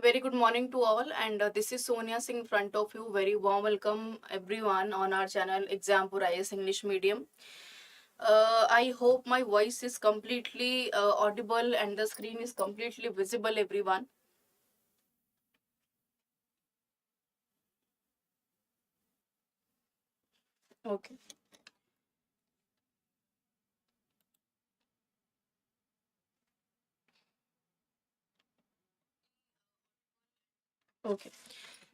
Very good morning to all, and this is Sonia Singh in front of you. Very warm welcome everyone on our channel Exampur IAS English Medium. I hope my voice is completely audible and the screen is completely visible, everyone. Okay. Okay.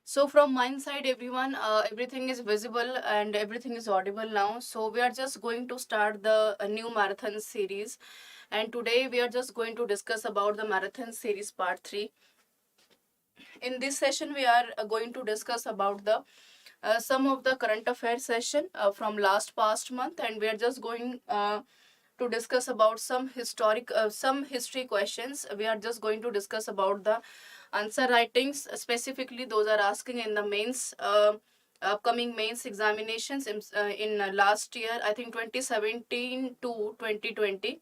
So from my side, everyone, everything is visible and everything is audible now. So we are just going to start the new marathon series, and today we are just going to discuss about the marathon series part 3. In this session, we are going to discuss about the some of the current affairs session from last past month, and we are just going to discuss about some history questions. We are just going to discuss about the answer writings, specifically those are asking in the mains upcoming mains examinations in last year, I think 2017 to 2020.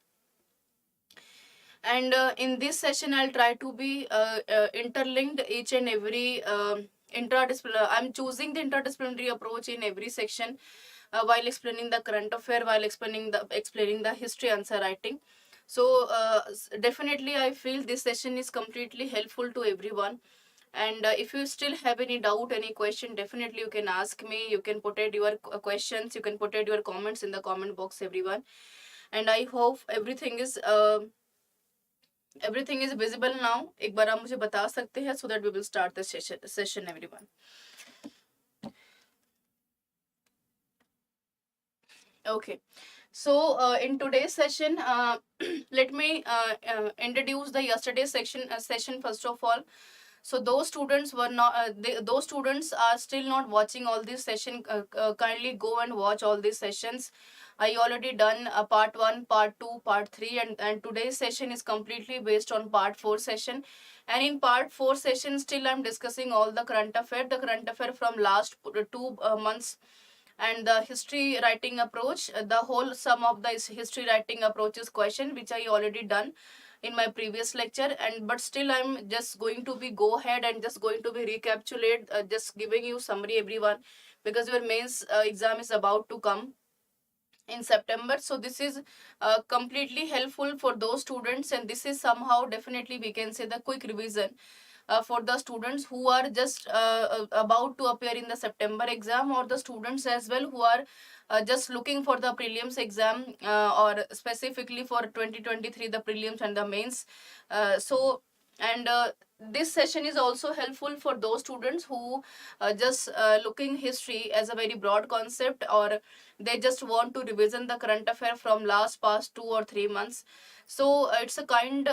And in this session, I'll try to be interlinked each and every interdisciplinary. I'm choosing the interdisciplinary approach in every section while explaining the current affair, while explaining the history answer writing. So definitely, I feel this session is completely helpful to everyone. And if you still have any doubt, any question, definitely you can ask me. You can put it your questions. You can put it your comments in the comment box, everyone. And I hope everything is visible now. एक बार आप मुझे बता सकते हैं so that we will start the session everyone. Okay. So in today's session, let me introduce the yesterday's session first of all. So those students were not those students are still not watching all these session. Kindly go and watch all these sessions. I already done part 1, part 2, part 3, and today's session is completely based on part 4 session. And in part 4 session, still I'm discussing all the current affair from last 2 months, and the history writing approach, the whole sum of the history writing approaches question, which I already done in my previous lecture. And but still I'm just going to be go ahead and just going to be recapitulate, just giving you summary, everyone, because your mains exam is about to come in September. So this is completely helpful for those students, and this is somehow definitely we can say the quick revision for the students who are just about to appear in the September exam, or the students as well who are just looking for the prelims exam, or specifically for 2023 the prelims and the mains. And this session is also helpful for those students who just looking history as a very broad concept, or they just want to revision the current affair from last past 2 or 3 months. So it's a kind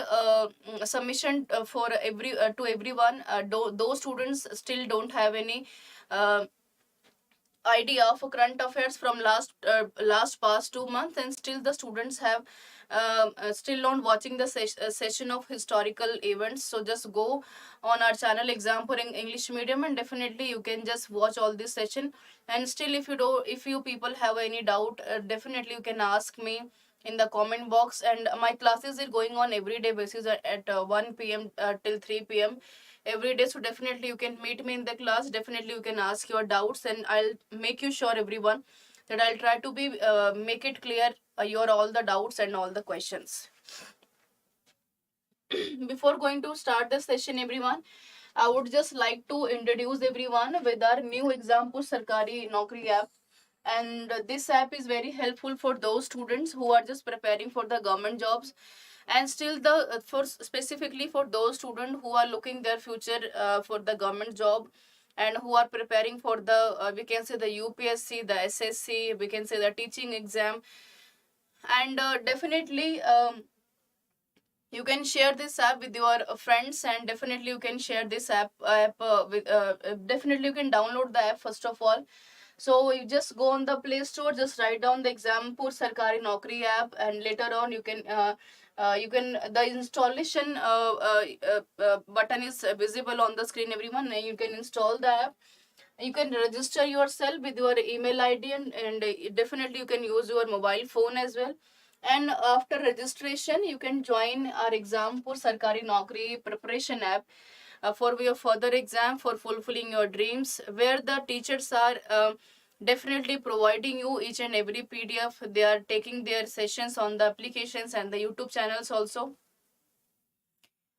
submission for every to everyone. Those students still don't have any idea of current affairs from last past 2 months, and still the students have still not watching the session of historical events. So just go on our channel Exam for English Medium, and definitely you can just watch all this session. And still, if you people have any doubt, definitely you can ask me in the comment box. And my classes are going on everyday basis at 1 p.m. Till 3 p.m. every day. So definitely you can meet me in the class. Definitely you can ask your doubts, and I'll make you sure, everyone, that I'll try to be make it clear your all the doubts and all the questions. Before going to start the session, everyone, I would just like to introduce everyone with our new Exampur Sarkari Naukri app. And this app is very helpful for those students who are just preparing for the government jobs, and still the for specifically for those students who are looking their future for the government job, and who are preparing for the we can say the UPSC, the SSC, we can say the teaching exam. And definitely you can share this app with your friends, and definitely you can share this app with definitely you can download the app first of all. So you just go on the Play Store, just write down the Exampur Sarkari Naukri app, and later on you can the installation button is visible on the screen, everyone, and you can install the app. You can register yourself with your email ID, and definitely you can use your mobile phone as well. And after registration, you can join our Exampur Sarkari Naukri preparation app. for your further exam, for fulfilling your dreams, where the teachers are definitely providing you each and every PDF. They are taking their sessions on the applications and the YouTube channels also.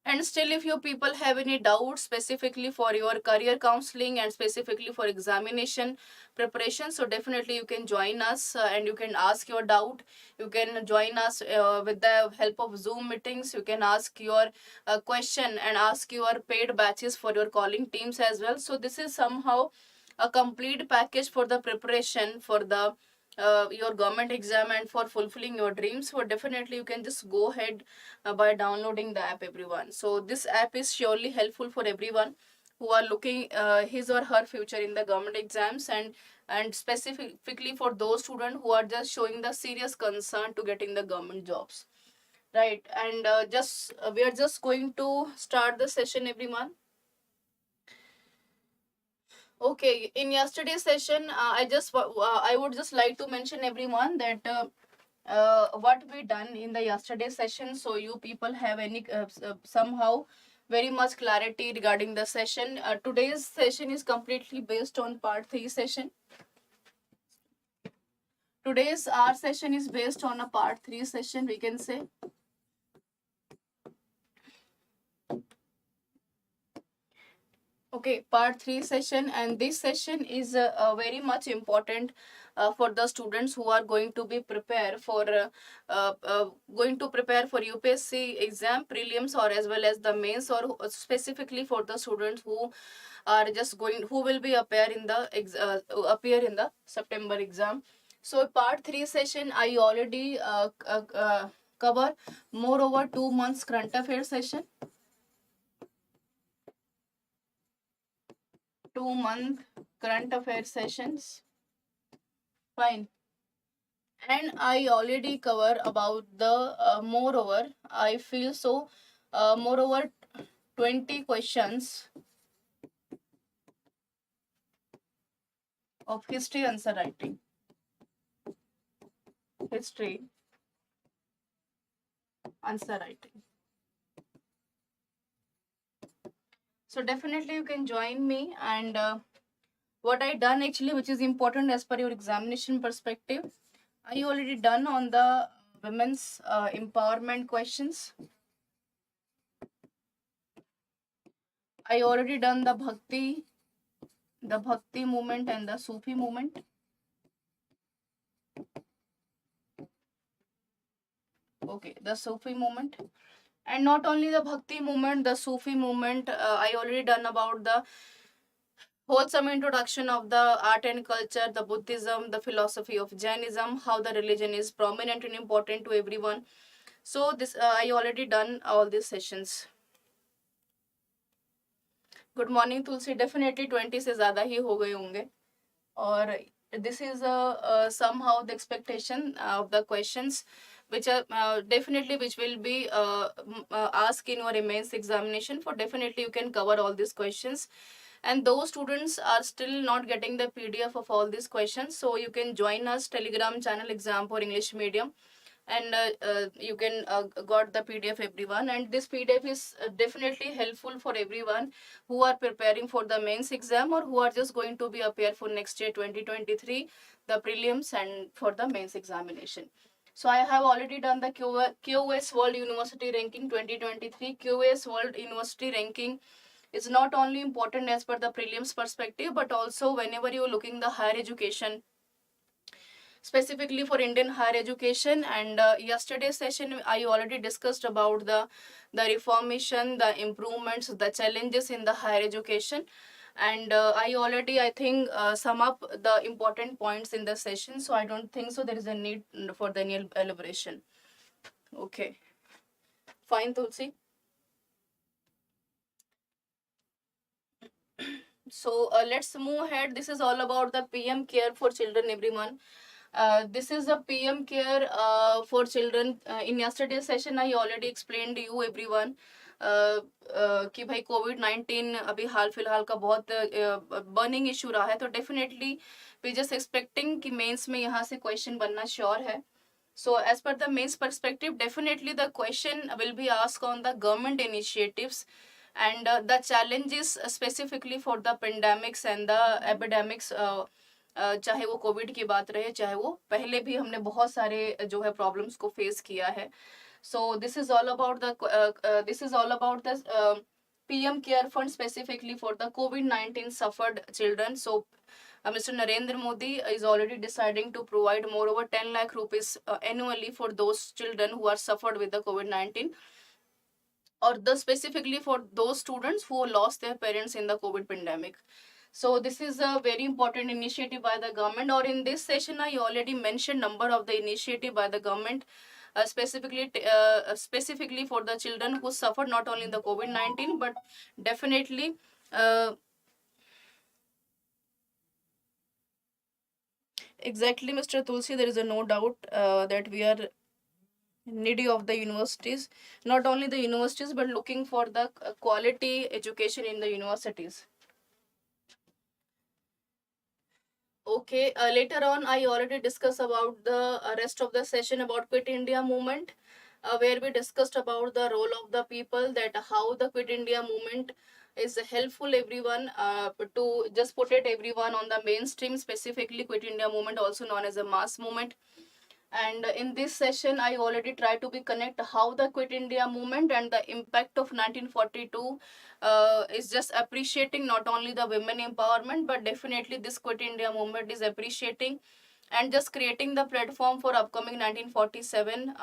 And still, if you people have any doubts specifically for your career counseling and specifically for examination preparation, so definitely you can join us and you can ask your doubt. You can join us with the help of Zoom meetings. You can ask your question and ask your paid batches for your calling teams as well. So this is somehow a complete package for the preparation for the your government exam and for fulfilling your dreams. So definitely you can just go ahead by downloading the app, everyone. So this app is surely helpful for everyone who are looking his or her future in the government exams, and specifically for those students who are just showing the serious concern to getting the government jobs, right? And we are just going to start the session, everyone. Okay, in yesterday's session, I would just like to mention everyone that what we done in the yesterday session, so you people have any somehow very much clarity regarding the session. Today's session is completely based on part 3 session. Today's our session is based on a part 3 session, we can say. Okay, part 3 session, and this session is very much important for the students who are going to be prepared for going to prepare for UPSC exam prelims, or as well as the mains, or specifically for the students who are just going, who will be appear in the September exam. So part 3 session I already cover more over 2 months current affairs session. 2-month current affairs sessions. Fine. And I already cover about the moreover, I feel so, moreover 20 questions of history answer writing. History answer writing. So definitely you can join me, and what I done actually, which is important as per your examination perspective, I already done on the women's empowerment questions. I already done the Bhakti movement and the Sufi movement. Okay, the Sufi movement. And not only the Bhakti movement, the Sufi movement, I already done about the wholesome introduction of the art and culture, the Buddhism, the philosophy of Jainism, how the religion is prominent and important to everyone. So this I already done all these sessions. Good morning Tulsi. Definitely 20 से ज़्यादा ही हो गए होंगे, और this is somehow the expectation of the questions which are definitely which will be asked in your mains examination. For definitely you can cover all these questions, and those students are still not getting the PDF of all these questions, so you can join us Telegram channel Exam for English Medium, and you can got the PDF, everyone. And this PDF is definitely helpful for everyone who are preparing for the mains exam, or who are just going to be appear for next year 2023 the prelims and for the mains examination. So I have already done the QS World University Ranking 2023. QS World University Ranking is not only important as per the prelims perspective, but also whenever you're looking the higher education, specifically for Indian higher education. And yesterday's session I already discussed about the reformation, the improvements, the challenges in the higher education, and I think sum up the important points in the session, so I don't think so there is a need for the any elaboration. Okay, fine Tulsi. So let's move ahead. This is all about the PM care for children, everyone. This is a PM care for children. In yesterday's session I already explained to you everyone कि भाई COVID-19 अभी हाल फिलहाल का बहुत burning issue रहा है, तो definitely we just expecting कि मेंस में यहाँ से क्वेश्चन बनना श्योर है. So as per the mains perspective, definitely the question will be asked on the government initiatives, and the challenges specifically for the pandemics and the epidemics, चाहे वो Covid की बात रहे, चाहे वो पहले भी हमने बहुत सारे जो है प्रॉब्लम्स को फेस किया है. So this is all about the PM Care Fund specifically for the COVID-19 suffered children. So Mr. Narendra Modi is already deciding to provide more over 10 lakh rupees annually for those children who are suffered with the COVID-19, or the specifically for those students who lost their parents in the COVID pandemic. So this is a very important initiative by the government, or in this session I already mentioned number of the initiative by the government, specifically for the children who suffered not only in the COVID-19 but definitely exactly, Mr. Tulsi, there is a no doubt that we are needy of the universities, not only the universities but looking for the quality education in the universities. Okay, later on I already discussed about the rest of the session about Quit India movement, where we discussed about the role of the people, that how the Quit India movement is helpful everyone, to just put it everyone on the mainstream, specifically Quit India movement also known as a mass movement. And in this session I already try to be connect how the Quit India movement and the impact of 1942 is just appreciating not only the women empowerment, but definitely this Quit India movement is appreciating and just creating the platform for upcoming 1947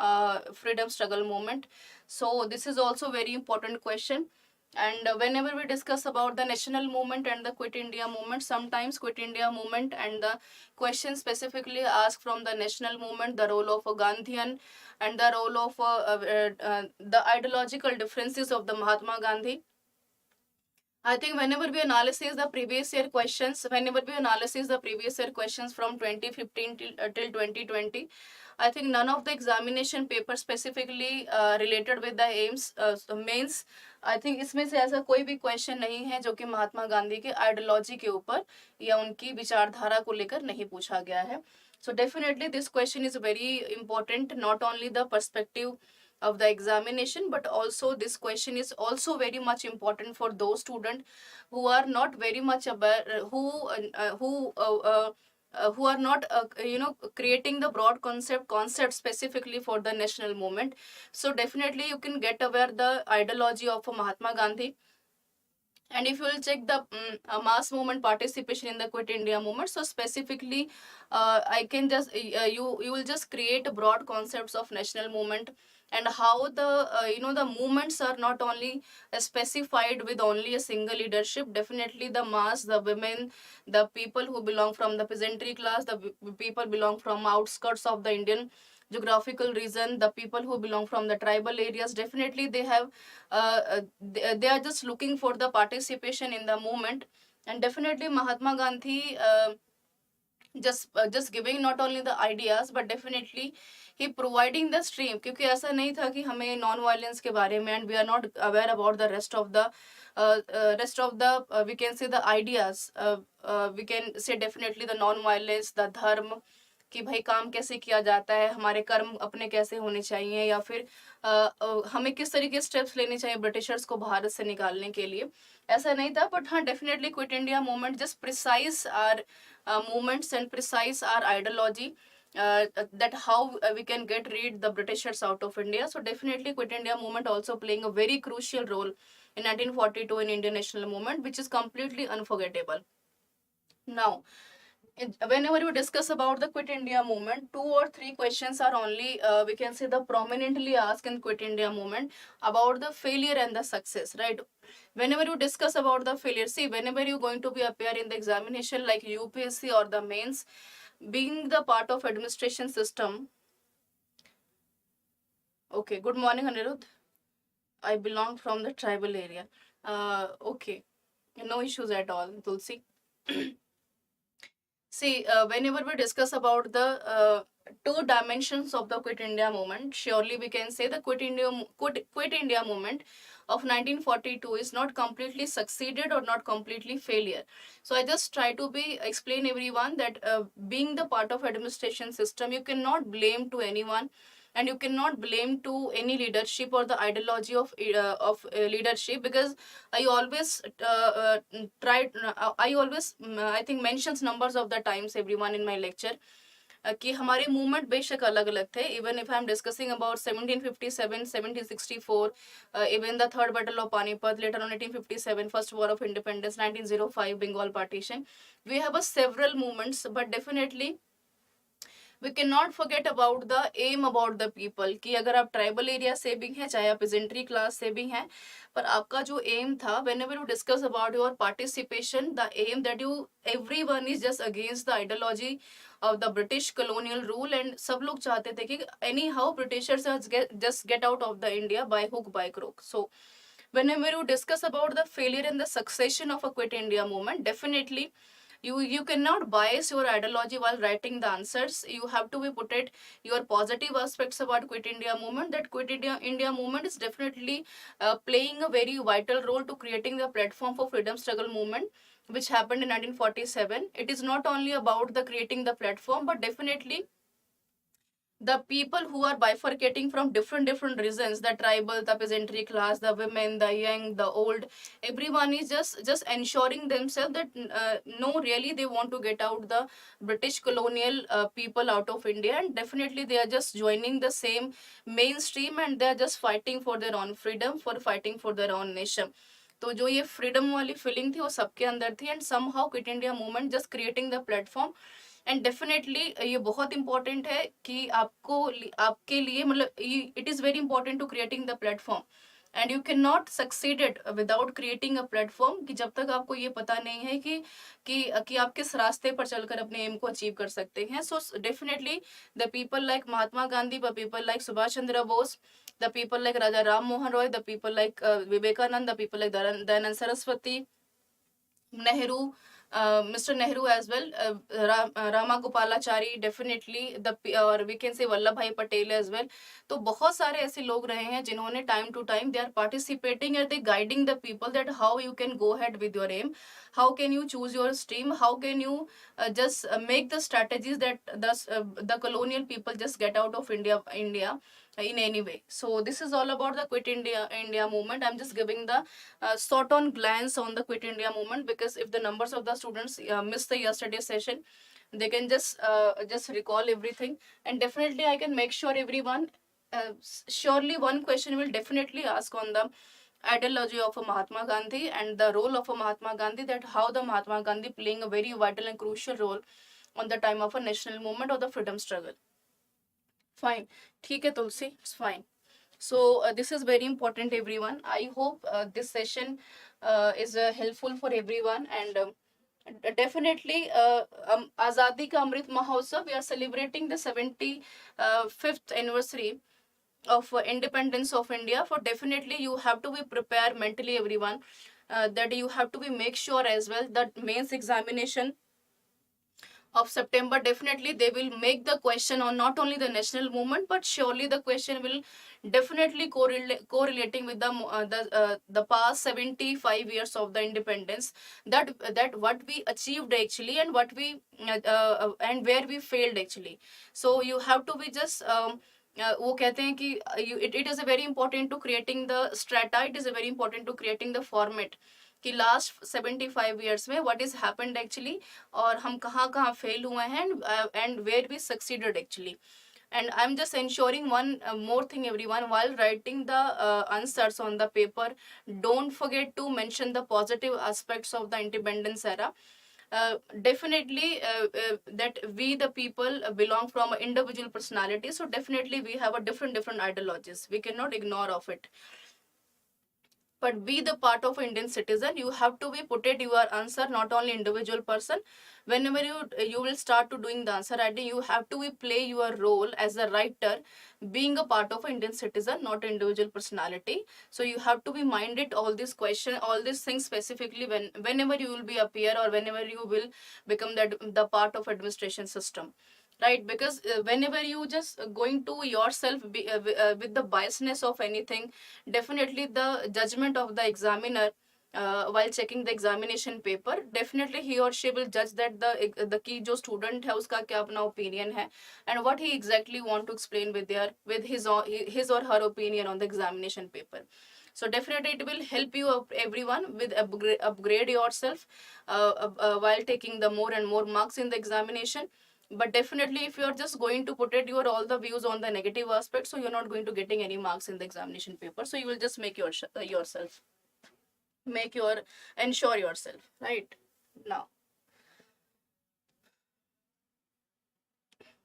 freedom struggle movement. So this is also very important question. And whenever we discuss about the national movement and the Quit India movement, sometimes Quit India movement and the question specifically asked from the national movement, the role of a Gandhian and the role of the ideological differences of the Mahatma Gandhi. I think whenever we analyze the previous year questions, from 2015 till 2020, I think none of the examination papers specifically related with the aims, mains, I think इसमें से ऐसा कोई भी question नहीं है जो कि महात्मा गांधी के आइडियोलॉजी के ऊपर या उनकी विचारधारा को लेकर नहीं पूछा गया है. So definitely this question is very important, not only the perspective of the examination, but also this question is also very much important for those students who are not very much aware, who are not creating the broad concept specifically for the national movement. So definitely you can get aware the ideology of Mahatma Gandhi. And if you will check the mass movement participation in the Quit India movement, so specifically I can just you will just create broad concepts of national movement and how the the movements are not only specified with only a single leadership. Definitely the mass, the women, the people who belong from the peasantry class, the people belong from outskirts of the Indian geographical region, the people who belong from the tribal areas, definitely they have they are just looking for the participation in the movement. And definitely Mahatma Gandhi just giving not only the ideas but definitely he providing the stream, क्योंकि ऐसा नहीं था कि हमें non violence के बारे में, and we are not aware about the rest of the we can say the ideas, we can say definitely the non violence, the dharma, कि भाई काम कैसे किया जाता है, हमारे कर्म अपने कैसे होने चाहिए, या फिर हमें किस तरीके स्टेप्स लेने चाहिए ब्रिटिशर्स को भारत से निकालने के लिए, ऐसा नहीं था. बट हाँ, definitely quit India movement just precise are movements and precise our ideology, that how we can get rid the Britishers out of India. So definitely Quit India movement also playing a very crucial role in 1942 in Indian national movement, which is completely unforgettable. Now, whenever you discuss about the Quit India movement, 2 or 3 questions are only we can say the prominently asked in Quit India movement about the failure and the success, right? Whenever you discuss about the failure, see, whenever you're going to be appear in the examination like UPSC or the mains, being the part of administration system. Okay, good morning Anirudh, I belong from the tribal area. Okay, no issues at all, Tulsi. See, whenever we discuss about the 2 dimensions of the Quit India movement, surely we can say the Quit India movement of 1942 is not completely succeeded or not completely failure. So I just try to be explain everyone that being the part of administration system, you cannot blame to anyone and you cannot blame to any leadership or the ideology of leadership, because I always I always I think mentions numbers of the times everyone in my lecture कि हमारे movement बेशक अलग अलग थे. Even if I am discussing about 1757, 1764, even the third battle of Panipat, later on 1857, first war of independence, 1905 Bengal partition, we have a several movements, but definitely we cannot forget about the aim about the people. कि अगर आप tribal area से भी हैं, चाहे आप pageantry class से भी हैं, पर आपका जो एम था, whenever you discuss about your participation, the aim that you everyone is just against the ideology of the British colonial rule, and सब लोग चाहते थे कि anyhow Britishers just get out of the India by hook by crook. So whenever you discuss about the failure and the succession of a quit India movement, definitely you cannot bias your ideology while writing the answers. You have to be put it your positive aspects about quit India movement, that quit India movement is definitely playing a very vital role to creating the platform for freedom struggle movement which happened in 1947. It is not only about the creating the platform, but definitely the people who are bifurcating from different reasons, the tribal, the peasantry class, the women, the young, the old, everyone is just ensuring themselves that no, really they want to get out the British colonial people out of India, and definitely they are just joining the same mainstream, and they are just fighting for their own freedom, for fighting for their own nation. तो जो ये freedom वाली feeling थी वो सबके अंदर थी, and somehow quit India movement just creating the platform. And definitely ये बहुत इंपॉर्टेंट है कि आपको आपके लिए मतलब it is very important to creating the platform, and you can not succeeded without creating a platform, कि जब तक आपको ये पता नहीं है कि आप किस रास्ते पर चलकर अपने एम को अचीव कर सकते हैं. So definitely the people like Mahatma Gandhi, the people like Subhash Chandra Bose, the people like Raja Ram Mohan Roy, the people like Vivekanand, the people like Dayanand Saraswati, Nehru, Mr. Nehru as well, Rama Gopalachari, definitely the और we can say Vallabh भाई Patel as well. तो बहुत सारे ऐसे लोग रहे हैं जिन्होंने time to time they are participating and they guiding the people that how you can go ahead with your aim, how can you choose your stream, how can you just make the strategies that the colonial people just get out of India in any way. So this is all about the quit India movement. I'm just giving the sort on glance on the quit India movement, because if the numbers of the students miss the yesterday session, they can just recall everything, and definitely I can make sure everyone surely one question will definitely ask on the ideology of a Mahatma Gandhi and the role of a Mahatma Gandhi, that how the Mahatma Gandhi playing a very vital and crucial role on the time of a national movement or the freedom struggle. Fine. ठीक है तुलसी, it's fine. So this is very important everyone. I hope this session is helpful for everyone, and definitely Azadi Ka Amrit Mahotsav, we are celebrating the 75th anniversary of independence of India. For definitely you have to be prepared mentally everyone, that you have to be make sure as well that mains examination of September, definitely they will make the question on not only the national movement, but surely the question will definitely correlating with the past 75 years of the independence, that what we achieved actually, and what we and where we failed actually. So you have to be just वो कहते हैं कि it is a very important to creating the strata, it is a very important to creating the format कि last 75 years में what is happened actually, और हम कहाँ कहाँ फेल हुए हैं, and where we succeeded actually. And I'm just ensuring one more thing everyone, while writing the answers on the paper, don't forget to mention the positive aspects of the independence era. Definitely that we the people belong from individual personalities, so definitely we have a different ideologies, we cannot ignore of it, but be the part of Indian citizen. You have to be put it your answer not only individual person. Whenever you will start to doing the answer writing, you have to be play your role as a writer, being a part of Indian citizen, not individual personality. So you have to be minded all these question, all these things specifically whenever you will be appear, or whenever you will become the part of administration system, right? Because whenever you just going to yourself with the biasness of anything, definitely the judgment of the examiner while checking the examination paper, definitely he or she will judge that the key जो student है उसका क्या अपना opinion है, and what he exactly want to explain with his or her opinion on the examination paper. So definitely it will help you everyone with upgrade yourself while taking the more and more marks in the examination. But definitely if you are just going to put it your all the views on the negative aspect, so you're not going to getting any marks in the examination paper, so you will just make yourself make your ensure yourself, right? Now,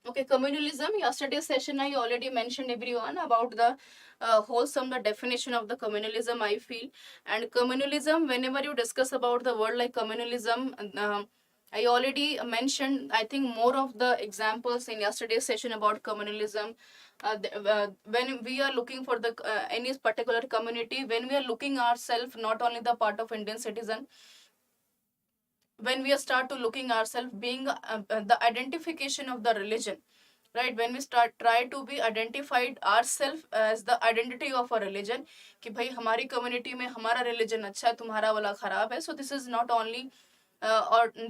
okay, communalism, yesterday's session I already mentioned everyone about the wholesome the definition of the communalism, I feel. And communalism, whenever you discuss about the word like communalism, I already mentioned, I think, more of the examples in yesterday's session about communalism. When we are looking for the any particular community, when we are looking ourselves not only the part of Indian citizen, when we start to looking ourselves being the identification of the religion, right? When we start try to be identified ourselves as the identity of a religion, कि भाई हमारी community में हमारा religion अच्छा है, तुम्हारा वाला खराब है. So this is not only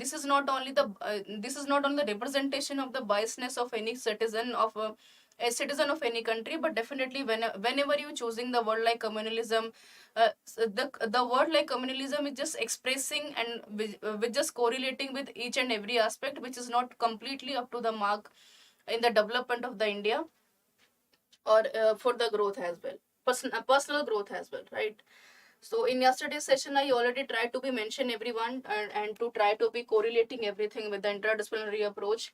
this is not only the representation of the biasness of any citizen of a citizen of any country, but definitely whenever you choosing the word like communalism, the word like communalism is just expressing and with just correlating with each and every aspect which is not completely up to the mark in the development of the India, or for the growth as well, personal growth as well, right? So in yesterday's session, I already tried to be mention everyone and to try to be correlating everything with the interdisciplinary approach,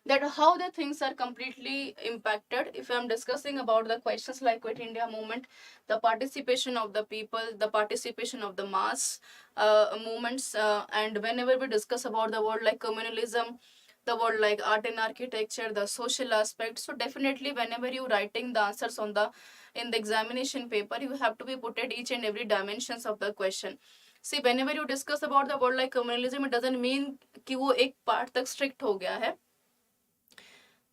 that how the things are completely impacted. If I'm discussing about the questions like Quit India movement, the participation of the people, the participation of the mass movements, and whenever we discuss about the word like communalism, the word like art and architecture, the social aspect, so definitely whenever you writing the answers on the in the examination paper, you have to be put at each and every dimensions of the question. See, whenever you discuss about the word like communalism, it doesn't mean कि वो एक part तक strict हो गया है.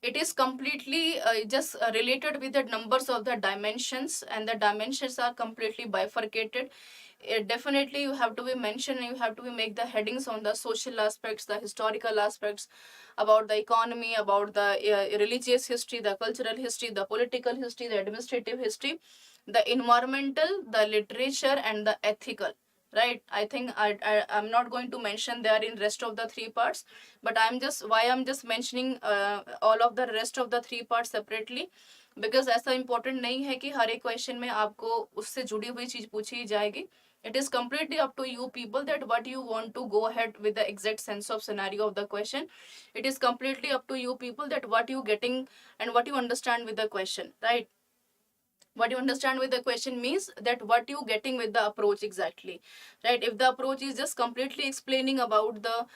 It is completely just related with the numbers of the dimensions, and the dimensions are completely bifurcated. Definitely you have to be mentioned, you have to be make the headings on the social aspects, the historical aspects, about the economy, about the religious history, the cultural history, the political history, the administrative history, the environmental, the literature, and the ethical, right? I think I'm not going to mention there in rest of the three parts, but I'm just mentioning all of the rest of the three parts separately, because ऐसा important नहीं है कि हर एक question में आपको उससे जुड़ी हुई चीज पूछी जाएगी. It is completely up to you people that what you want to go ahead with the exact sense of scenario of the question. It is completely up to you people that what you getting and what you understand with the question, right? What you understand with the question means that what you getting with the approach exactly, right? If the approach is just completely explaining about the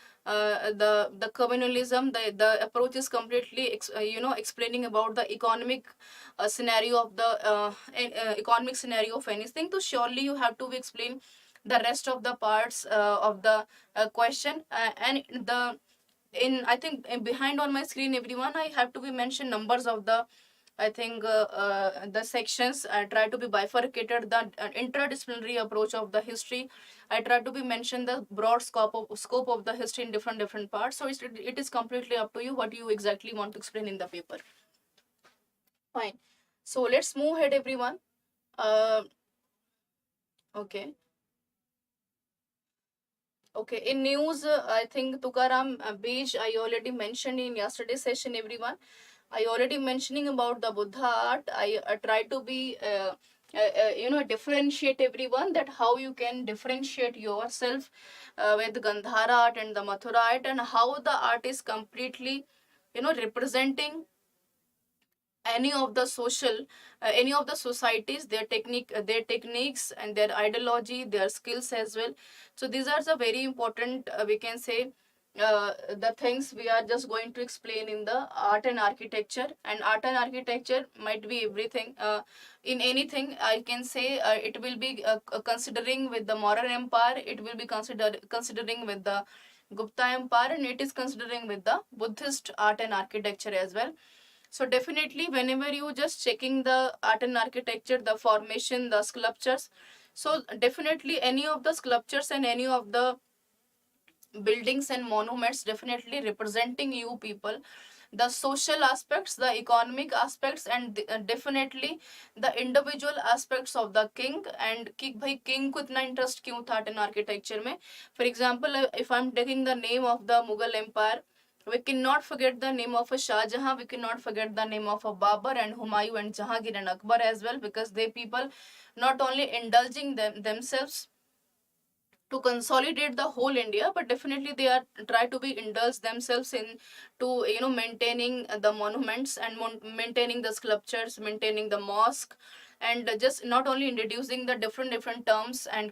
communalism, the approach is completely explaining about the economic scenario of the economic scenario of anything, so surely you have to explain the rest of the parts of the question, and the in I think behind on my screen everyone, I have to be mention numbers of the, I think the sections. I try to be bifurcated the interdisciplinary approach of the history. I try to be mention the broad scope of the history in different parts. So it is completely up to you what you exactly want to explain in the paper. Fine. So let's move ahead, everyone. Okay. Okay. In news, I think Tukaram Beach I already mentioned in yesterday's session, everyone. I already mentioning about the Buddha art. I try to be differentiate everyone that how you can differentiate yourself with Gandhara art and the Mathura art, and how the art is completely representing any of the social any of the societies, their techniques and their ideology, their skills as well. So these are the very important we can say the things we are just going to explain in the art and architecture. And art and architecture might be everything, in anything I can say. It will be considering with the Mauryan Empire, it will be considering with the Gupta Empire, and it is considering with the Buddhist art and architecture as well. So definitely whenever you just checking the art and architecture, the formation, the sculptures, So definitely any of the sculptures and any of the buildings and monuments definitely representing you people, the social aspects, the economic aspects, and definitely the individual aspects of the king. And कि भाई king को इतना interest क्यों था in architecture में. For example, if I'm taking the name of the Mughal Empire, we cannot forget the name of a Shah Jahan, we cannot forget the name of a Babur and Humayun and Jahangir and Akbar as well, because they people not only indulging themselves to consolidate the whole India, but definitely they are try to be indulge themselves in to maintaining the monuments and maintaining the sculptures, maintaining the mosque, and just not only introducing the different terms and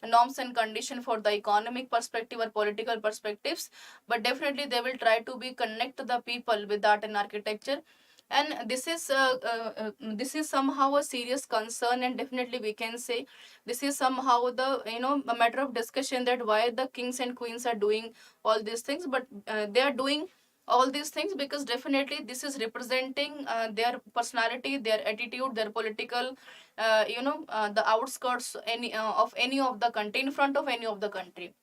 norms and condition for the economic perspective or political perspectives, but definitely they will try to be connect the people with art and architecture. And this is somehow a serious concern, and definitely we can say this is somehow the a matter of discussion, that why the kings and queens are doing all these things. But they are doing all these things because definitely this is representing their personality, their attitude, their political the outskirts any of the country, in front of any of the country.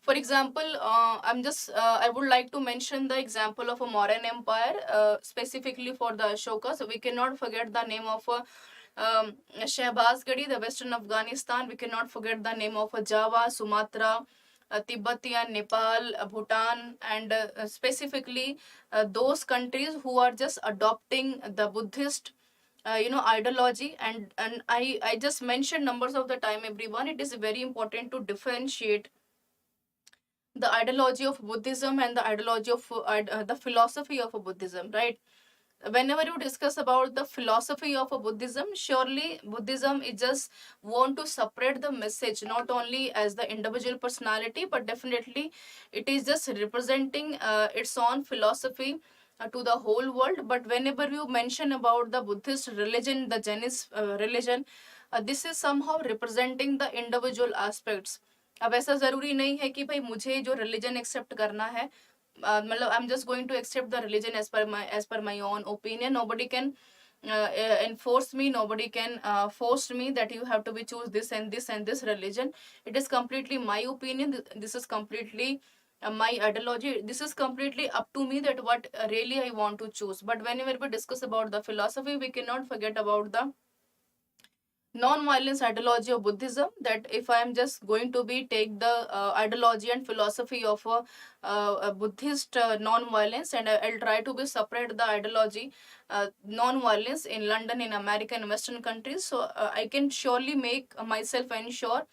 For example, I would like to mention the example of a Mauryan Empire, specifically for the Ashoka. So we cannot forget the name of Shehbaz Gadi, the Western Afghanistan. We cannot forget the name of Java, Sumatra, Tibetan, Nepal, Bhutan, and specifically those countries who are just adopting the Buddhist ideology. And I just mentioned numbers of the time, everyone. It is very important to differentiate the ideology of Buddhism and the ideology of the philosophy of a Buddhism, right? Whenever you discuss about the philosophy of a Buddhism, surely Buddhism is just want to separate the message not only as the individual personality, but definitely it is just representing its own philosophy to the whole world. But whenever you mention about the Buddhist religion, the Jainist religion, this is somehow representing the individual aspects. अब ऐसा जरूरी नहीं है कि भाई मुझे जो religion accept करना है, मतलब I am just going to accept the religion as per my own opinion. Nobody can enforce me, nobody can force me that you have to be choose this and this and this religion. It is completely my opinion. This is completely my ideology. This is completely up to me that what really I want to choose. But whenever we discuss about the philosophy, we cannot forget about the non-violence ideology of Buddhism. That if I am just going to be take the ideology and philosophy of a Buddhist non-violence, and I'll try to be separate the ideology non-violence in London, in America, and Western countries, so I can surely make myself ensure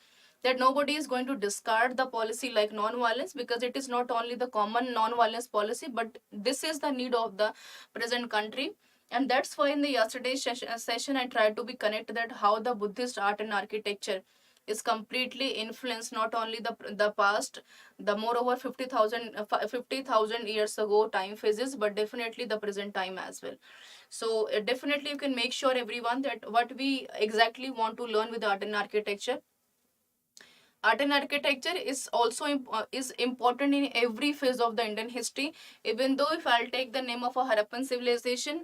that nobody is going to discard the policy like non-violence, because it is not only the common non-violence policy, but this is the need of the present country. And that's why in the yesterday's session I tried to be connect that how the Buddhist art and architecture is completely influenced not only the past, the moreover 50,000 years ago time phases, but definitely the present time as well. So definitely you can make sure everyone that what we exactly want to learn with art and architecture. Art and architecture is also is important in every phase of the Indian history. Even though if I'll take the name of a Harappan civilization,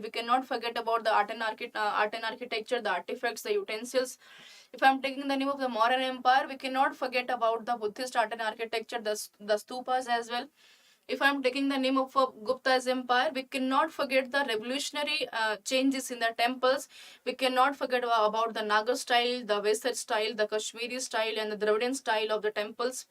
we cannot forget about the art and architecture, the artifacts, the utensils. If I'm taking the name of the Mauryan Empire, we cannot forget about the Buddhist art and architecture, the stupas as well. If I'm taking the name of Gupta's empire, we cannot forget the revolutionary changes in the temples. We cannot forget about the Nagar style, the Vesar style, the Kashmiri style, and the Dravidian style of the temples.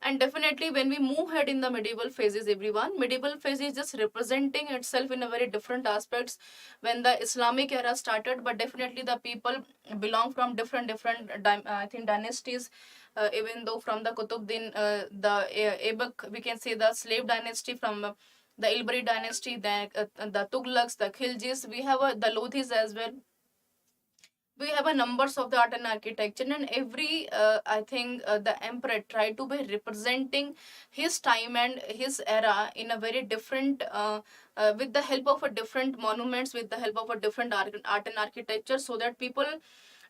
And definitely when we move ahead in the medieval phases, everyone, medieval phase is just representing itself in a very different aspects when the Islamic era started. But definitely the people belong from different I think dynasties. Even though from the Kutubuddin, the Aibak, we can say the slave dynasty, from the Ilbari dynasty, the Tughlaqs, the Khiljis, we have the Lodhis as well. We have a numbers of the art and architecture, and every I think the emperor tried to be representing his time and his era in a very different with the help of a different monuments, with the help of a different art and architecture, so that people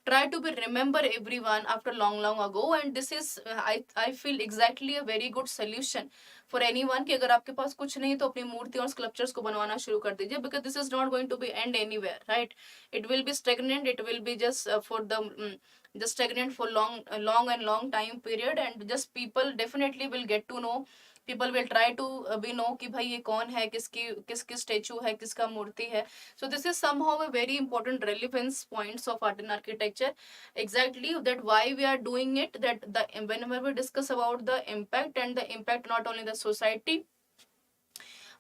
try to be remember everyone after long ago, and this is I feel exactly a very good solution for anyone कि अगर आपके पास कुछ नहीं तो अपनी मूर्ति और sculptures को बनवाना शुरू कर दीजिए, because this is not going to be end anywhere, right? It will be stagnant, it will be just for the just stagnant for long time period, and just people definitely will get to know, people will try to be know कि भाई ये कौन है, किसकी statue है, किसका मूर्ति है. So this is somehow a very important relevance points of art and architecture. Exactly that why we are doing it, that the whenever we discuss about the impact, and the impact not only the society,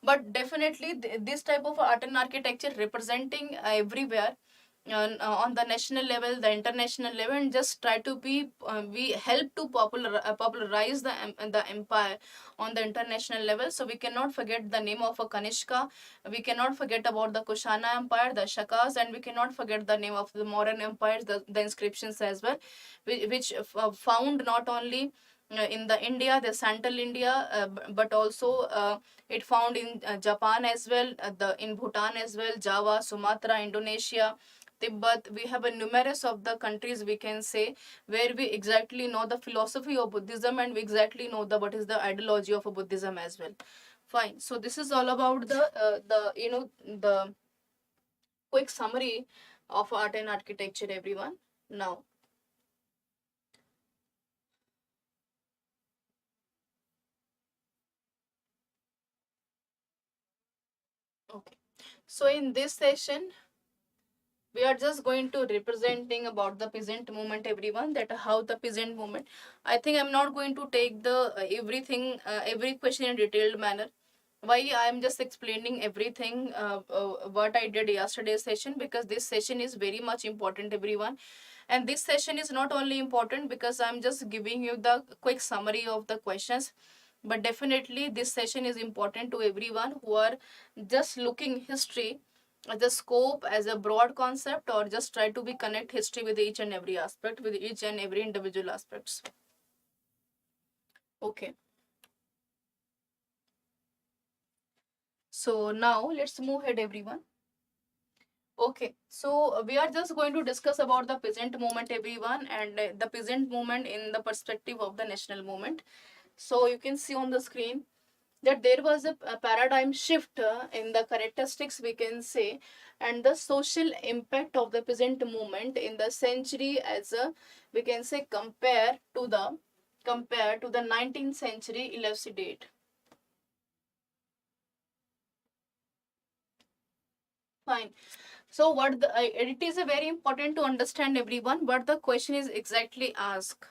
but definitely this type of art and architecture representing everywhere, on the national level, the international level, and just try to be we help to popularize the empire on the international level. So we cannot forget the name of a Kanishka, we cannot forget about the Kushana Empire, the Shakas, and we cannot forget the name of the modern empires, the inscriptions as well, which found not only in the India, the Central India, but also it found in Japan as well, in Bhutan as well, Java, Sumatra, Indonesia, Tibet. We have a numerous of the countries, we can say, where we exactly know the philosophy of Buddhism, and we exactly know the what is the ideology of a Buddhism as well. Fine. So this is all about the quick summary of art and architecture, everyone. Now, okay. So in this session, we are just going to representing about the peasant movement, everyone, that how the peasant movement. I think I'm not going to take the everything every question in a detailed manner. Why I am just explaining everything what I did yesterday session, because this session is very much important, everyone. And this session is not only important because I'm just giving you the quick summary of the questions, but definitely this session is important to everyone who are just looking history as a scope, as a broad concept, or just try to be connect history with each and every aspect, with each and every individual aspects. Okay. So now let's move ahead, everyone. Okay, so we are just going to discuss about the peasant movement, everyone, and the peasant movement in the perspective of the national movement. So you can see on the screen that there was a paradigm shift in the characteristics, we can say, and the social impact of the peasant movement in the century, as a, we can say, compare to the 19th century elucidate. Fine. So what it is a very important to understand, everyone, what the question is exactly asked.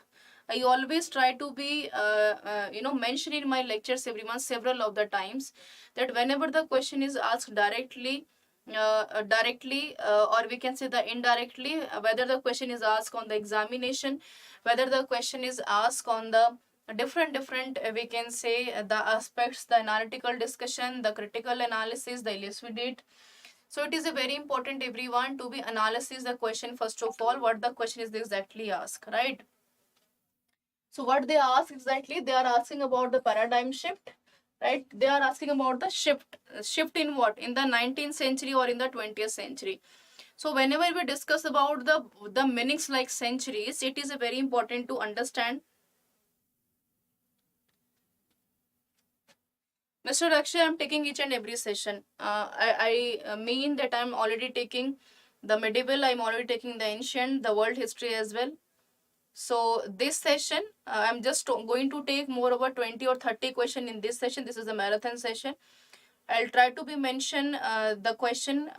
I always try to be mention in my lectures, everyone, several of the times, that whenever the question is asked directly, or we can say the indirectly, whether the question is asked on the examination, whether the question is asked on the different we can say the aspects, the analytical discussion, the critical analysis, the elucidate. So it is a very important, everyone, to be analysis the question first of all, what the question is exactly asked, right? So what they ask exactly, they are asking about the paradigm shift, right? They are asking about the shift in what? In the 19th century or in the 20th century. So whenever we discuss about the meanings like centuries, it is a very important to understand. Mr. Akshay, I'm taking each and every session. I mean that I'm already taking the medieval, I'm already taking the ancient, the world history as well. So this session, I'm just going to take more over 20 or 30 question in this session. This is a marathon session. I'll try to be mention the question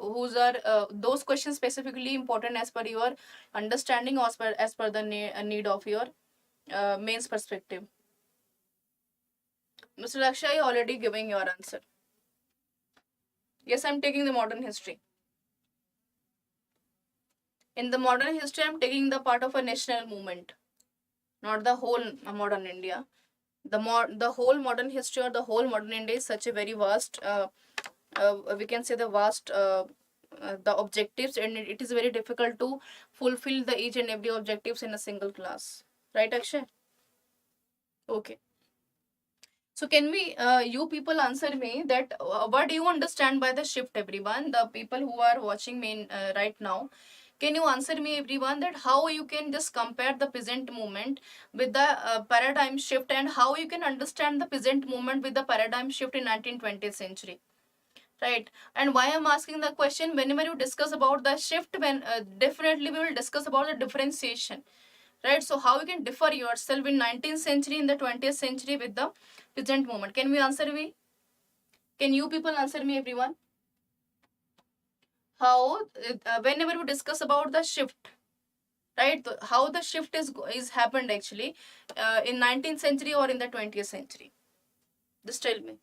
whose are those questions specifically important as per your understanding, or as per the need of your mains perspective. Mr. Akshay already giving your answer. Yes, I'm taking the modern history. In the modern history, I'm taking the part of a national movement, not the whole modern India. The whole modern history or the whole modern India is such a very vast, we can say the vast, the objectives, and it is very difficult to fulfill the each and every objectives in a single class. Right, Akshay? Okay. So can we, you people answer me that what do you understand by the shift, everyone? The people who are watching me right now, Can you answer me, everyone, that how you can just compare the peasant movement with the paradigm shift, and how you can understand the peasant movement with the paradigm shift in 19th-20th century? Right. And why I'm asking the question, whenever you discuss about the shift, when definitely we will discuss about the differentiation, right? So how you can differ yourself in 19th century, in the 20th century with the peasant movement? Can we answer me? Can you people answer me, everyone? How whenever we discuss about the shift, right, how the shift is happened actually in 19th century or in the 20th century? Just tell me.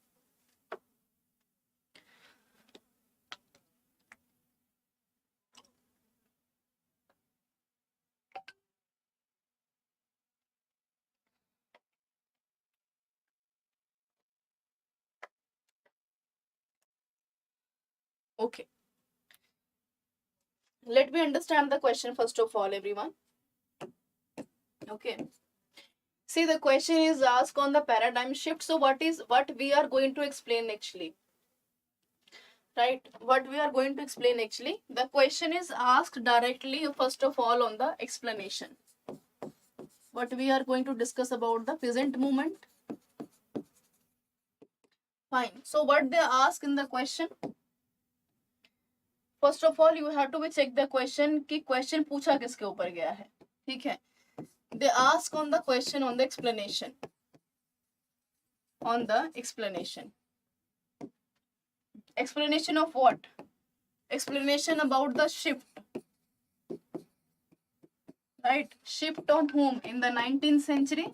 Okay, let me understand the question first of all, everyone. Okay, see, the question is asked on the paradigm shift. So what we are going to explain actually, right? What we are going to explain actually, the question is asked directly first of all on the explanation. What we are going to discuss about the peasant movement. Fine. So what they ask in the question, first of all you have to be check the question कि question पूछा किसके ऊपर गया है, ठीक है? They ask on the question on the explanation. On the explanation. Explanation of what? Explanation about the shift. Right? Shift on whom? In the 19th century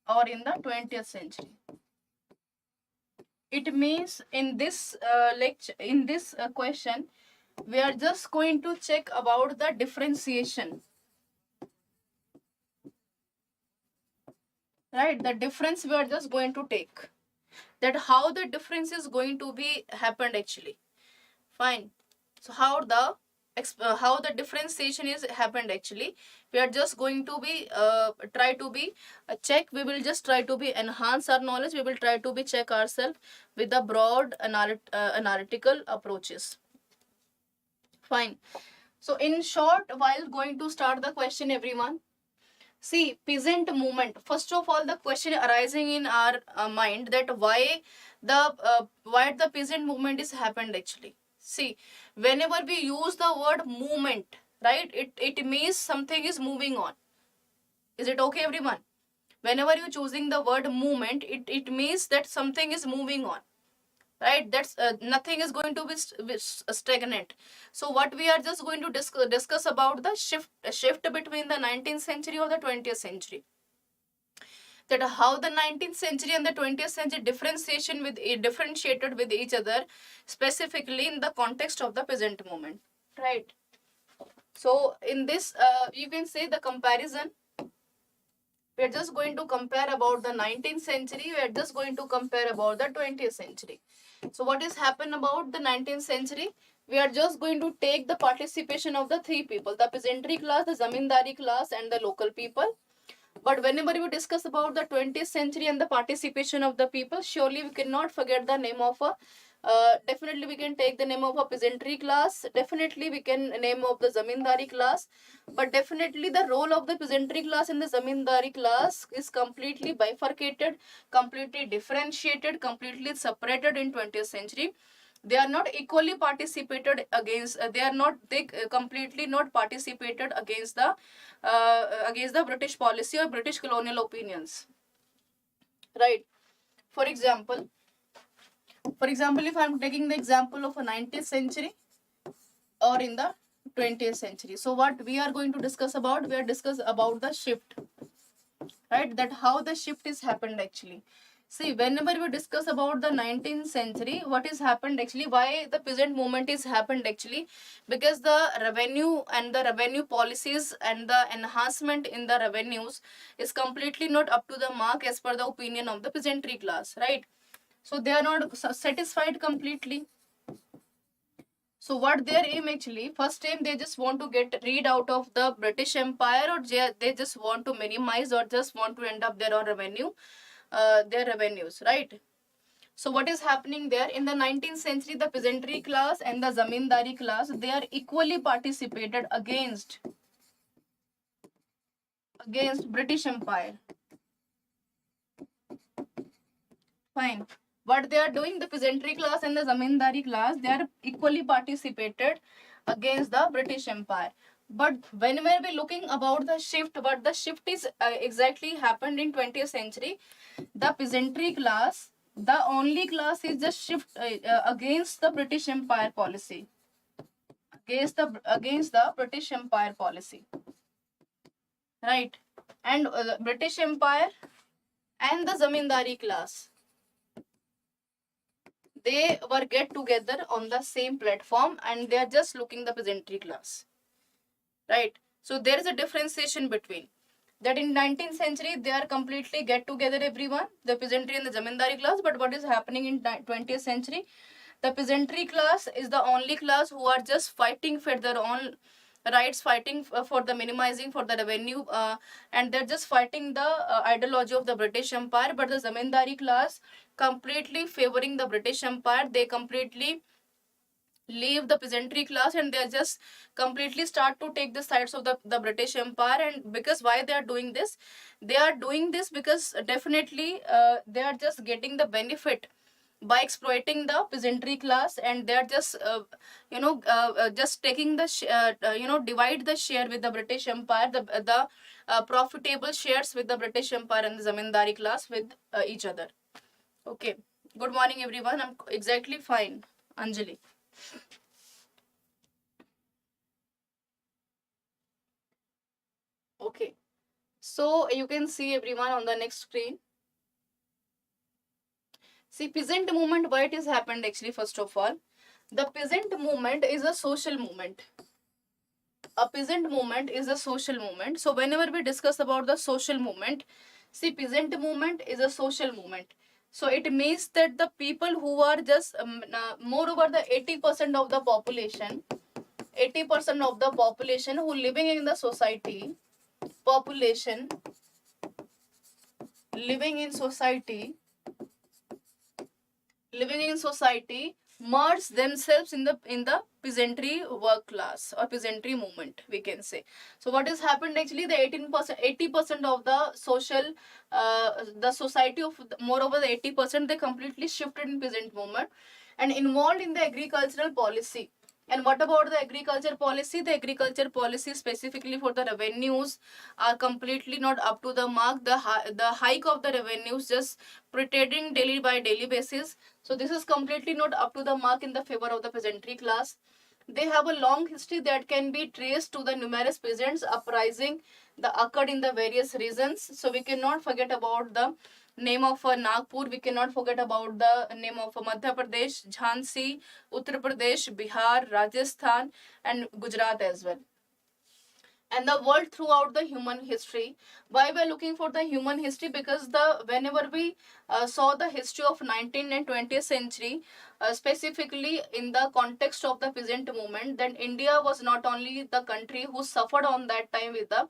or in the 20th century? It means in this lecture, in this question, we are just going to check about the differentiation. Right? The difference we are just going to take. That how the difference is going to be happened actually. Fine. So how the differentiation is happened actually, we are just going to be try to be check. We will just try to be enhance our knowledge. We will try to be check ourselves with the broad analytical approaches. Fine. So in short, while going to start the question, everyone, see, peasant movement. First of all, the question arising in our mind, that why the peasant movement is happened actually. See, whenever we use the word movement, right, it means something is moving on. Is it okay, everyone? Whenever you choosing the word movement, it means that something is moving on. Right, that's nothing is going to be stagnant. So what we are just going to discuss about the shift between the 19th century or the 20th century, that how the 19th century and the 20th century differentiated with each other, specifically in the context of the peasant movement. Right. So in this you can say the comparison, we are just going to compare about the 19th century, we are just going to compare about the 20th century. So what is happened about the 19th century? We are just going to take the participation of the three people, the peasantry class, the zamindari class, and the local people. But whenever we discuss about the 20th century and the participation of the people, surely we cannot forget the name of a definitely we can take the name of a peasantry class, definitely we can name of the zamindari class, but definitely the role of the peasantry class and the zamindari class is completely bifurcated, completely differentiated, completely separated in 20th century. They are not equally participated against, they completely not participated against the British policy or British colonial opinions. Right. For example, if I'm taking the example of a 19th century or in the 20th century, so what we are going to discuss about, we are discuss about the shift, right? That how the shift is happened actually. See, whenever we discuss about the 19th century, what is happened actually, why the peasant movement is happened actually, because the revenue and the revenue policies and the enhancement in the revenues is completely not up to the mark as per the opinion of the peasantry class, right? So they are not satisfied completely. So what their aim actually, first aim, they just want to get rid out of the British Empire, or they just want to minimize or just want to end up their own revenue, their revenues, right? So what is happening there? In the 19th century, the peasantry class and the zamindari class, they are equally participated against British Empire. Fine. What they are doing, the peasantry class and the zamindari class, they are equally participated against the British Empire. But when we are looking about the shift, what the shift is exactly happened in 20th century, the peasantry class, the only class is just shift against the British Empire policy, against the British Empire policy, right? And the British Empire and the zamindari class, they were get together on the same platform and they are just looking the peasantry class, right? So there is a differentiation between that. In 19th century they are completely get together everyone, the peasantry and the zamindari class. But what is happening in 20th century, the peasantry class is the only class who are just fighting for their own rights, fighting for the minimizing for the revenue, and they're just fighting the ideology of the British Empire. But the zamindari class completely favoring the British Empire, they completely leave the peasantry class and they just completely start to take the sides of the British Empire. And because why they are doing this, they are doing this because definitely they are just getting the benefit by exploiting the peasantry class, and they are just just taking the divide the share with the British Empire, the profitable shares with the British Empire and the zamindari class with each other. Okay, good morning everyone. I'm exactly fine, Anjali. Okay, so you can see everyone on the next screen. See, peasant movement, why it has happened actually. First of all, the peasant movement is a social movement. A peasant movement is a social movement. So whenever we discuss about the social movement, see, peasant movement is a social movement. So it means that the people who are just moreover the 80% of the population, 80% of the population who living in the society, population living in society, merge themselves in the peasantry work class or peasantry movement, we can say. So what has happened actually, the 18%, 80% of the social the society of moreover the 80%, they completely shifted in peasant movement and involved in the agricultural policy. And what about the agriculture policy? The agriculture policy specifically for the revenues are completely not up to the mark. The hike of the revenues just pretending daily by daily basis. So this is completely not up to the mark in the favor of the peasantry class. They have a long history that can be traced to the numerous peasants uprising that occurred in the various regions. So we cannot forget about the name of Nagpur, we cannot forget about the name of Madhya Pradesh, Jhansi, Uttar Pradesh, Bihar, Rajasthan, and Gujarat as well. And the world throughout the human history. Why we are looking for the human history? Because the whenever we saw the history of 19th and 20th century, specifically in the context of the peasant movement, then India was not only the country who suffered on that time with the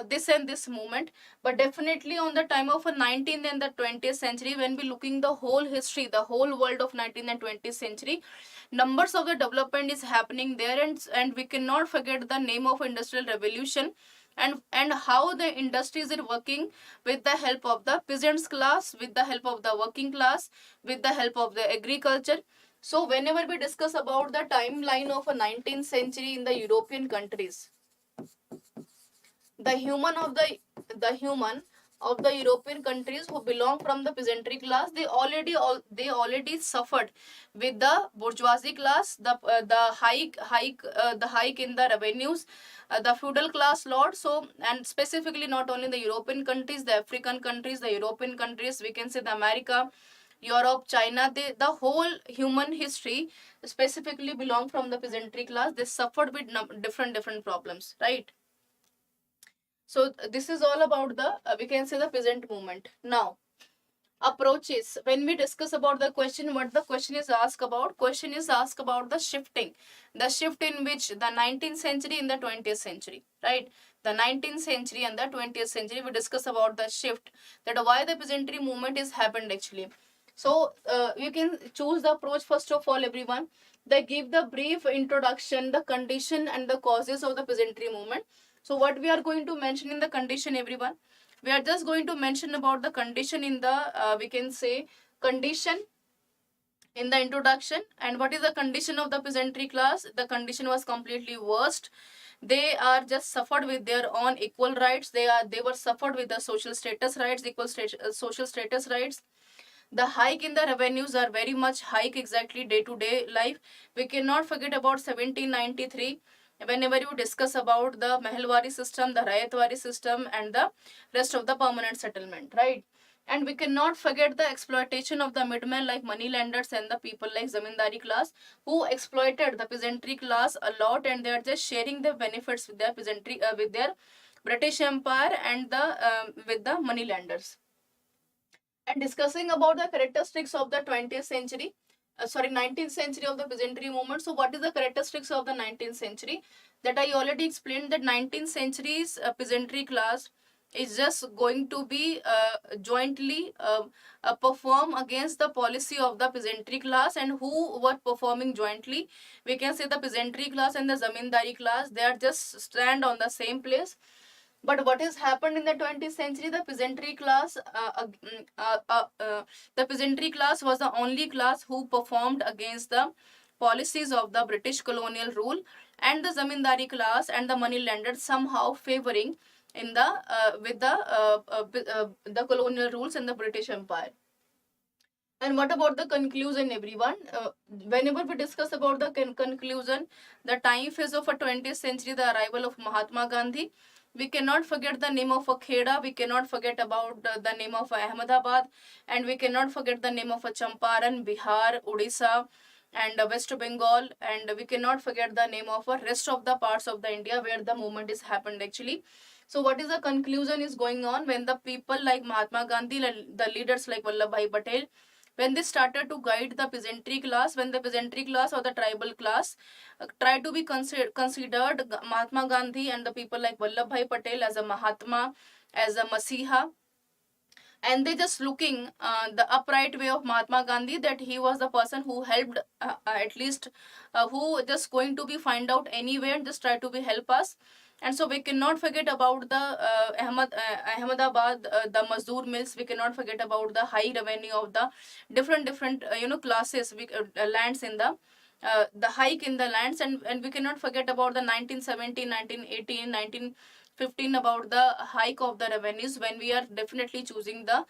this movement, but definitely on the time of a 19th and the 20th century, when we looking the whole history, the whole world of 19th and 20th century, numbers of the development is happening there. And we cannot forget the name of industrial revolution, and how the industries are working with the help of the peasants class, with the help of the working class, with the help of the agriculture. So whenever we discuss about the timeline of a 19th century in the European countries, the human of the European countries who belong from the peasantry class, they already suffered with the bourgeoisie class, the hike in the revenues, the feudal class lord. So, and specifically not only the European countries, the African countries, the European countries, we can say the America, Europe, China, the whole human history specifically belong from the peasantry class. They suffered with different problems, right? So this is all about the we can say the peasant movement. Now, approaches. When we discuss about the question, what the question is asked about? Question is asked about the shifting, the shift in which the 19th century in the 20th century, right? The 19th century and the 20th century, we discuss about the shift, that why the peasantry movement is happened actually. So you can choose the approach. First of all, everyone, they give the brief introduction, the condition and the causes of the peasantry movement. So what we are going to mention in the condition, everyone, we are just going to mention about the condition in the we can say condition in the introduction. And what is the condition of the peasantry class? The condition was completely worst. They are just suffered with their own equal rights. They were suffered with the social status rights, social status rights. The hike in the revenues are very much hike exactly day to day life. We cannot forget about 1793 whenever you discuss about the Mehalwari system, the Rayatwari system, and the rest of the permanent settlement, right? And we cannot forget the exploitation of the middlemen like moneylenders and the people like zamindari class who exploited the peasantry class a lot, and they are just sharing the benefits with their peasantry with their British Empire and the with the moneylenders. And discussing about the characteristics of the 20th century, 19th century of the peasantry movement. So what is the characteristics of the 19th century? That I already explained, that 19th century's peasantry class is just going to be jointly perform against the policy of the peasantry class. And who were performing jointly? We can say the peasantry class and the zamindari class. They are just stand on the same place. But what has happened in the 20th century? The peasantry class, the peasantry class was the only class who performed against the policies of the British colonial rule, and the zamindari class and the money lenders somehow favoring in the the colonial rules in the British Empire. And what about the conclusion, everyone? Whenever we discuss about the conclusion, the time phase of a 20th century, the arrival of Mahatma Gandhi, we cannot forget the name of a Kheda, we cannot forget about the name of Ahmedabad, and we cannot forget the name of a Champaran, Bihar, Odisha, and West Bengal, and we cannot forget the name of a rest of the parts of the India where the movement is happened actually. So what is the conclusion is going on when the people like Mahatma Gandhi, the leaders like Vallabhbhai Patel, when they started to guide the peasantry class, when the peasantry class or the tribal class tried to be considered Mahatma Gandhi and the people like Vallabhbhai Patel as a Mahatma, as a Masiha, and they just looking the upright way of Mahatma Gandhi, that he was the person who helped at least who just going to be find out anywhere and just try to be help us. And so we cannot forget about the Ahmedabad, the Mazdoor mills. We cannot forget about the high revenue of the different classes, lands in the hike in the lands. And we cannot forget about the 1917, 1918, 1915 about the hike of the revenues, when we are definitely choosing the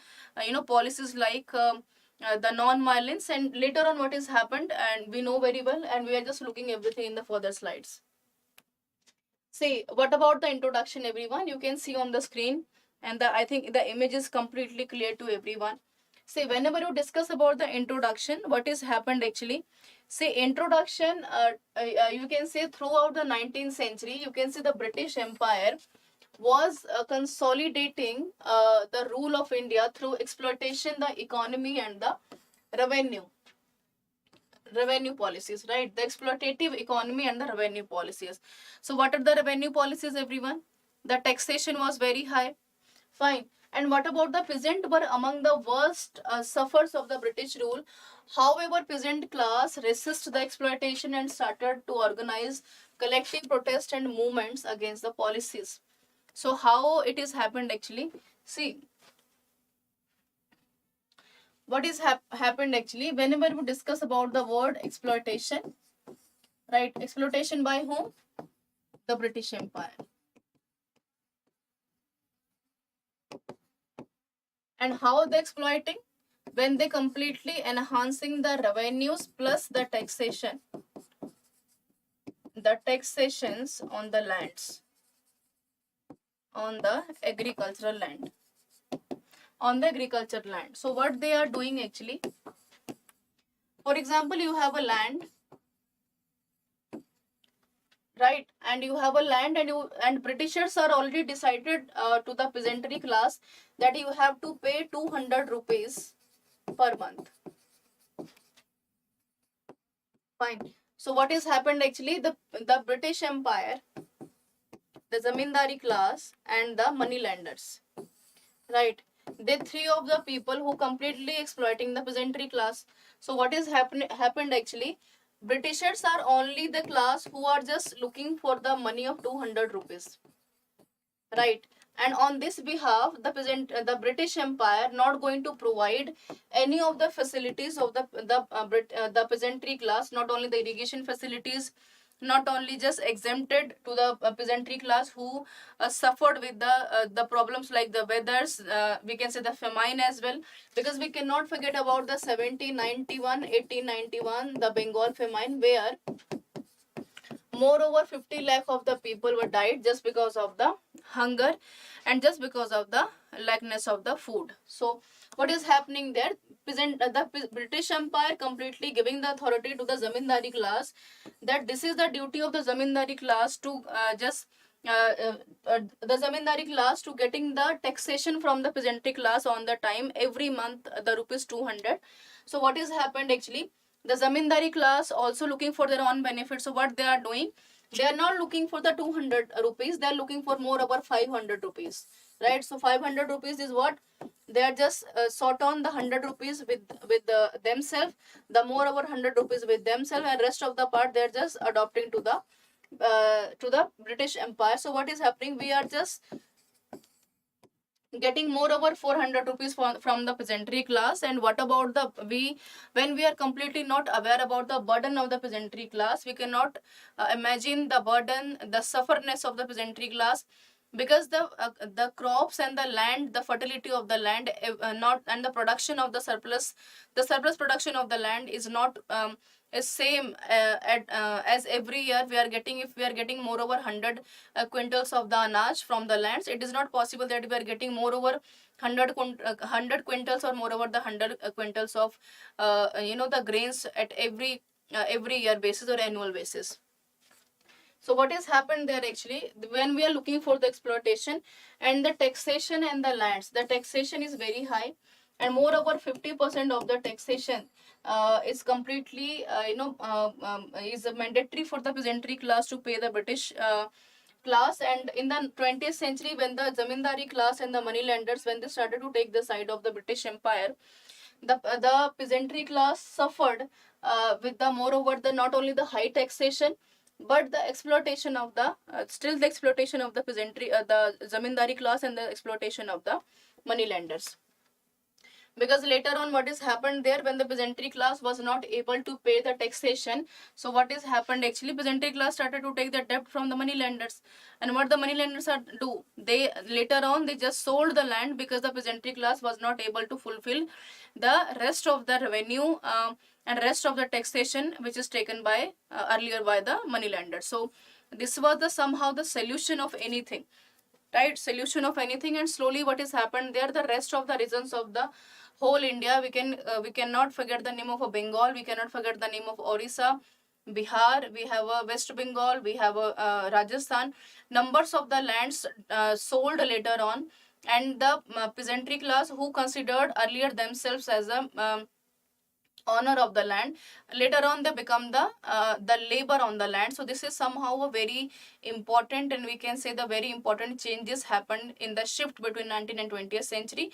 policies like the non-violence. And later on what has happened, and we know very well, and we are just looking everything in the further slides. See, what about the introduction, everyone? You can see on the screen, and I think the image is completely clear to everyone. See, whenever you discuss about the introduction, what is happened actually? See, introduction, you can say throughout the 19th century, you can see the British Empire was consolidating the rule of India through exploitation, the economy, and the revenue policies, right? The exploitative economy and the revenue policies. So what are the revenue policies, everyone? The taxation was very high. Fine. And what about the peasant were among the worst sufferers of the British rule? However, peasant class resist the exploitation and started to organize collective protest and movements against the policies. So how it is happened actually? See, what is happened actually, whenever we discuss about the word exploitation, right? Exploitation by whom? The British Empire. And how they exploiting? When they completely enhancing the revenues plus the taxation, the taxations on the lands, on the agricultural land, on the agriculture land. So what they are doing actually, for example, you have a land, right? And you have a land, and Britishers are already decided to the peasantry class that you have to pay 200 rupees per month. Fine. So what has happened actually, the British Empire, the zamindari class and the money lenders, right? they three of the people who completely exploiting the peasantry class. So what is happened actually? Britishers are only the class who are just looking for the money of 200 rupees, right? And on this behalf, the British Empire not going to provide any of the facilities of the peasantry class, not only the irrigation facilities, not only just exempted to the peasantry class who suffered with the problems like the weathers, we can say the famine as well, because we cannot forget about the 1791 1891, the Bengal famine, where moreover 50 lakh of the people were died just because of the hunger and just because of the lackness of the food. So what is happening there? The British Empire completely giving the authority to the zamindari class, that this is the duty of the zamindari class to the zamindari class to getting the taxation from the peasantry class on the time every month, the rupees 200. So what is happened actually? The zamindari class also looking for their own benefit. So what they are doing, they are not looking for the 200 rupees, they are looking for more over 500 rupees, right? So 500 rupees is what they are just sort on the 100 rupees with themselves, the more over 100 rupees with themselves, and rest of the part they are just adopting to the British Empire. So what is happening? We are just getting more over 400 rupees from the peasantry class. And what about the when we are completely not aware about the burden of the peasantry class, we cannot imagine the burden, the sufferness of the peasantry class, because the crops and the land, the fertility of the land, not, and the production of the surplus production of the land is not is same as every year we are getting. If we are getting more over 100 quintals of the anaj from the lands, it is not possible that we are getting more over 100 quintals or more over the 100 quintals of the grains at every year basis or annual basis. So what has happened there actually, when we are looking for the exploitation and the taxation and the lands, the taxation is very high, and moreover 50% of the taxation is completely is mandatory for the peasantry class to pay the British class. And in the 20th century, when the zamindari class and the moneylenders, when they started to take the side of the British Empire, the peasantry class suffered with the moreover the not only the high taxation, but the exploitation of the still the exploitation of the peasantry, the zamindari class, and the exploitation of the moneylenders. Because later on what is happened there, when the peasantry class was not able to pay the taxation, so what is happened actually, peasantry class started to take the debt from the moneylenders. And what the moneylenders are do, they later on they just sold the land, because the peasantry class was not able to fulfill the rest of the revenue and rest of the taxation which is taken by earlier by the moneylenders. So this was the somehow the solution of anything, right? Solution of anything. And slowly what has happened there, the rest of the regions of the whole India, we cannot forget the name of a Bengal, we cannot forget the name of Orissa, Bihar, we have a West Bengal, we have a Rajasthan. Numbers of the lands sold later on, and the peasantry class who considered earlier themselves as a owner of the land, later on they become the labor on the land. So this is somehow a very important, and we can say the very important changes happened in the shift between 19th and 20th century.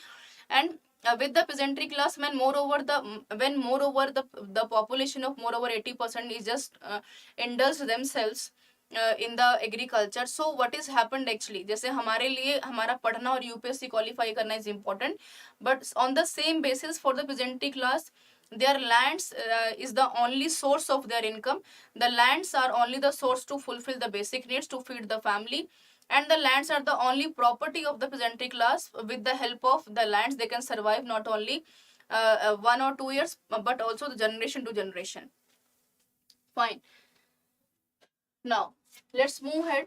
And with the peasantry class, when moreover the population of moreover 80% is just indulge themselves in the agriculture. So what is happened actually, जैसे हमारे लिए हमारा पढ़ना और UPSC qualify करना is important, but on the same basis for the peasantry class, their lands is the only source of their income. The lands are only the source to fulfill the basic needs, to feed the family, and the lands are the only property of the peasantry class. With the help of the lands they can survive not only 1 or 2 years, but also the generation to generation. Fine. Now let's move ahead.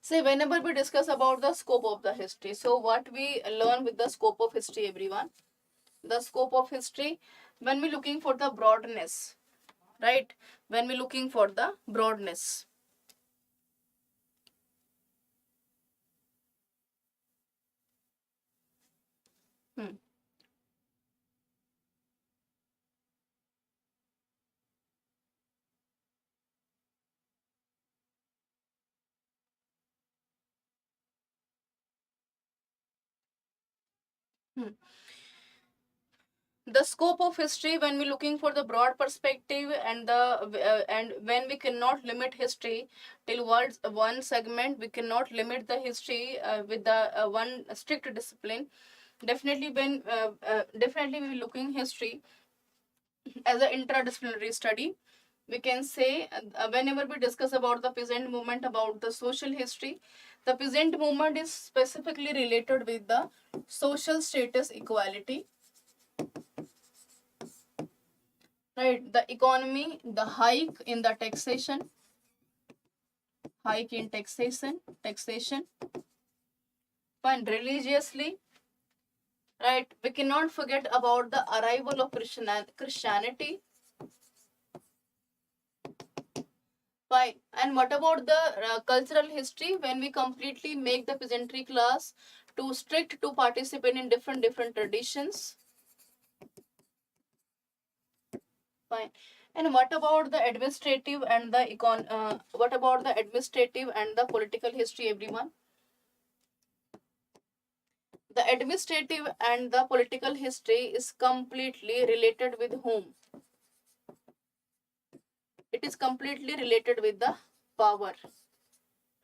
Say, whenever we discuss about the scope of the history, so what we learn with the scope of history, everyone, the scope of history, when we're looking for the broadness, right? When we're looking for the broadness, hmm. Hmm. The scope of history, when we're looking for the broad perspective, and the and when we cannot limit history till one segment, we cannot limit the history with the one strict discipline. Definitely when definitely we're looking history as an interdisciplinary study. We can say whenever we discuss about the peasant movement, about the social history, the peasant movement is specifically related with the social status equality, right? The economy, the hike in the taxation, fine, religiously, right? We cannot forget about the arrival of Christianity, fine. And what about the cultural history? When we completely make the peasantry class too strict to participate in different traditions, fine. And what about the administrative and the what about the administrative and the political history, everyone? The administrative and the political history is completely related with whom? It is completely related with the power,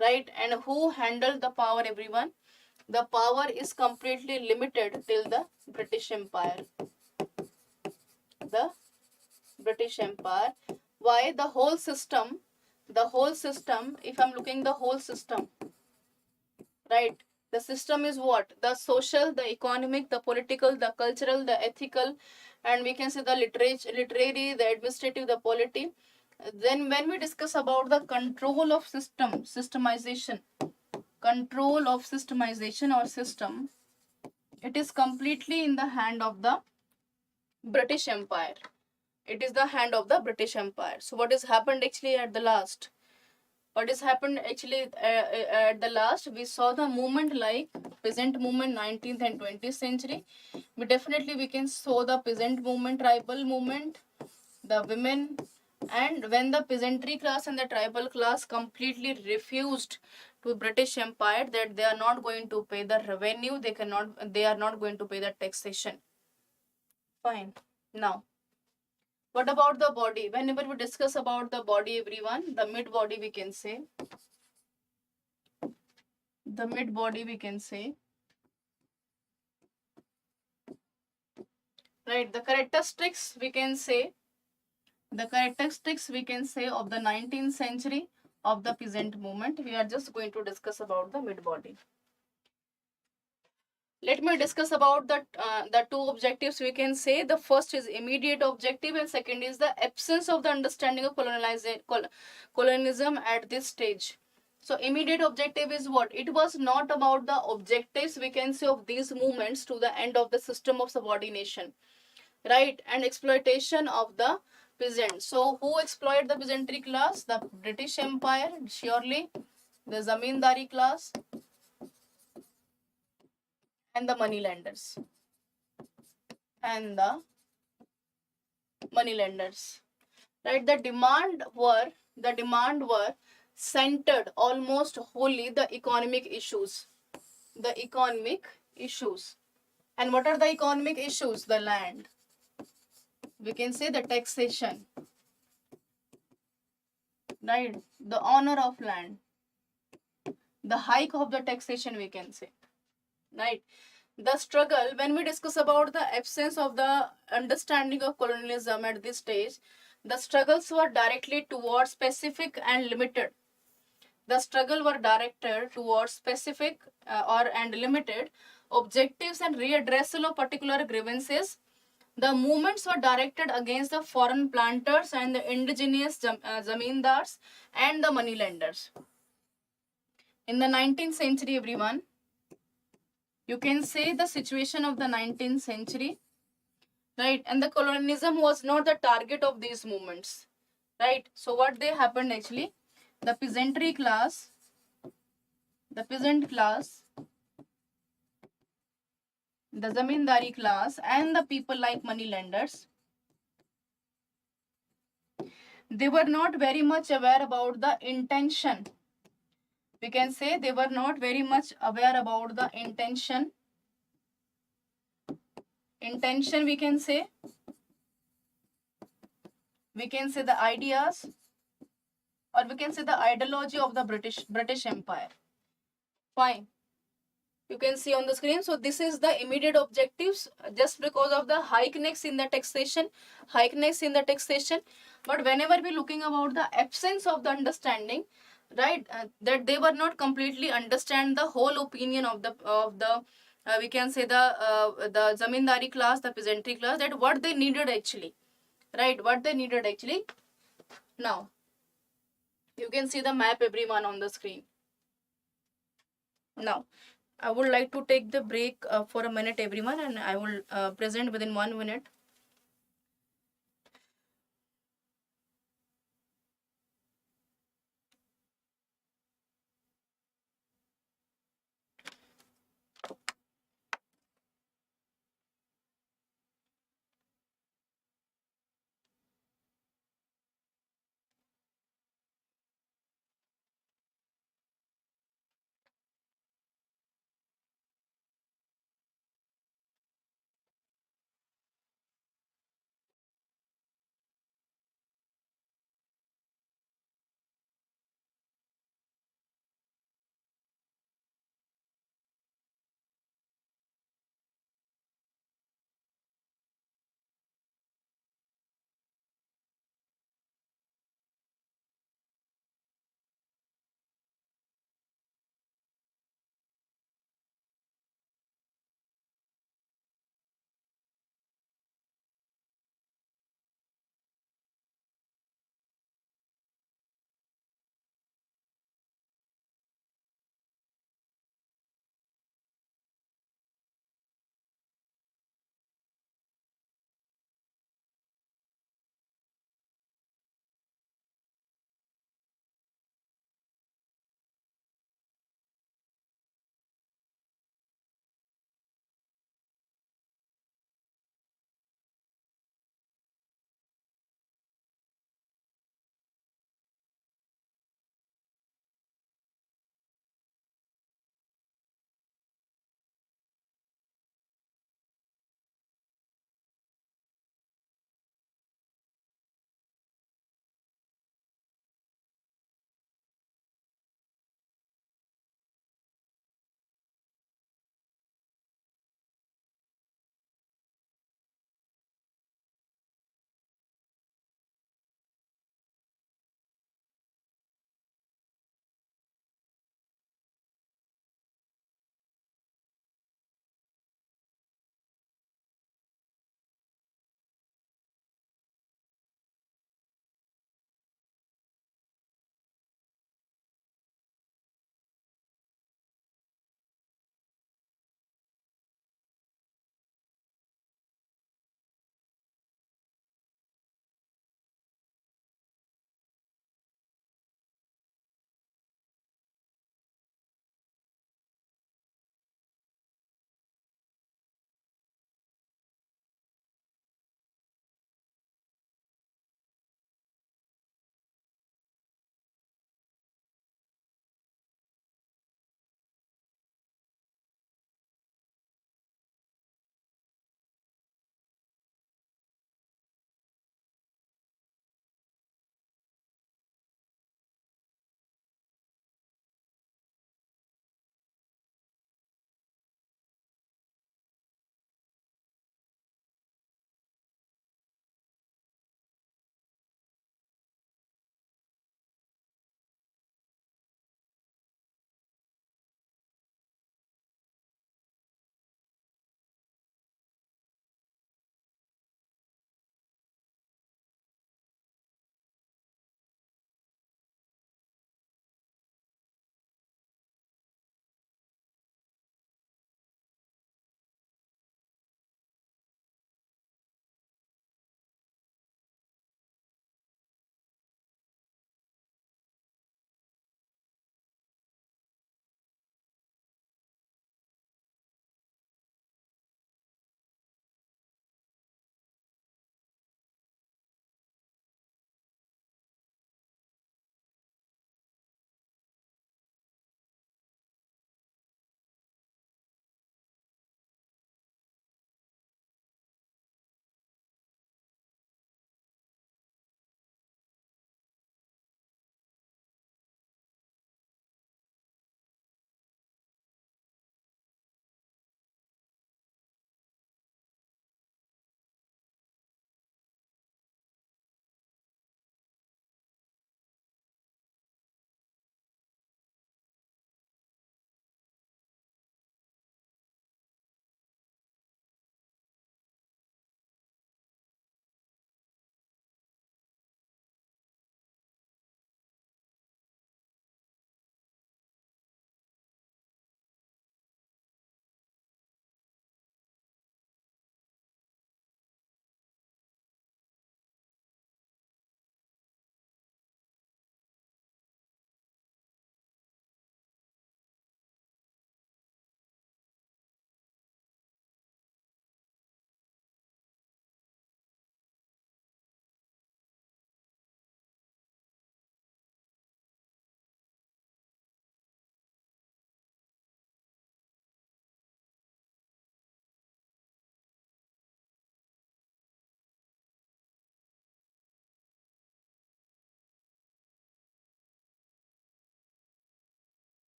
right? And who handled the power, everyone? The power is completely limited till the British Empire. The British Empire. Why? The whole system, if I'm looking the whole system, right? The system is what? The social, the economic, the political, the cultural, the ethical, and we can say the literary, the administrative, the polity. Then when we discuss about the control of control of systemization or system, it is completely in the hand of the British Empire. It is the hand of the British Empire. So what has happened actually at the last? What has happened actually at the last? We saw the movement like peasant movement, 19th and 20th century. We can saw the peasant movement, tribal movement, the women, and when the peasantry class and the tribal class completely refused to British Empire that they are not going to pay the revenue, they are not going to pay the taxation. Fine. Now, what about the body? Whenever we discuss about the body, everyone, the mid body we can say. The mid body we can say. Right, the characteristics we can say. The characteristics we can say of the 19th century of the peasant movement. We are just going to discuss about the mid body. Let me discuss about the two objectives we can say. The first is immediate objective and second is the absence of the understanding of colonialism at this stage. So immediate objective is what? It was not about the objectives we can say of these movements to the end of the system of subordination, right, and exploitation of the peasants. So who exploited the peasantry class? The British Empire, surely, the zamindari class, and the moneylenders. Right, the demand were centered almost wholly the economic issues. And what are the economic issues? The land, we can say, the taxation, right, the honor of land, the hike of the taxation we can say, right. The struggle, when we discuss about the absence of the understanding of colonialism at this stage, the struggles were directly towards specific and limited. The struggle were directed towards specific and limited objectives and readdressal of particular grievances. The movements were directed against the foreign planters and the indigenous zamindars and the moneylenders. In the 19th century, everyone, you can say the situation of the 19th century, right? And the colonialism was not the target of these movements, right? So what they happened actually, the peasant class, the zamindari class, and the people like moneylenders, they were not very much aware about the intention. We can say they were not very much aware about the intention intention, we can say the ideas, or we can say the ideology of the British Empire. Fine. You can see on the screen. So this is the immediate objectives, just because of the hikeness in the taxation, But whenever we're looking about the absence of the understanding, right, that they were not completely understand the whole opinion of the we can say the zamindari class, the peasantry class, that what they needed actually, right, what they needed actually. Now you can see the map, everyone, on the screen. Now I would like to take the break for a minute, everyone, and I will present within 1 minute.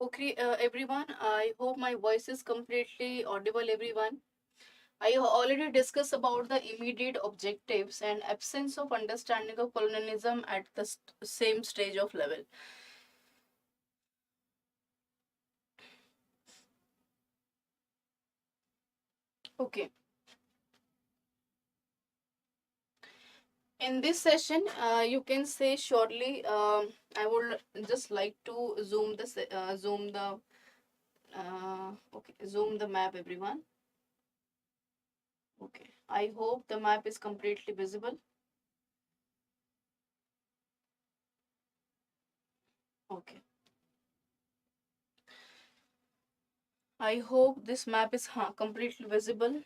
Okay, everyone, I hope my voice is completely audible, everyone. I already discussed about the immediate objectives and absence of understanding of colonialism at the same stage of level. Okay. In this session, you can say shortly, I would just like to zoom the map, everyone. Okay. I hope the map is completely visible. Okay. I hope this map is completely visible.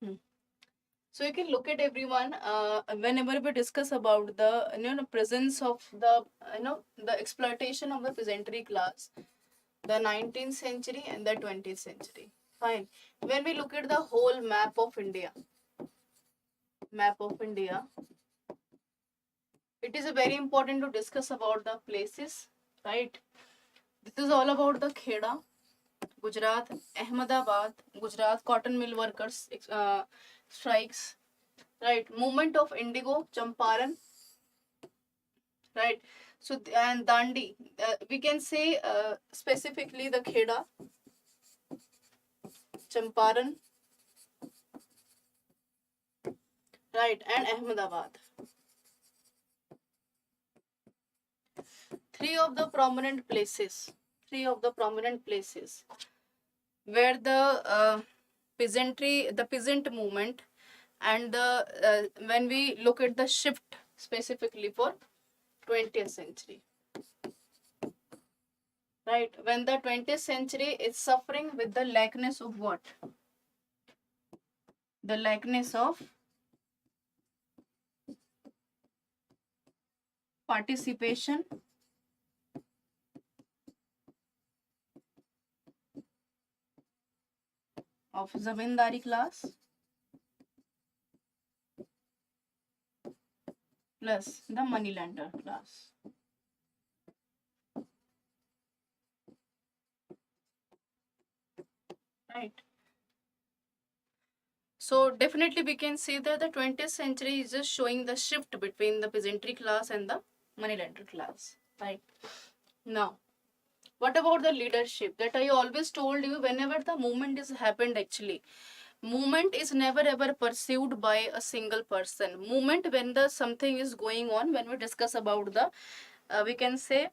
Hmm. So you can look at everyone whenever we discuss about the presence of the the exploitation of the peasantry class, the 19th century and the 20th century. Fine. When we look at the whole map of India, it is very important to discuss about the places, right? This is all about the Kheda, Gujarat, Ahmedabad, Gujarat cotton mill workers strikes, right? Movement of Indigo, Champaran, right? So and Dandi, we can say specifically the Kheda, Champaran, right, and Ahmedabad. Three of the prominent places. Three of the prominent places where the peasant movement, and the when we look at the shift specifically for 20th century, right? When the 20th century is suffering with the lackness of what? The lackness of participation of zamindari class plus the moneylender class, right? So definitely we can say that the 20th century is just showing the shift between the peasantry class and the moneylender class, right? Now, what about the leadership? That I always told you, whenever the movement is happened, actually movement is never ever pursued by a single person. Movement, when the something is going on, when we discuss about the we can say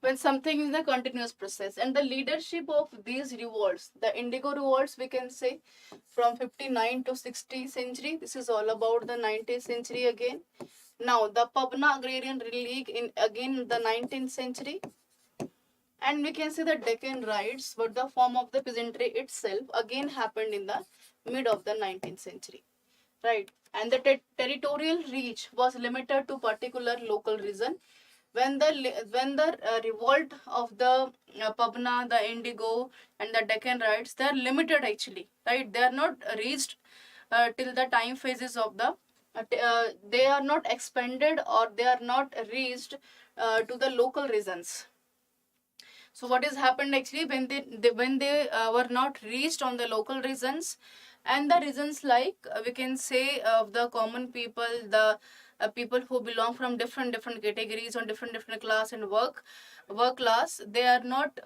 when something is a continuous process, and the leadership of these revolts, the indigo revolts, we can say from 59 to 60 century, this is all about the 19th century again. Now the Pabna Agrarian League in again the 19th century, and we can see the Deccan Riots, but the form of the peasantry itself again happened in the mid of the 19th century, right? And the territorial reach was limited to particular local region. When the revolt of the Pabna, the Indigo, and the Deccan Riots, they are limited actually, right? They are not reached till the time phases of the they are not expanded, or they are not reached to the local regions. So what has happened actually, when they were not reached on the local regions, and the regions like we can say of the common people, the people who belong from different categories on different class and work class, they are not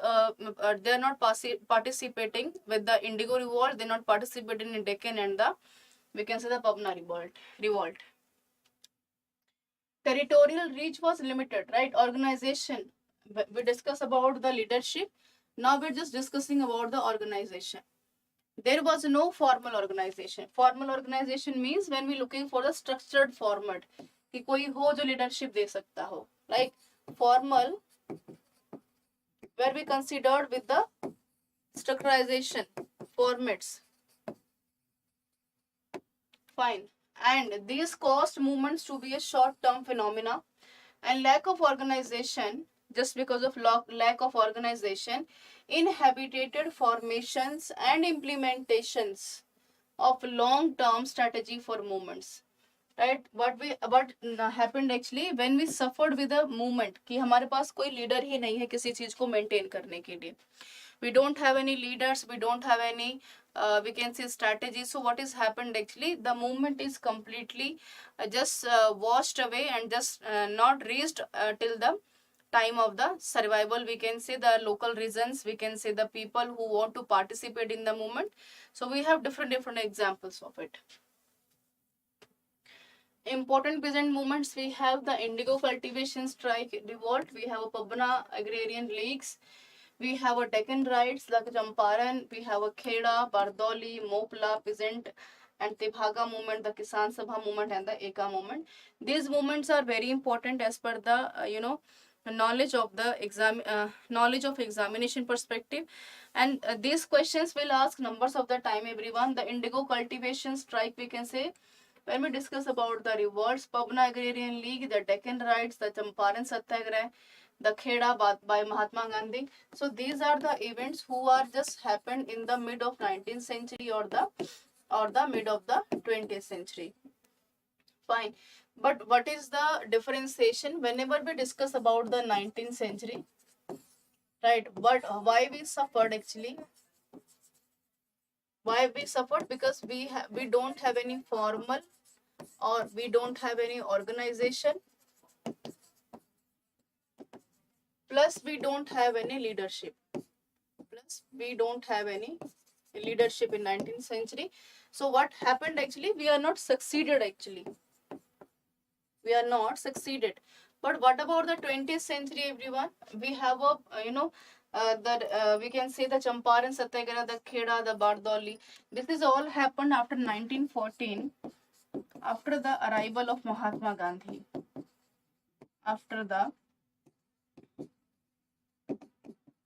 participating with the Indigo revolt. They're not participating in Deccan and the, we can say, the Pabna revolt. Territorial reach was limited, right? Organization, we discuss about the leadership. Now we're just discussing about the organization. There was no formal organization. Formal organization means when we looking for the structured format, कि कोई हो जो leadership दे सकता हो, like formal, where we considered with the structurization formats. Fine. And these caused movements to be a short-term phenomena, and lack of organization, just because of lack of organization, inhabited formations and implementations of long-term strategy for movements. right? What happened actually when we suffered with the movement कि हमारे पास कोई leader ही नहीं है किसी चीज को maintain करने के लिए. We don't have any leaders, we don't have any we can say strategies. So what is happened actually, the movement is completely just washed away and just not reached till the time of the survival. We can say the local reasons, we can say the people who want to participate in the movement. So we have different examples of it. Important peasant movements, we have the indigo cultivation strike revolt, we have a Pabna agrarian leagues, we have a Deccan riots, the Champaran, we have a Kheda, Bardoli, Mopla, peasant and Tibhaga movement, the Kisan Sabha movement and the Eka movement. These movements are very important as per the knowledge of the knowledge of examination perspective, and these questions will ask numbers of the time everyone. The indigo cultivation strike, we can say, when we discuss about the revolts, Pabna Agrarian League, the Deccan Riots, the Champaran Satyagraha, the Kheda by Mahatma Gandhi. So these are the events who are just happened in the mid of 19th century or the mid of the 20th century. Fine. But what is the differentiation whenever we discuss about the 19th century? Right. But why we suffered actually? Why we suffered? Because we don't have any formal or we don't have any organization, plus we don't have any leadership, in 19th century. So what happened actually, we are not succeeded actually, but what about the 20th century everyone? We have a we can say the Champaran Satyagraha, the Kheda, the Bardoli. This is all happened after 1914, after the arrival of Mahatma Gandhi, after the,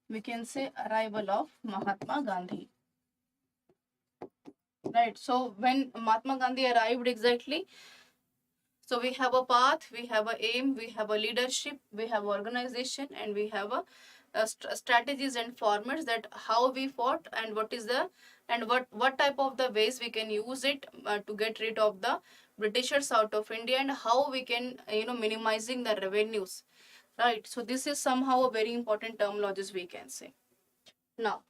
we can say, arrival of Mahatma Gandhi, right? So when Mahatma Gandhi arrived exactly, so we have a path, we have a aim, we have a leadership, we have organization, and we have a strategies and formats that how we fought and what is the, and what type of the ways we can use it to get rid of the Britishers out of India, and how we can minimizing the revenues, right? So this is somehow a very important terminologies we can say. Now,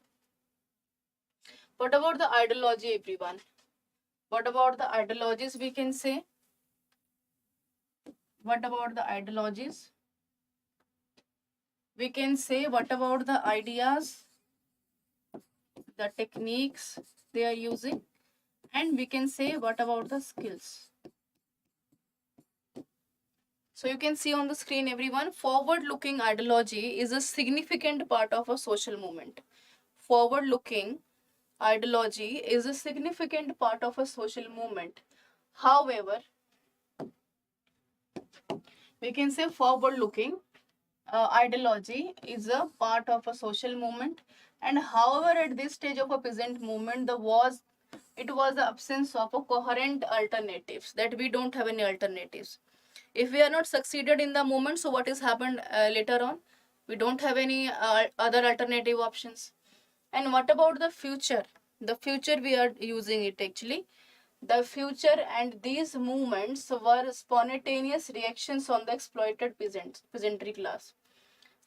what about the ideology everyone? What about the ideologies we can say? What about the ideologies? We can say what about the ideas, the techniques they are using, and we can say what about the skills. So you can see on the screen everyone, forward-looking ideology is a significant part of a social movement. Forward-looking ideology is a significant part of a social movement. However, we can say forward-looking ideology is a part of a social movement, and however at this stage of a peasant movement it was the absence of a coherent alternatives, that we don't have any alternatives. If we are not succeeded in the movement, so what has happened later on? We don't have any other alternative options. And what about the future? The future we are using it actually. The future and these movements were spontaneous reactions on the exploited peasantry class.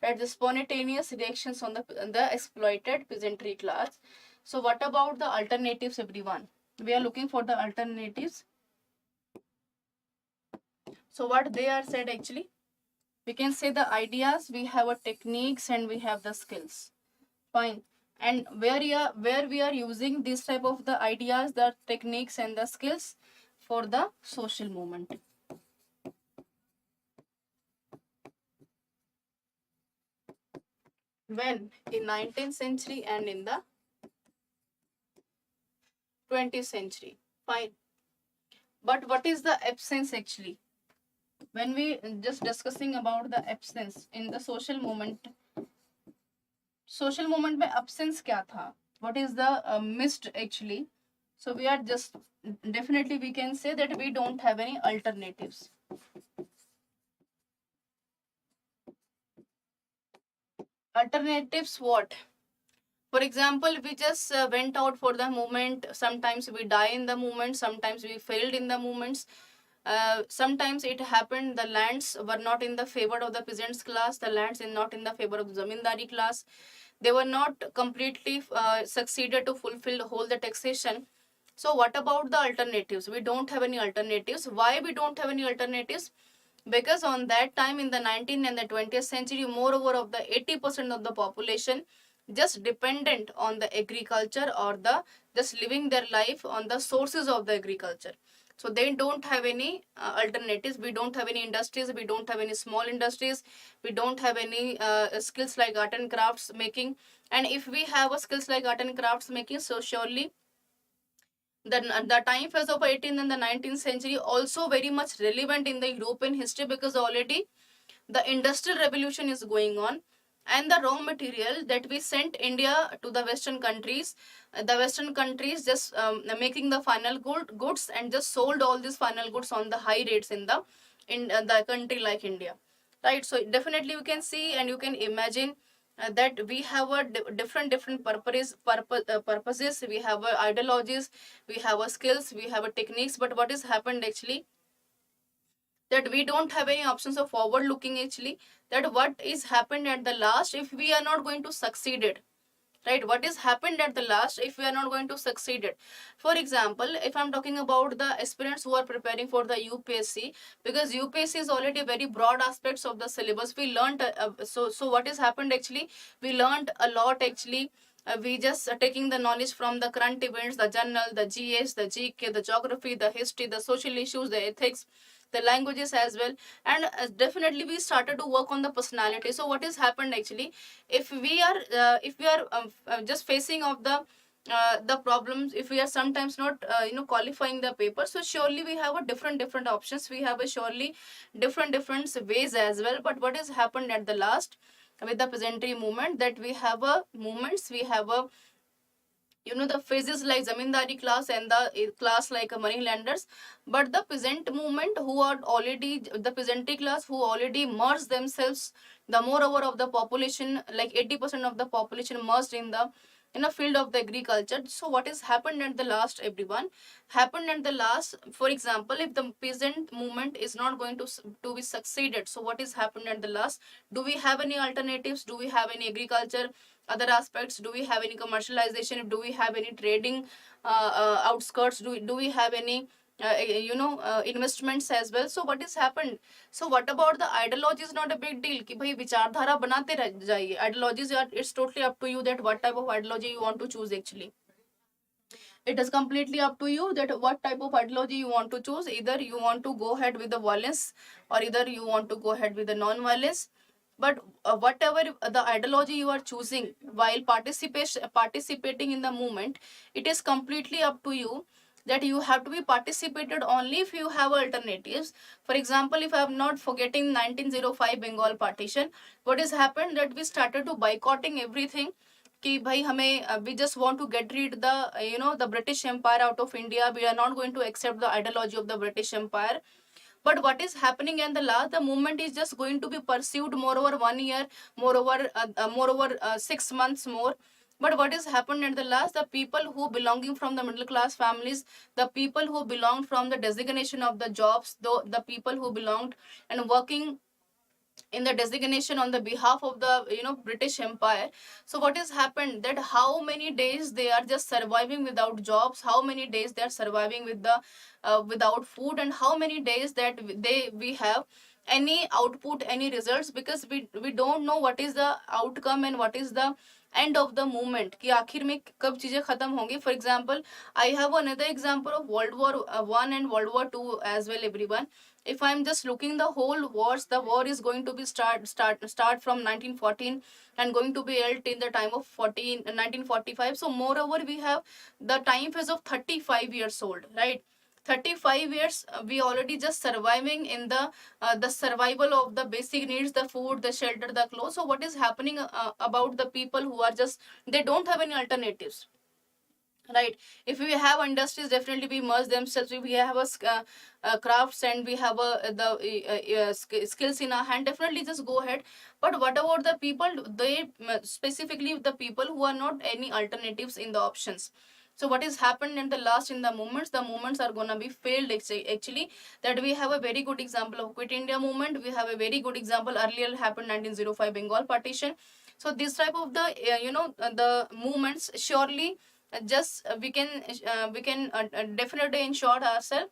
Right, the spontaneous reactions on the exploited peasantry class. So what about the alternatives everyone? We are looking for the alternatives. So what they are said actually, we can say the ideas, we have a techniques, and we have the skills. Fine. And where we are using this type of the ideas, the techniques and the skills for the social movement. When? In 19th century and in the 20th century. Fine. But what is the absence actually? When we just discussing about the absence in the social movement में absence क्या था? What is the missed actually? So we are just definitely we can say that we don't have any alternatives. Alternatives what? For example, we just went out for the movement. Sometimes we die in the movement. Sometimes we failed in the movements. Sometimes it happened the lands were not in the favor of the peasants class, the lands in not in the favor of the zamindari class. They were not completely succeeded to fulfill whole the taxation. So what about the alternatives? We don't have any alternatives. Why we don't have any alternatives? Because on that time in the 19th and the 20th century, moreover of the 80% of the population just dependent on the agriculture, or the just living their life on the sources of the agriculture. So they don't have any alternatives. We don't have any industries, we don't have any small industries, we don't have any skills like art and crafts making. And if we have a skills like art and crafts making, so surely the time phase of 18th and the 19th century also very much relevant in the European history, because already the industrial revolution is going on, and the raw material that we sent India to the western countries, the western countries just making the final goods and just sold all these final goods on the high rates in the country like India, right? So definitely you can see and you can imagine that we have a different purposes, we have ideologies, we have skills, we have techniques, but what has happened actually, that we don't have any options of forward looking actually, that what is happened at the last if we are not going to succeed it, right? What is happened at the last if we are not going to succeed it? For example, if I'm talking about the aspirants who are preparing for the UPSC, because UPSC is already very broad aspects of the syllabus, we learned so what has happened actually, we learned a lot actually. We just taking the knowledge from the current events, the journal, the GS, the GK, the geography, the history, the social issues, the ethics, the languages as well. And definitely we started to work on the personality. So what has happened actually, if we are just facing of the problems, if we are sometimes not qualifying the paper, so surely we have a different options, we have a surely different ways as well. But what has happened at the last with the peasantry movement, that we have a movements, we have a the phases like zamindari class and the class like money lenders. But the peasant movement who are already the peasantry class who already merged themselves, the moreover of the population, like 80% of the population merged in the field of the agriculture. So what has happened at the last, everyone, happened at the last, for example, if the peasant movement is not going to be succeeded, so what is happened at the last? Do we have any alternatives? Do we have any agriculture other aspects? Do we have any commercialization? Do we have any trading outskirts? Do we have any investments as well? So what has happened? So what about the ideology? Is not a big deal कि भाई विचारधारा बनाते रह जाइए. Ideologies are, it's totally up to you that what type of ideology you want to choose actually. It is completely up to you that what type of ideology you want to choose. Either you want to go ahead with the violence, or either you want to go ahead with the non-violence. But whatever the ideology you are choosing while participating in the movement, it is completely up to you, that you have to be participated only if you have alternatives. For example, if I am not forgetting 1905 Bengal partition, what has happened, that we started to boycotting everything कि भाई हमें we just want to get rid the British Empire out of India. We are not going to accept the ideology of the British Empire. But what is happening in the last, the movement is just going to be pursued moreover 1 year, moreover 6 months more. But what has happened at the last, the people who belonging from the middle class families, the people who belonged from the designation of the jobs, the people who belonged and working in the designation on the behalf of the British Empire. So what has happened, that how many days they are just surviving without jobs, how many days they are surviving with the without food, and how many days that we have any output, any results, because we don't know what is the outcome and what is the end of the movement, कि आखिर में कब चीजें खत्म होंगी. For example, I have another example of World War One and World War Two as well, everyone. If I'm just looking the whole wars, the war is going to be start from 1914 and going to be held till the time of 1945. So moreover, we have the time phase of 35 years old, right? 35 years we already just surviving in the survival of the basic needs, the food, the shelter, the clothes. So what is happening about the people who are just, they don't have any alternatives, right? If we have industries, definitely we merge themselves. If we have crafts and we have skills in our hand, definitely just go ahead. But what about the people, they specifically the people who are not any alternatives in the options? So what is happened in the last in the movements are gonna be failed actually. That we have a very good example of Quit India movement. We have a very good example earlier happened 1905 Bengal partition. So this type of the the movements surely just we can definitely ensure ourselves.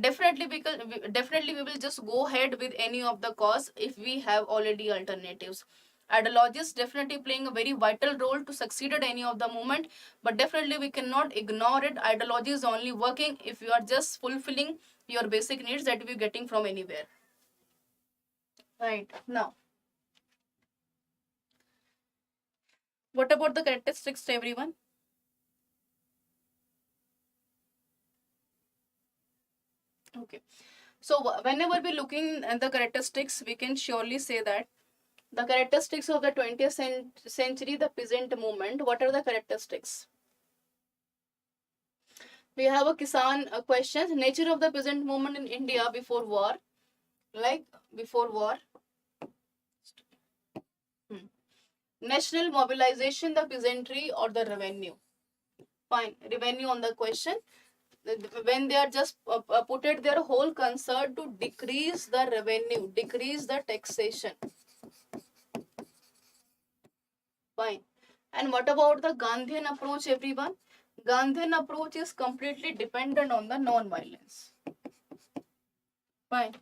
Definitely we will just go ahead with any of the cause if we have already alternatives. Ideology is definitely playing a very vital role to succeed at any of the movement, but definitely we cannot ignore it. Ideology is only working if you are just fulfilling your basic needs that we're getting from anywhere. Right now, what about the characteristics to everyone? Okay, so whenever we're looking at the characteristics, we can surely say that the characteristics of the 20th century, the peasant movement, what are the characteristics? We have a Kisan questions. Nature of the peasant movement in India before war. Like before war. National mobilization, the peasantry or the revenue. Fine. Revenue on the question. When they are just put it their whole concern to decrease the revenue, decrease the taxation. Fine. And what about the Gandhian approach, everyone? Gandhian approach is completely dependent on the non-violence. Fine.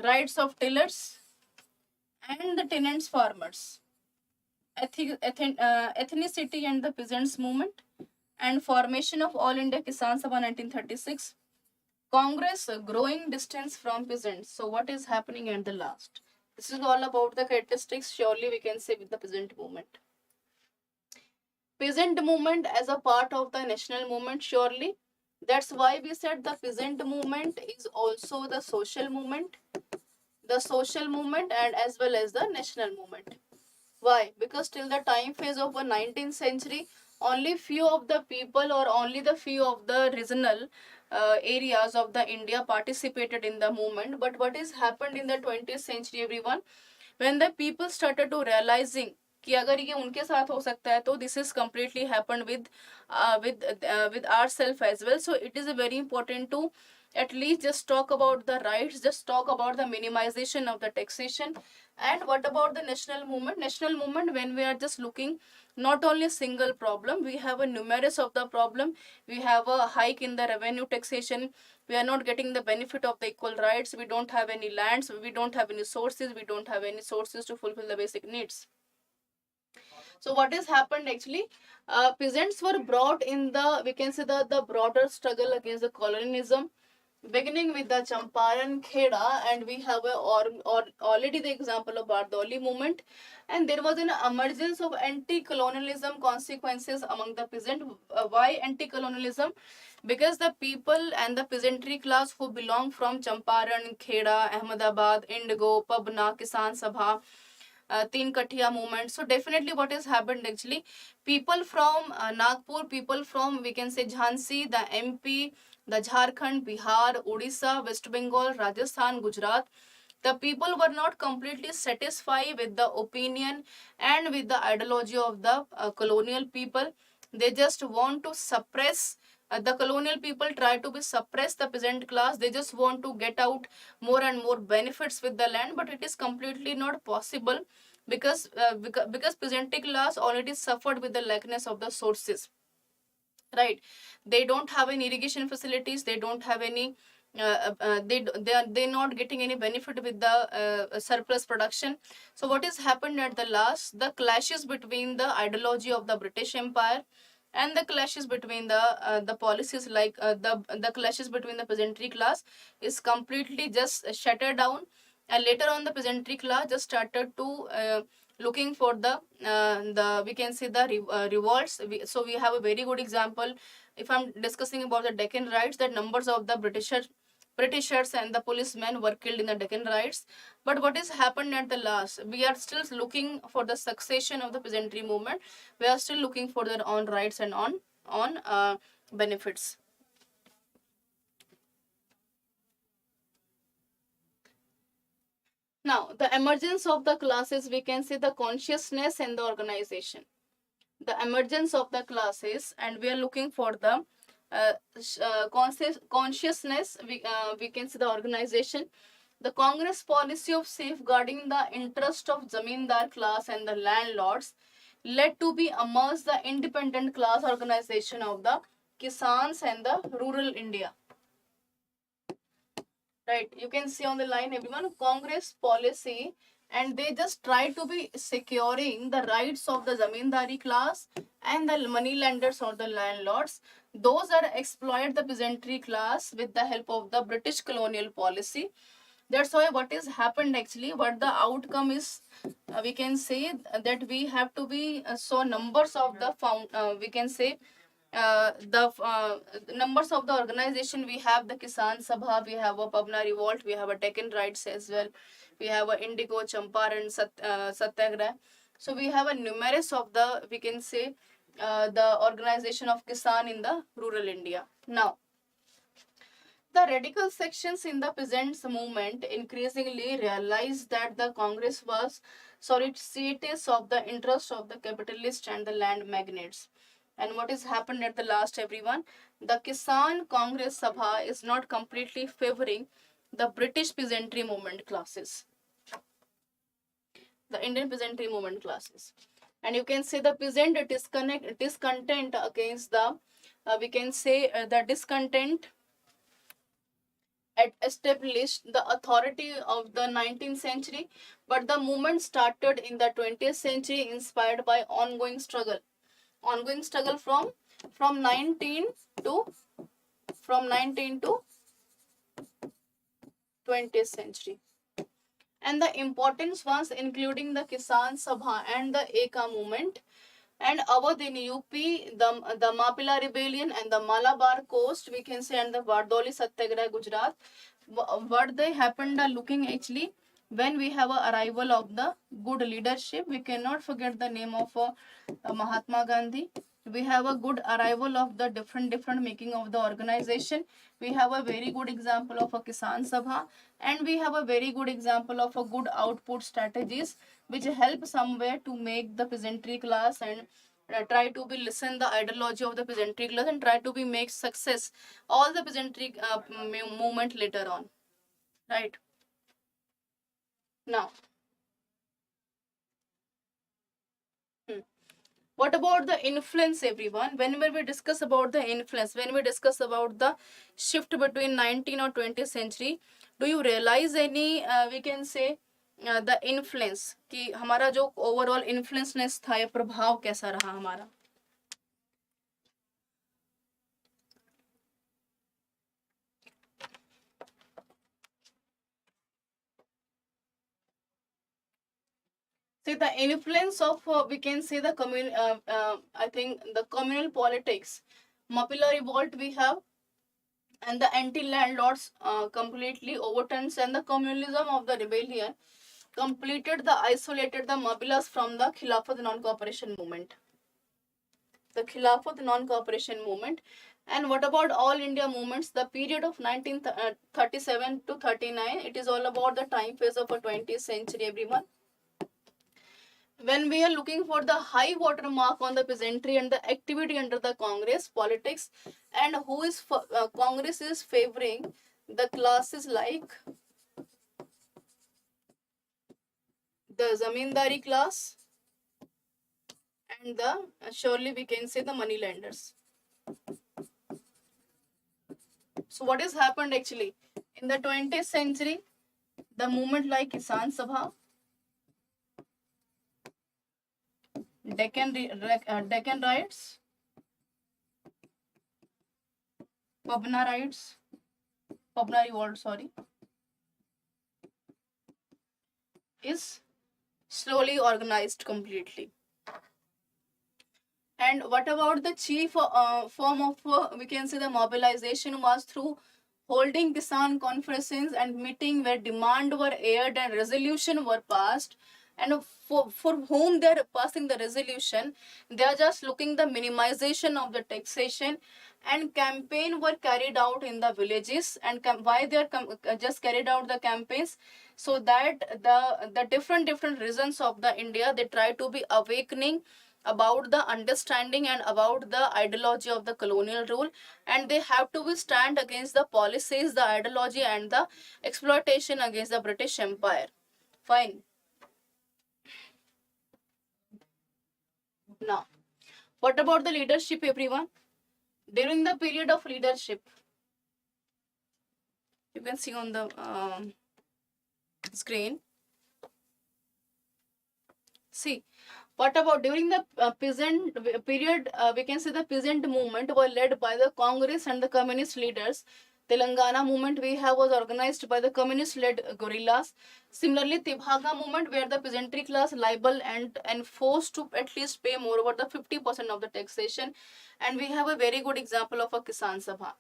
Rights of tillers and the tenants farmers. Ethnicity and the peasants movement and formation of All India Kisan Sabha 1936. Congress growing distance from peasants. So what is happening at the last? This is all about the characteristics surely we can say with the peasant movement. Peasant movement as a part of the national movement surely. That's why we said the peasant movement is also the social movement. The social movement and as well as the national movement. Why? Because till the time phase of the 19th century, only few of the people or only the few of the regional areas of the India participated in the movement. But what is happened in the 20th century, everyone? When the people started to realizing कि अगर ये उनके साथ हो सकता है तो this is completely happened with ourselves as well. So it is very important to at least just talk about the rights, just talk about the minimization of the taxation. And what about the national movement? National movement, when we are just looking not only single problem, we have a numerous of the problem. We have a hike in the revenue taxation. We are not getting the benefit of the equal rights. We don't have any lands. We don't have any sources. We don't have any sources to fulfill the basic needs. So what has happened actually? Peasants were brought in the, we can say the broader struggle against the colonialism, beginning with the Champaran Kheda, and we have already the example of Bardoli movement, and there was an emergence of anti-colonialism consequences among the peasant. Why anti-colonialism? Because the people and the peasantry class who belong from Champaran, Kheda, Ahmedabad, Indigo, Pabna, Kisan Sabha, Teen Kathia movement. So definitely what has happened actually, people from Nagpur, people from we can say Jhansi, the MP, the Jharkhand, Bihar, Odisha, West Bengal, Rajasthan, Gujarat, the people were not completely satisfied with the opinion and with the ideology of the colonial people. They just want to suppress the colonial people, try to be suppress the peasant class. They just want to get out more and more benefits with the land, but it is completely not possible because peasantry class already suffered with the lackness of the sources, right? They don't have any irrigation facilities, they don't have any they're not getting any benefit with the surplus production. So what has happened at the last, the clashes between the ideology of the British Empire and the clashes between the policies, like the clashes between the peasantry class is completely just shattered down. And later on the peasantry class just started to looking for the we can say the revolts. So we have a very good example. If I'm discussing about the Deccan Riots, that numbers of the Britishers and the policemen were killed in the Deccan Riots. But what has happened at the last? We are still looking for the succession of the peasantry movement. We are still looking for their own rights and on benefits. Now, the emergence of the classes, we can see the consciousness and the organization. the emergence of the classes, and we are looking for the consciousness, we can see the organization. The Congress policy of safeguarding the interest of zamindar class and the landlords led to be emerged the independent class organization of the Kisans and the rural India. Right, you can see on the line everyone, Congress policy, and they just try to be securing the rights of the zamindari class and the money lenders or the landlords. Those are exploit the peasantry class with the help of the British colonial policy. That's why what is happened actually, what the outcome is, we can say that we have to be so numbers of the we can say the numbers of the organization. We have the Kisan Sabha, we have a Pabna Revolt, we have a Deccan Rights as well, we have a Indigo, Champaran, Satyagrah. So we have a numerous of the, we can say, the organization of Kisan in the rural India. Now, the radical sections in the peasants movement increasingly realized that the Congress was solicitous of the interest of the capitalists and the land magnates. And what has happened at the last, everyone? The Kisan Congress Sabha is not completely favoring the British peasantry movement classes, the Indian peasantry movement classes. And you can say the peasant discontent against the, we can say the discontent established the authority of the 19th century, but the movement started in the 20th century inspired by ongoing struggle from 19 to from 19 to 20th century. And the importance was including the Kisan Sabha and the Eka movement, and Awadh in UP, the Mapila rebellion and the Malabar coast, we can say, and the Bardoli Satyagraha, Gujarat. What they happened are looking actually, when we have a arrival of the good leadership, we cannot forget the name of Mahatma Gandhi. We have a good arrival of the different making of the organization. We have a very good example of a Kisan Sabha, and we have a very good example of a good output strategies which help somewhere to make the peasantry class and try to be listen the ideology of the peasantry class and try to be make success all the peasantry movement later on. Right. Now, what about the influence, everyone? Whenever we discuss about the influence, when we discuss about the shift between 19th or 20th century, do you realize any, we can say, the influence, कि हमारा जो overall influenceness था या प्रभाव कैसा रहा हमारा? See the influence of, we can say the I think the communal politics, Mapila revolt we have, and the anti-landlords completely overturns, and the communalism of the rebellion completed the isolated the Mapilas from the Khilafat non-cooperation movement. The Khilafat non-cooperation movement. And what about all India movements? The period of 1937 to 39, it is all about the time phase of a 20th century, everyone. When we are looking for the high water mark on the peasantry and the activity under the Congress politics, and who is Congress is favoring the classes like the zamindari class and the surely we can say the money lenders. So what has happened actually in the 20th century? The movement like Kisan Sabha, Deccan Rights, Pabna Revolt, sorry, is slowly organized completely. And what about the chief form of, we can say, the mobilization was through holding Kisan conferences and meeting where demand were aired and resolution were passed. And for whom they are passing the resolution, they are just looking the minimization of the taxation, and campaign were carried out in the villages. And why they are just carried out the campaigns? So that the different regions of the India, they try to be awakening about the understanding and about the ideology of the colonial rule, and they have to be stand against the policies, the ideology, and the exploitation against the British Empire. Fine. Now, what about the leadership, everyone? During the period of leadership, you can see on the screen. See, what about during the peasant period? We can see the peasant movement were led by the Congress and the communist leaders. Telangana movement we have was organized by the communist-led guerrillas. Similarly, Tibhaga movement where the peasantry class liable and forced to at least pay more over the 50% of the taxation. And we have a very good example of a Kisan Sabha.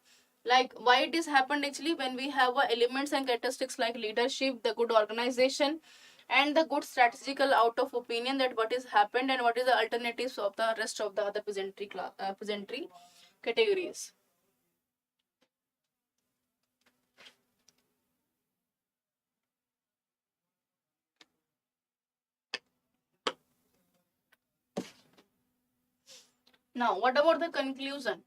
Like why it is happened actually when we have elements and characteristics like leadership, the good organization, and the good strategical out of opinion that what is happened and what is the alternatives of the rest of the other peasantry categories. Now, what about the conclusion?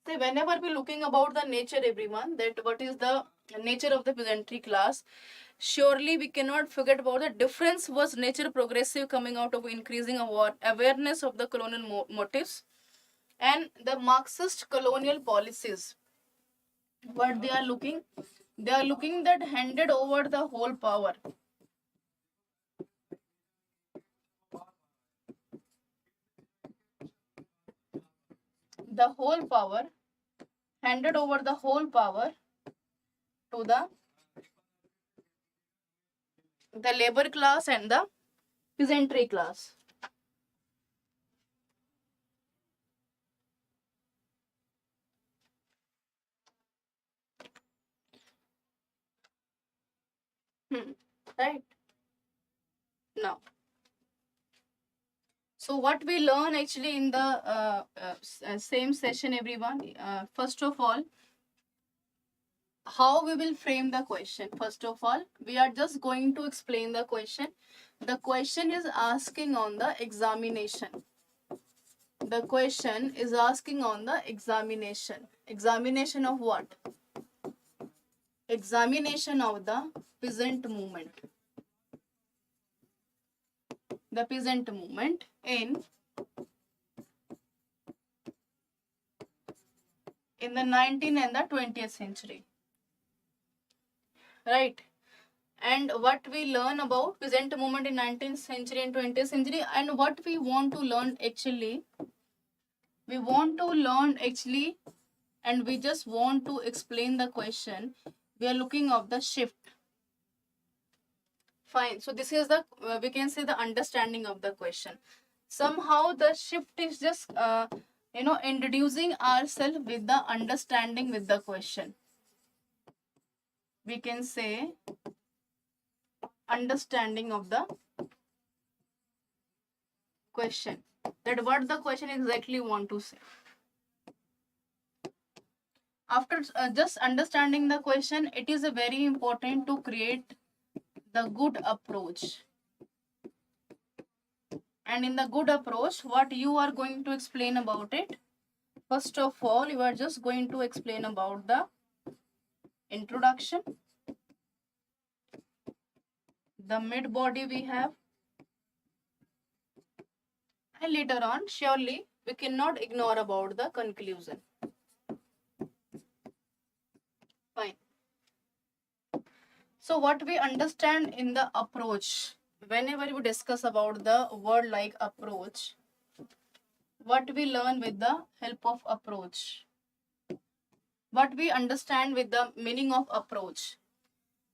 See, whenever we're looking about the nature, everyone, that what is the nature of the peasantry class, surely we cannot forget about the difference was nature progressive coming out of increasing awareness of the colonial motives and the Marxist colonial policies. What they are looking that handed over the whole power. The whole power, handed over the whole power to the labor class and the peasantry class. Right? Now, so what we learn actually in the same session, everyone, first of all, how we will frame the question. First of all, we are just going to explain the question. The question is asking on the examination. The question is asking on the examination. Examination of what? Examination of the peasant movement. The peasant movement in the 19th and the 20th century. Right? And what we learn about peasant movement in 19th century and 20th century, and what we want to learn actually, and we just want to explain the question. We are looking of the shift. Fine. So this is the we can say the understanding of the question. Somehow the shift is just introducing ourselves with the understanding with the question. We can say understanding of the question, that what the question exactly want to say. After just understanding the question, it is a very important to create the good approach. And in the good approach, what you are going to explain about it? First of all, you are just going to explain about the introduction, the mid body we have, and later on, surely we cannot ignore about the conclusion. Fine. So what we understand in the approach, whenever we discuss about the word like approach, what we learn with the help of approach, what we understand with the meaning of approach.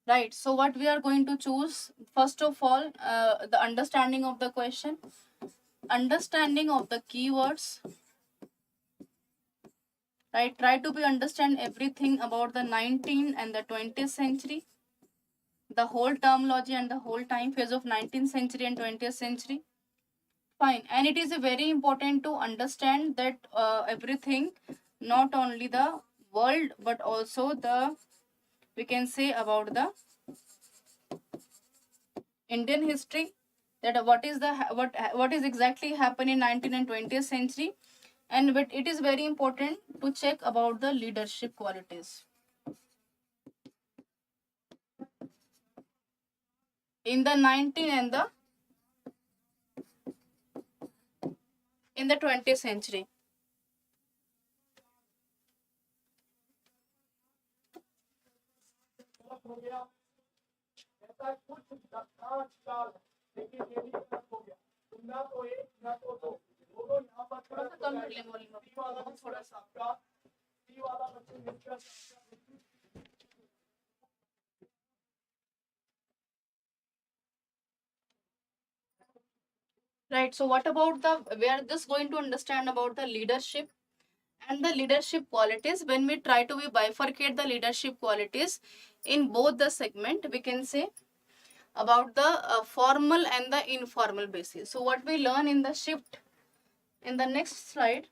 Right, so what we are going to choose, first of all, the understanding of the question, understanding of the keywords. Right, try to be understand everything about the 19th and the 20th century, the whole terminology and the whole time phase of 19th century and 20th century. Fine, and it is very important to understand that everything, not only the world but also the, we can say about the Indian history, that what is exactly happening in 19th and 20th century, and but it is very important to check about the leadership qualities in the 19th and the 20th century. Right. So what about we are just going to understand about the leadership and the leadership qualities. When we try to bifurcate the leadership qualities in both the segment, we can say about the formal and the informal basis. So what we learn in the shift in the next slide,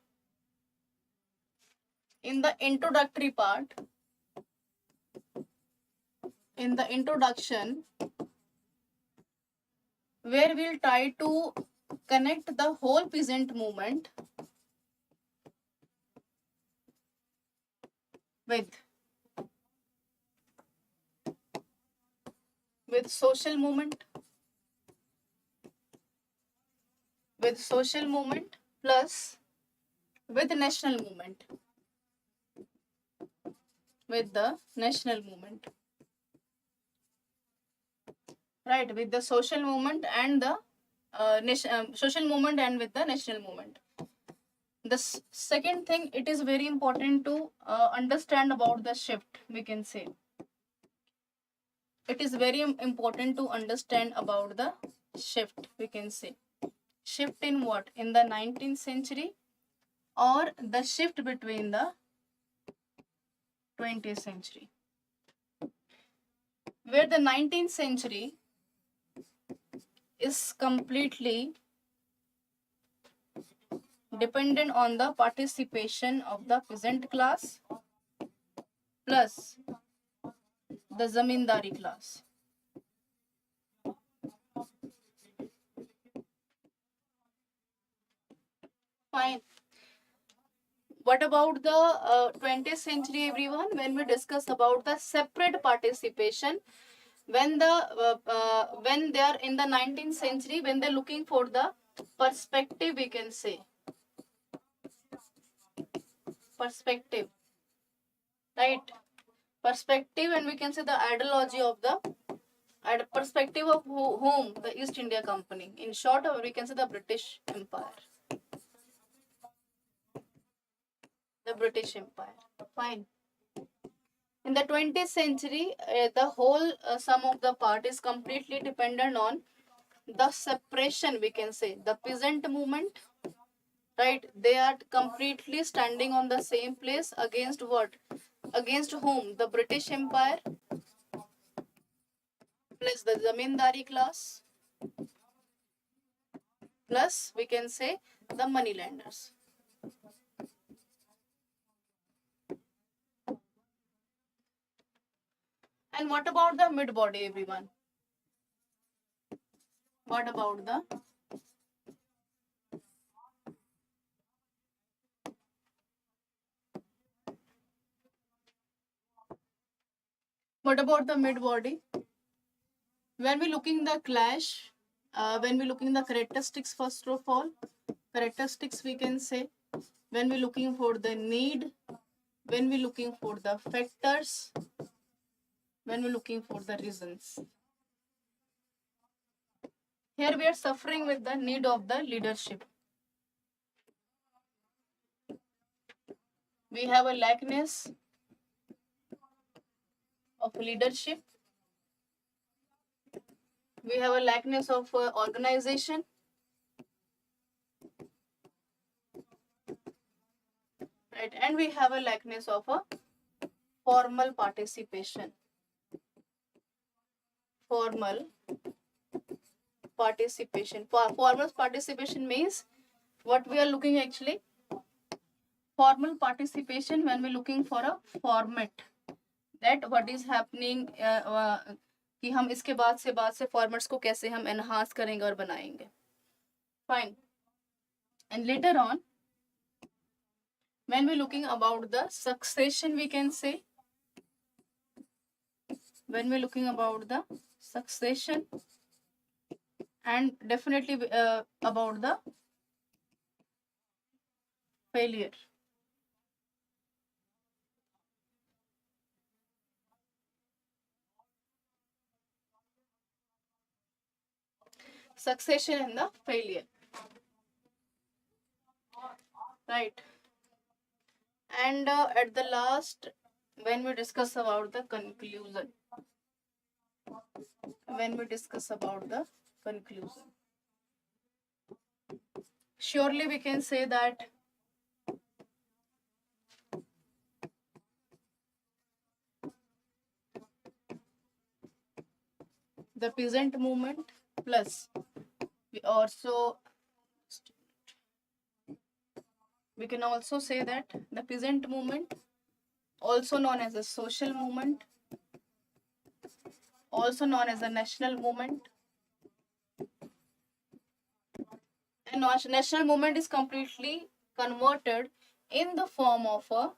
in the introductory part, in the introduction, where we'll try to connect the whole peasant movement with social movement, plus with national movement, with the national movement, right, with the social movement and the social movement and with the national movement. The second thing, it is very important to understand about the shift, we can say. It is very important to understand about the shift, we can say. Shift in what? In the 19th century or the shift between the 20th century. Where the 19th century is completely dependent on the participation of the peasant class plus the zamindari class. Fine. What about the 20th century, everyone? When we discuss about the separate participation, when they are in the 19th century, when they're looking for the perspective, we can say perspective, right? Perspective, and we can say the ideology of the perspective of whom? The East India Company. In short, we can say the British Empire. The British Empire. Fine. In the 20th century, the whole sum of the part is completely dependent on the separation, we can say. The peasant movement, right? They are completely standing on the same place against what? Against whom? The British Empire plus the zamindari class plus, we can say, the moneylenders. And what about the mid body, everyone? What about the mid body? When we looking the clash, when we looking the characteristics, first of all, characteristics, we can say, when we looking for the need, when we looking for the factors, when we looking for the reasons. Here we are suffering with the need of the leadership. We have a lackness of leadership. We have a lackness of organization. Right, and we have a lackness of a formal participation. Formal participation. Formal participation means what we are looking actually. Formal participation, when we're looking for a format, that what is happening, कि हम इसके बाद से formats को कैसे हम enhance करेंगे और बनाएंगे. Fine. And later on, when we're looking about the succession, we can say, when we're looking about the succession, and definitely about the failure. Succession and the failure. Right. And at the last, when we discuss about the conclusion, surely we can say that the peasant movement plus we can also say that the peasant movement, also known as a social movement, also known as a national movement, and national movement is completely converted in the form of a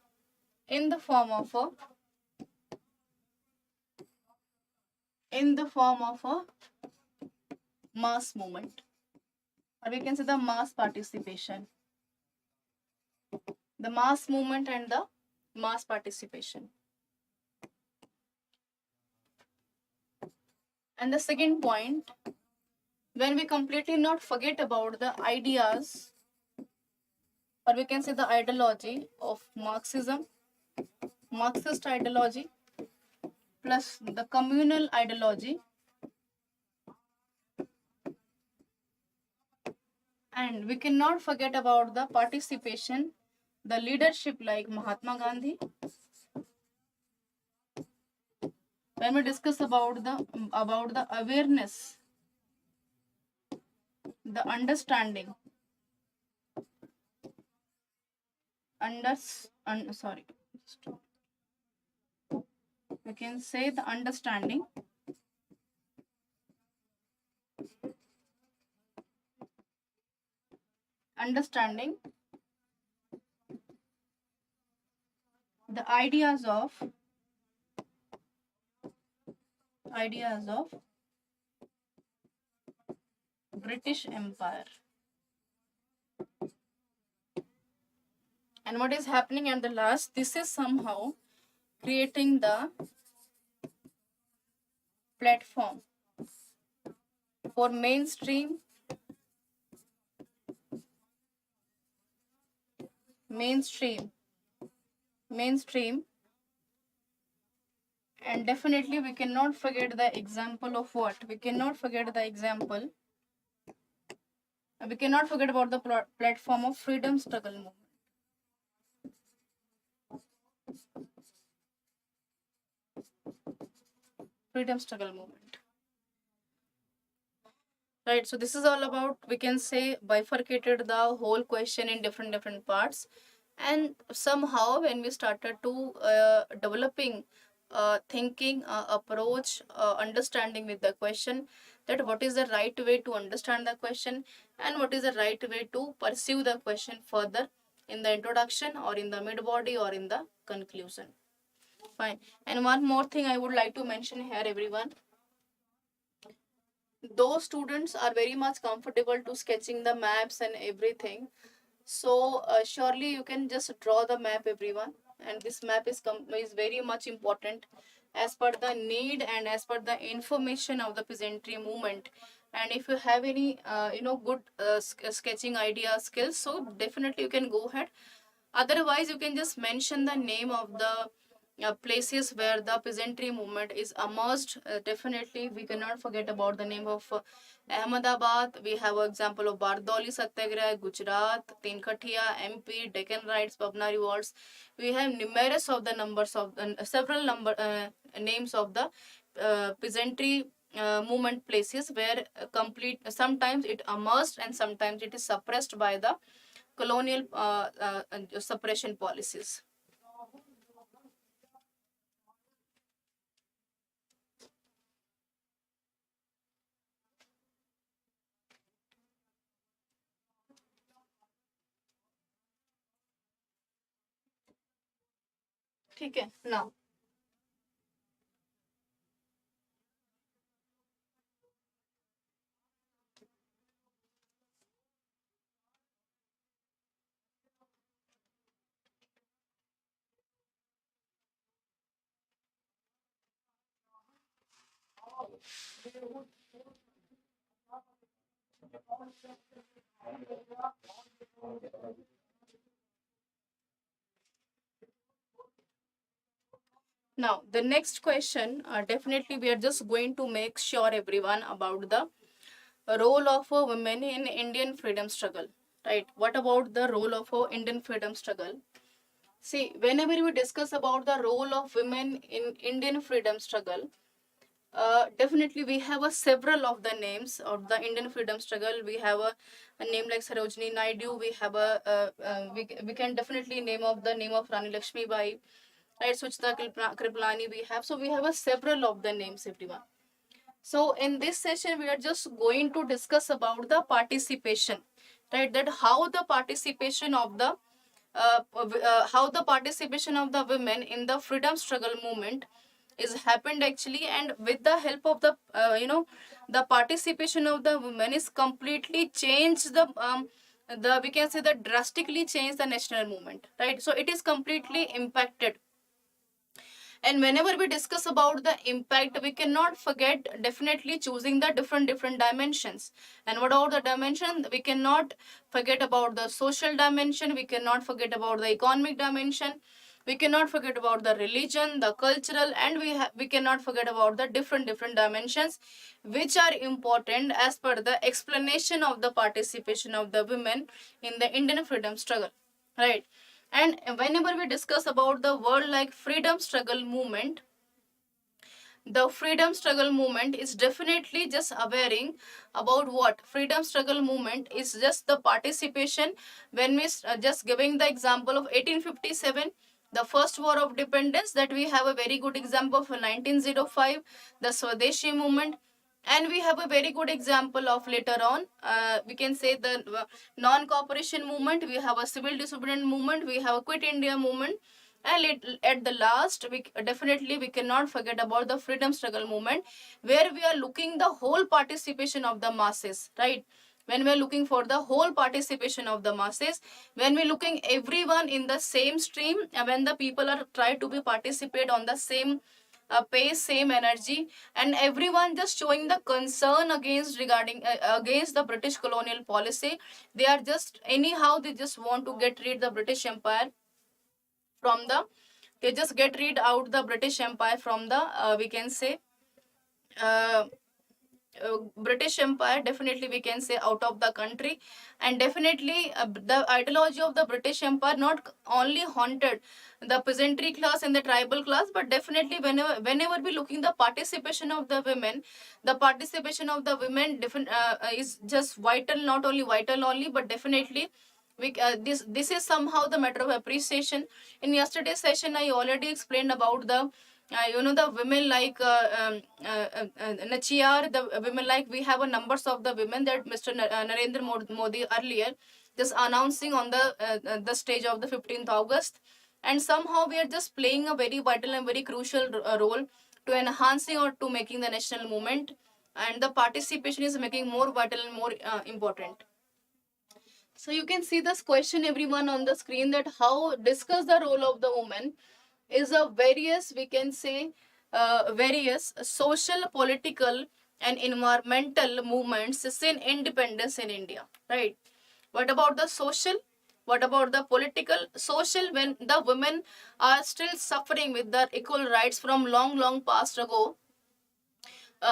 mass movement, or we can say the mass participation, the mass movement and the mass participation. And the second point, when we completely not forget about the ideas, or we can say the ideology of Marxism, Marxist ideology plus the communal ideology, and we cannot forget about the participation, the leadership like Mahatma Gandhi. When we discuss about the awareness, the understanding, we can say the understanding, the ideas of British Empire. And what is happening at the last, this is somehow creating the platform for mainstream and definitely we cannot forget the example of what? We cannot forget about the platform of freedom struggle movement. Right, so this is all about, we can say, bifurcated the whole question in different parts, and somehow when we started to developing thinking approach, understanding with the question, that what is the right way to understand the question and what is the right way to pursue the question further in the introduction or in the mid body or in the conclusion. Fine. And one more thing I would like to mention here, everyone, those students are very much comfortable to sketching the maps and everything, so surely you can just draw the map, everyone, and this map is very much important as per the need and as per the information of the peasantry movement. And if you have any good sketching idea skills, so definitely you can go ahead. Otherwise you can just mention the name of the places where the peasantry movement is immersed. Definitely we cannot forget about the name of Ahmedabad. We have an example of Bardoli Satyagraha, Gujarat, Tinkatia, MP, Deccan Rights, Pabna Revolts. We have numerous of the numbers of several names of the peasantry movement places where sometimes it immersed and sometimes it is suppressed by the colonial suppression policies. ठीक है. Now, the next question, definitely we are just going to make sure everyone about the role of a women in Indian freedom struggle, right? What about the role of a Indian freedom struggle? See, whenever we discuss about the role of women in Indian freedom struggle, definitely we have a several of the names of the Indian freedom struggle. We have a name like Sarojini Naidu. We have we can definitely name of the name of Rani Lakshmi Bai, right? Suchita Kriplani we have. So we have a several of the names, everyone. So in this session, we are just going to discuss about the participation, right? That how the participation of the women in the freedom struggle movement is happened actually, and with the help of the the participation of the women is completely changed the we can say that drastically changed the national movement, right? So it is completely impacted. And whenever we discuss about the impact, we cannot forget definitely choosing the different dimensions. And what are the dimension? We cannot forget about the social dimension, we cannot forget about the economic dimension, we cannot forget about the religion, the cultural, and we cannot forget about the different dimensions which are important as per the explanation of the participation of the women in the Indian freedom struggle, right? And whenever we discuss about the word like freedom struggle movement, the freedom struggle movement is definitely just awareing about what freedom struggle movement is just the participation. When we just giving the example of 1857, the first war of dependence, that we have a very good example of 1905, the Swadeshi movement. And we have a very good example of later on, we can say the non-cooperation movement, we have a civil disobedience movement, we have a quit India movement, and at the last, we cannot forget about the freedom struggle movement, where we are looking the whole participation of the masses, right? When we are looking for the whole participation of the masses, when we are looking everyone in the same stream, and when the people are try to be participate on the same pace, same energy, and everyone just showing the concern against the British colonial policy. They are just anyhow they just want to get rid the British Empire from the they just get rid out the British Empire from the we can say uh, British Empire, definitely we can say out of the country. And definitely the ideology of the British Empire not only haunted the peasantry class and the tribal class, but definitely whenever we looking the participation of the women, the participation of the women is just vital, not only vital only, but definitely this is somehow the matter of appreciation. In yesterday's session, I already explained about the the women like Nachiyar, the women like we have a numbers of the women that Mr. Narendra Modi earlier just announcing on the stage of the 15th August. And somehow we are just playing a very vital and very crucial role to enhancing or to making the national movement, and the participation is making more vital and more important. So you can see this question, everyone, on the screen, that how discuss the role of the woman is a various, we can say, various social, political, and environmental movements since independence in India, right? What about the social? What about the political? Social, when the women are still suffering with their equal rights from long past ago,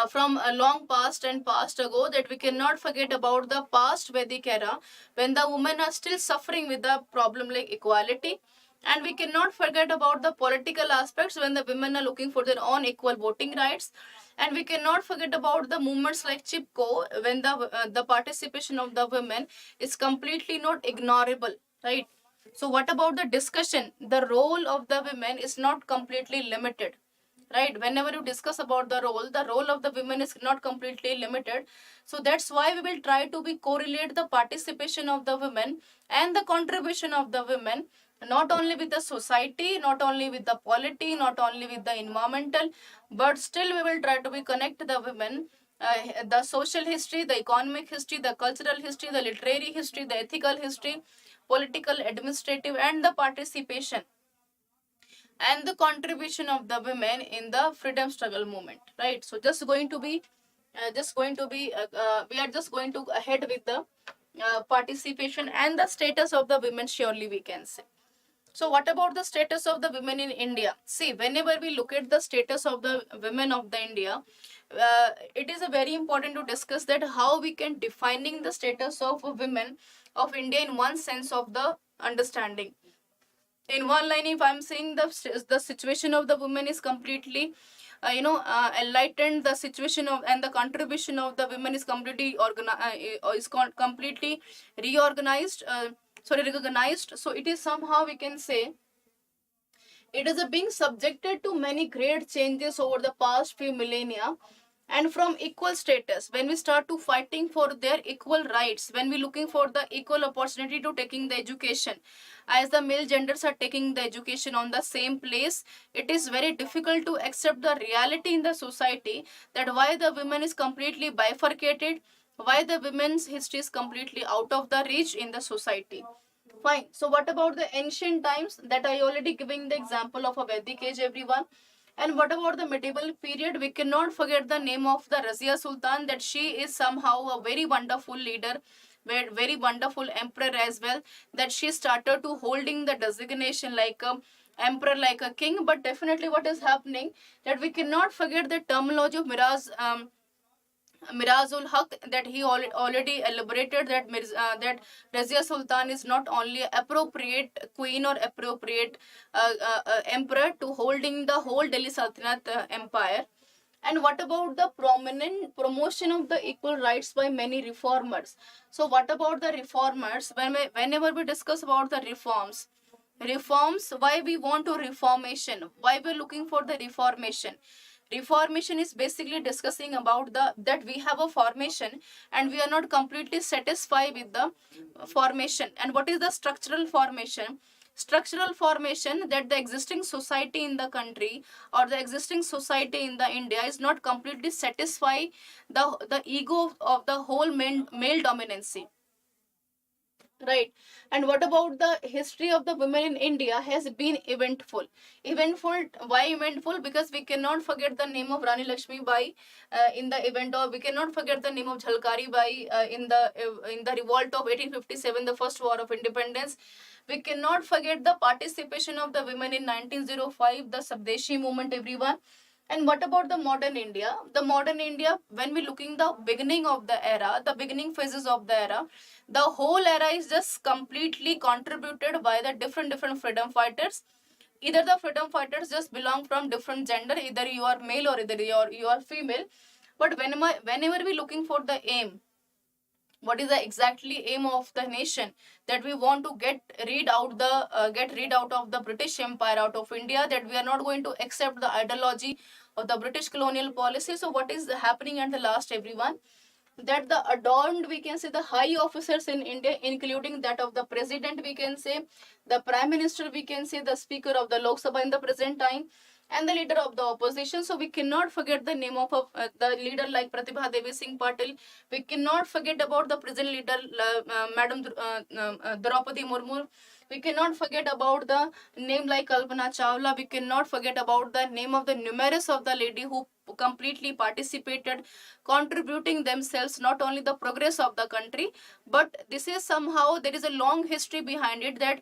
from a long past and past ago, that we cannot forget about the past Vedic era when the women are still suffering with the problem like equality. And we cannot forget about the political aspects when the women are looking for their own equal voting rights. And we cannot forget about the movements like Chipko when the participation of the women is completely not ignorable, right? So what about the discussion? The role of the women is not completely limited, right? Whenever you discuss about the role of the women is not completely limited. So that's why we will try to be correlate the participation of the women and the contribution of the women not only with the society, not only with the polity, not only with the environmental, but still we will try to be connect the women, the social history, the economic history, the cultural history, the literary history, the ethical history, political, administrative, and the participation and the contribution of the women in the freedom struggle movement, right? So we are just going to ahead with the participation and the status of the women, surely we can say. So what about the status of the women in India? See, whenever we look at the status of the women of the India, it is a very important to discuss that how we can defining the status of women of India in one sense of the understanding. In one line, if I'm saying the situation of the women is completely enlightened, the situation of and the contribution of the women is completely completely reorganized, recognized. So it is somehow we can say it is a being subjected to many great changes over the past few millennia, and from equal status, when we start to fighting for their equal rights, when we looking for the equal opportunity to taking the education, as the male genders are taking the education on the same place, it is very difficult to accept the reality in the society that why the women is completely bifurcated, why the women's history is completely out of the reach in the society. Fine. So what about the ancient times that I already giving the example of a Vedic age, everyone? And what about the medieval period? We cannot forget the name of the Razia Sultan, that she is somehow a very wonderful leader, very wonderful emperor as well, that she started to holding the designation like a emperor, like a king. But definitely what is happening, that we cannot forget the terminology of Mirazul Haq, that he already elaborated that that Razia Sultan is not only appropriate queen or appropriate emperor to holding the whole Delhi Sultanate empire. And what about the prominent promotion of the equal rights by many reformers? So what about the reformers? Whenever we discuss about the reforms, why we want to reformation, why we're looking for the reformation is basically discussing about the that we have a formation and we are not completely satisfied with the formation. And what is the structural formation, that the existing society in the country or the existing society in the India is not completely satisfy the ego of the whole male dominancy, right? And what about the history of the women in India has been eventful. Why eventful? Because we cannot forget the name of Rani Lakshmi Bai in the event, or we cannot forget the name of Jhalkari Bai in the revolt of 1857, the first war of independence. We cannot forget the participation of the women in 1905, the Sabdeshi movement, everyone. And what about the modern India? The modern India, when we looking the beginning of the era, the beginning phases of the era, the whole era is just completely contributed by the different freedom fighters. Either the freedom fighters just belong from different gender, either you are male or either you are female. But whenever we looking for the aim, what is the exactly aim of the nation, that we want to get rid out of the British Empire out of India, that we are not going to accept the ideology of the British colonial policy. So what is happening at the last, everyone, that the adorned, we can say, the high officers in India, including that of the president, we can say, the prime minister, we can say, the speaker of the Lok Sabha in the present time, and the leader of the opposition. So we cannot forget the name of the leader like Pratibha Devi Singh Patil. We cannot forget about the present leader, Madam Draupadi Murmu. We cannot forget about the name like Kalpana Chawla. We cannot forget about the name of the numerous of the lady who completely participated, contributing themselves not only the progress of the country, but this is somehow there is a long history behind it, that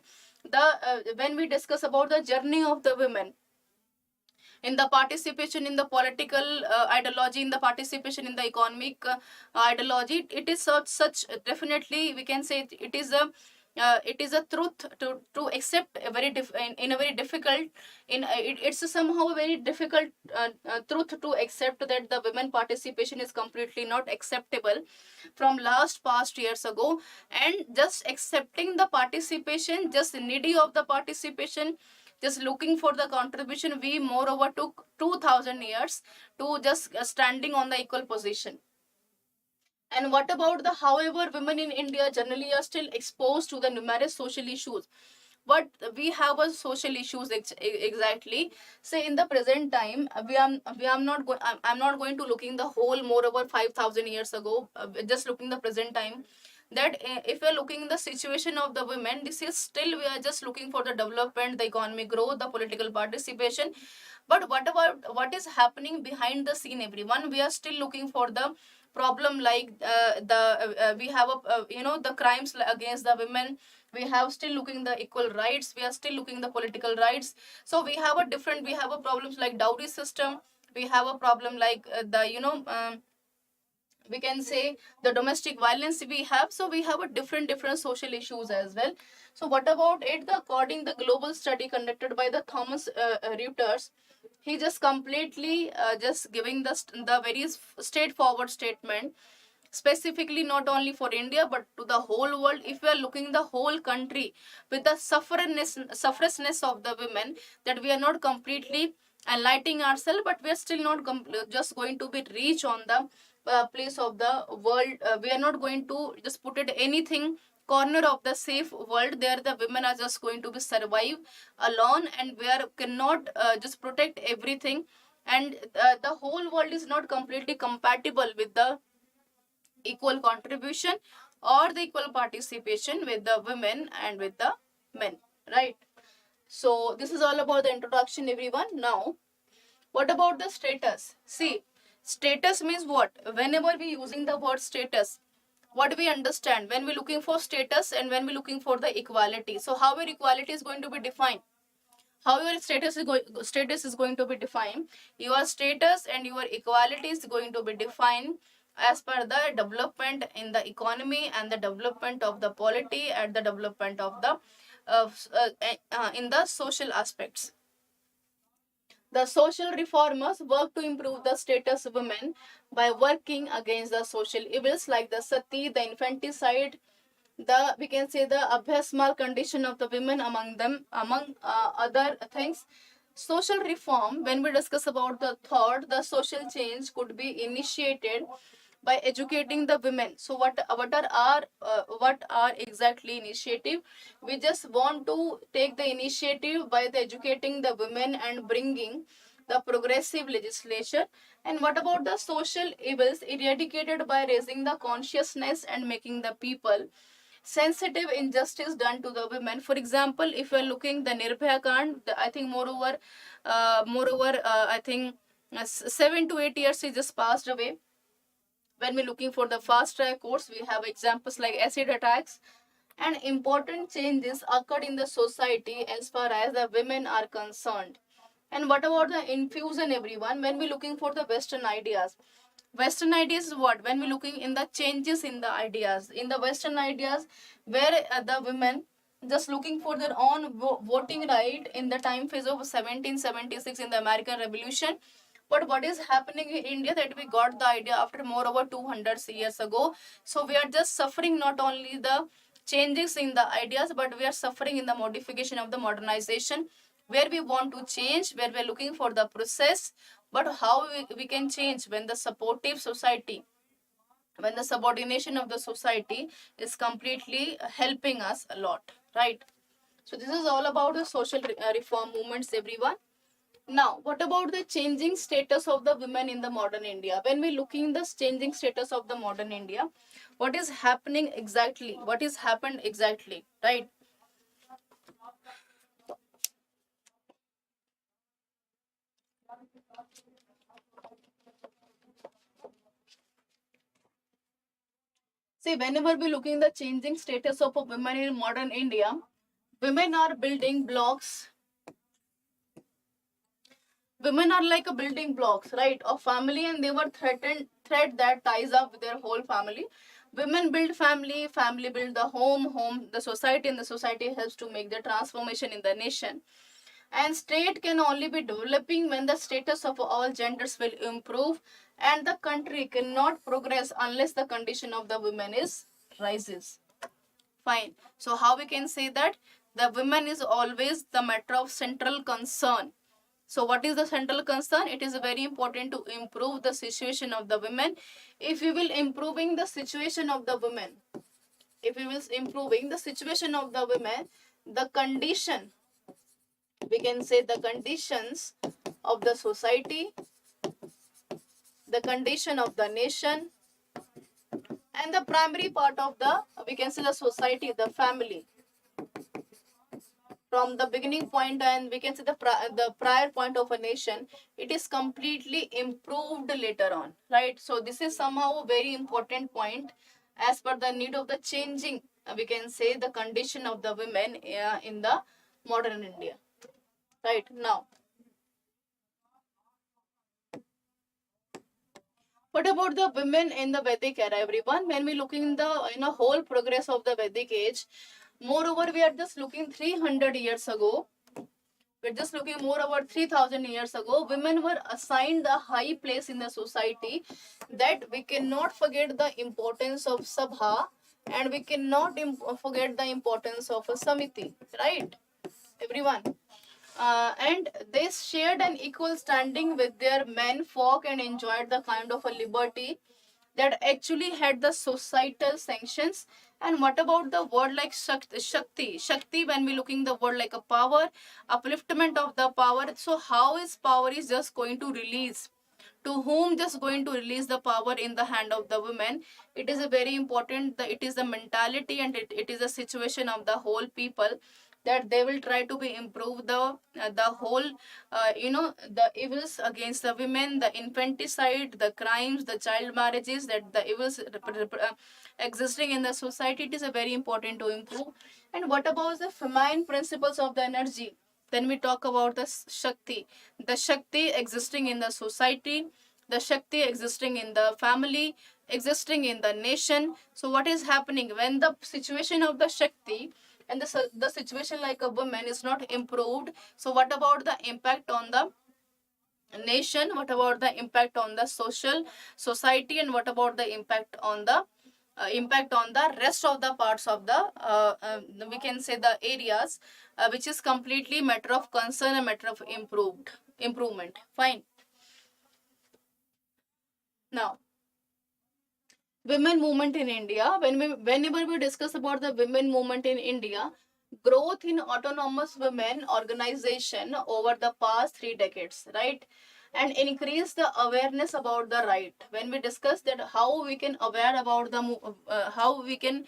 the when we discuss about the journey of the women in the participation in the political ideology, in the participation in the economic ideology, it is such definitely we can say it is a truth to accept a very in a very difficult it's somehow a very difficult truth to accept, that the women participation is completely not acceptable from past years ago. And just accepting the participation, just needy of the participation, just looking for the contribution, we moreover took 2000 years to just standing on the equal position. And what about the, however, women in India generally are still exposed to the numerous social issues. But we have a social issues exactly. Say in the present time, we are not going. I'm not going to looking the whole moreover 5,000 years ago. Just looking the present time. That if we are looking the situation of the women, this is still we are just looking for the development, the economic growth, the political participation. But what about what is happening behind the scene, everyone? We are still looking for the problem, like we have a the crimes against the women. We have still looking the equal rights, we are still looking the political rights. So we have a different, we have a problems like dowry system. We have a problem like the we can say the domestic violence we have. So we have a different social issues as well. So what about it, the according the global study conducted by the Thomas Reuters, he just completely just giving the very straightforward statement, specifically not only for India but to the whole world. If we are looking the whole country with the sufferingness of the women, that we are not completely enlightening ourselves, but we are still not just going to be reach on the place of the world. We are not going to just put it anything corner of the safe world. There the women are just going to be survive alone, and we are cannot just protect everything. And the whole world is not completely compatible with the equal contribution or the equal participation with the women and with the men, right? So this is all about the introduction, everyone. Now what about the status? See, status means what? Whenever we using the word status, what we understand when we looking for status and when we looking for the equality. So how your equality is going to be defined? How your status is going to be defined? Your status and your equality is going to be defined as per the development in the economy and the development of the polity and the development of the in the social aspects. The social reformers work to improve the status of women by working against the social evils like the sati, the infanticide, the we can say the abysmal condition of the women among them, among other things. Social reform, when we discuss about the thought, the social change could be initiated by educating the women. So what are exactly initiative? We just want to take the initiative by the educating the women and bringing the progressive legislation. And what about the social evils eradicated by raising the consciousness and making the people sensitive injustice done to the women? For example, if you are looking the Nirbhaya Kand, I think I think 7 to 8 years he just passed away. When we're looking for the fast track course, we have examples like acid attacks, and important changes occurred in the society as far as the women are concerned. And what about the infusion, everyone? When we're looking for the Western ideas, Western ideas is what? When we're looking in the changes in the ideas, in the Western ideas, where the women just looking for their own voting right in the time phase of 1776 in the American Revolution. But what is happening in India, that we got the idea after more over 200 years ago. So we are just suffering not only the changes in the ideas, but we are suffering in the modification of the modernization, where we want to change, where we are looking for the process. But how we can change when the supportive society, when the subordination of the society is completely helping us a lot, right? So this is all about the social reform movements, everyone. Now, what about the changing status of the women in the modern India? When we looking the changing status of the modern India, what is happening exactly? What is happened exactly, right? See, whenever we looking the changing status of a women in modern India, women are building blocks. Women are like a building blocks, right, of family, and they were thread that ties up with their whole family. Women build family, family build the home the society, and the society helps to make the transformation in the nation. And state can only be developing when the status of all genders will improve, and the country cannot progress unless the condition of the women is rises. Fine. So how we can say that the women is always the matter of central concern. So what is the central concern? It is very important to improve the situation of the women. If we will improving the situation of the women, if we will improving the situation of the women, the condition, we can say the conditions of the society, the condition of the nation, and the primary part of the, we can say the society, the family, from the beginning point, and we can say the prior point of a nation, it is completely improved later on, right? So this is somehow a very important point as per the need of the changing, we can say the condition of the women in the modern India, right? Now, what about the women in the Vedic era, everyone? When we looking in the whole progress of the Vedic age, moreover, we are just looking 300 years ago. We're just looking more about 3000 years ago. Women were assigned a high place in the society, that we cannot forget the importance of Sabha, and we cannot forget the importance of a Samiti, right? Everyone. And they shared an equal standing with their men folk and enjoyed the kind of a liberty that actually had the societal sanctions. And what about the word like Shakti? Shakti, when we looking the word like a power, upliftment of the power. So how is power is just going to release? To whom just going to release the power in the hand of the women? It is a very important, it is the mentality, and it is a situation of the whole people, that they will try to be improve the whole the evils against the women, the infanticide, the crimes, the child marriages, that the evils existing in the society, it is a very important to improve. And what about the feminine principles of the energy? Then we talk about the Shakti existing in the society, the Shakti existing in the family, existing in the nation. So what is happening when the situation of the Shakti and the situation like a woman is not improved? So what about the impact on the nation? What about the impact on the social society? And what about the impact on the rest of the parts of the we can say the areas which is completely matter of concern and matter of improvement. Fine. Now, women movement in India. Whenever we discuss about the women movement in India, growth in autonomous women organization over the past 3 decades, right? And increase the awareness about the right. When we discuss that how we can aware about the how we can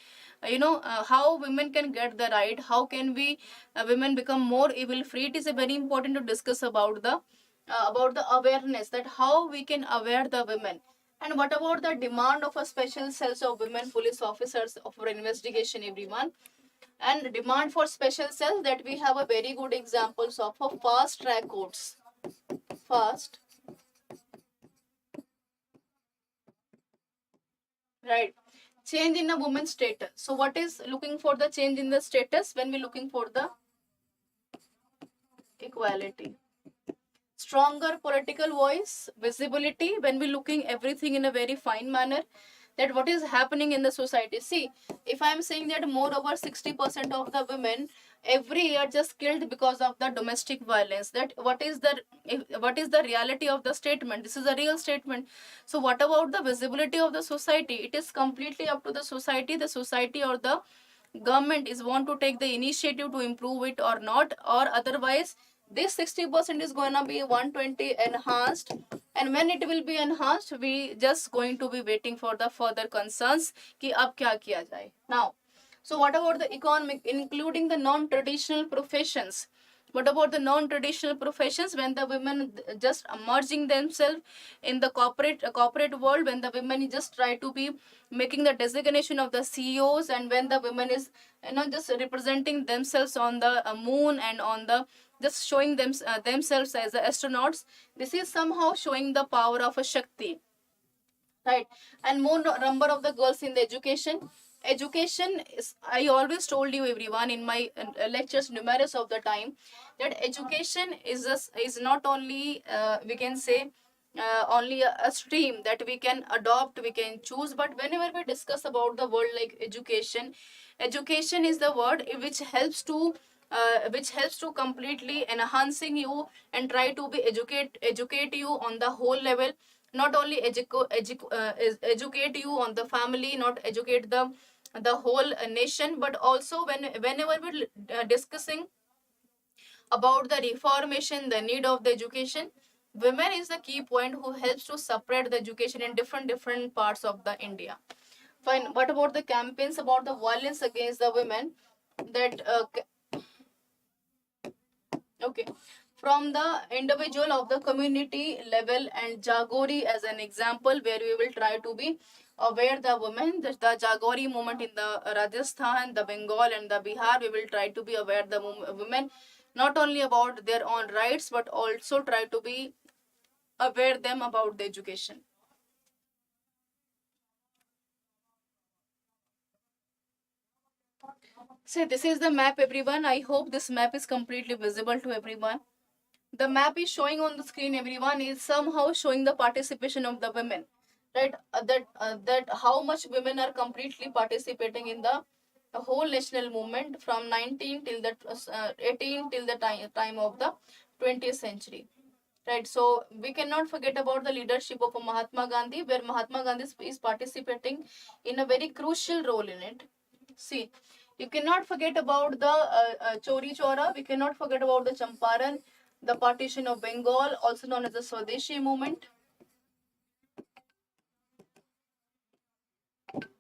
how women can get the right, how can we women become more evil free, it is a very important to discuss about the awareness, that how we can aware the women. And what about the demand of a special cells of women police officers for investigation, everyone? And demand for special cells, that we have a very good examples of a fast track courts. Fast, right? Change in a woman's status. So what is looking for the change in the status when we looking for the equality? Stronger political voice, visibility, when we looking everything in a very fine manner, that what is happening in the society. See, if I am saying that more over 60% of the women every year just killed because of the domestic violence, that what is the reality of the statement? This is a real statement. So what about the visibility of the society? It is completely up to the society or the government is want to take the initiative to improve it or not, or otherwise this 60% is going to be 120 enhanced. And when it will be enhanced, we just going to be waiting for the further concerns ki ab kya kiya jaye. Now, so what about the economic, including the non-traditional professions? What about the non-traditional professions, when the women just merging themselves in the corporate world, when the women just try to be making the designation of the CEOs, and when the women is just representing themselves on the moon, and on the just showing themselves as the astronauts, this is somehow showing the power of a Shakti, right? And more number of the girls in the education is, I always told you everyone in my lectures numerous of the time, that education is not only we can say only a stream that we can adopt, we can choose. But whenever we discuss about the word like education is the word which helps to completely enhancing you and try to be educate you on the whole level. Not only educate you on the family, not educate the the whole nation, but also whenever we're discussing about the reformation, the need of the education, women is the key point who helps to separate the education in different parts of the India. Fine. What about the campaigns about the violence against the women? That okay, from the individual of the community level, and Jagori as an example, where we will try to be aware the women, the Jagori movement in the Rajasthan, the Bengal and the Bihar, we will try to be aware the women not only about their own rights but also try to be aware them about the education. See, this is the map, everyone. I hope this map is completely visible to everyone. The map is showing on the screen, everyone, is somehow showing the participation of the women, right? That how much women are completely participating in the whole national movement from 19 till the 18 till the time of the 20th century, right? So we cannot forget about the leadership of Mahatma Gandhi, where Mahatma Gandhi is participating in a very crucial role in it. See, you cannot forget about the Chori Chora. We cannot forget about the Champaran, the partition of Bengal, also known as the Swadeshi movement.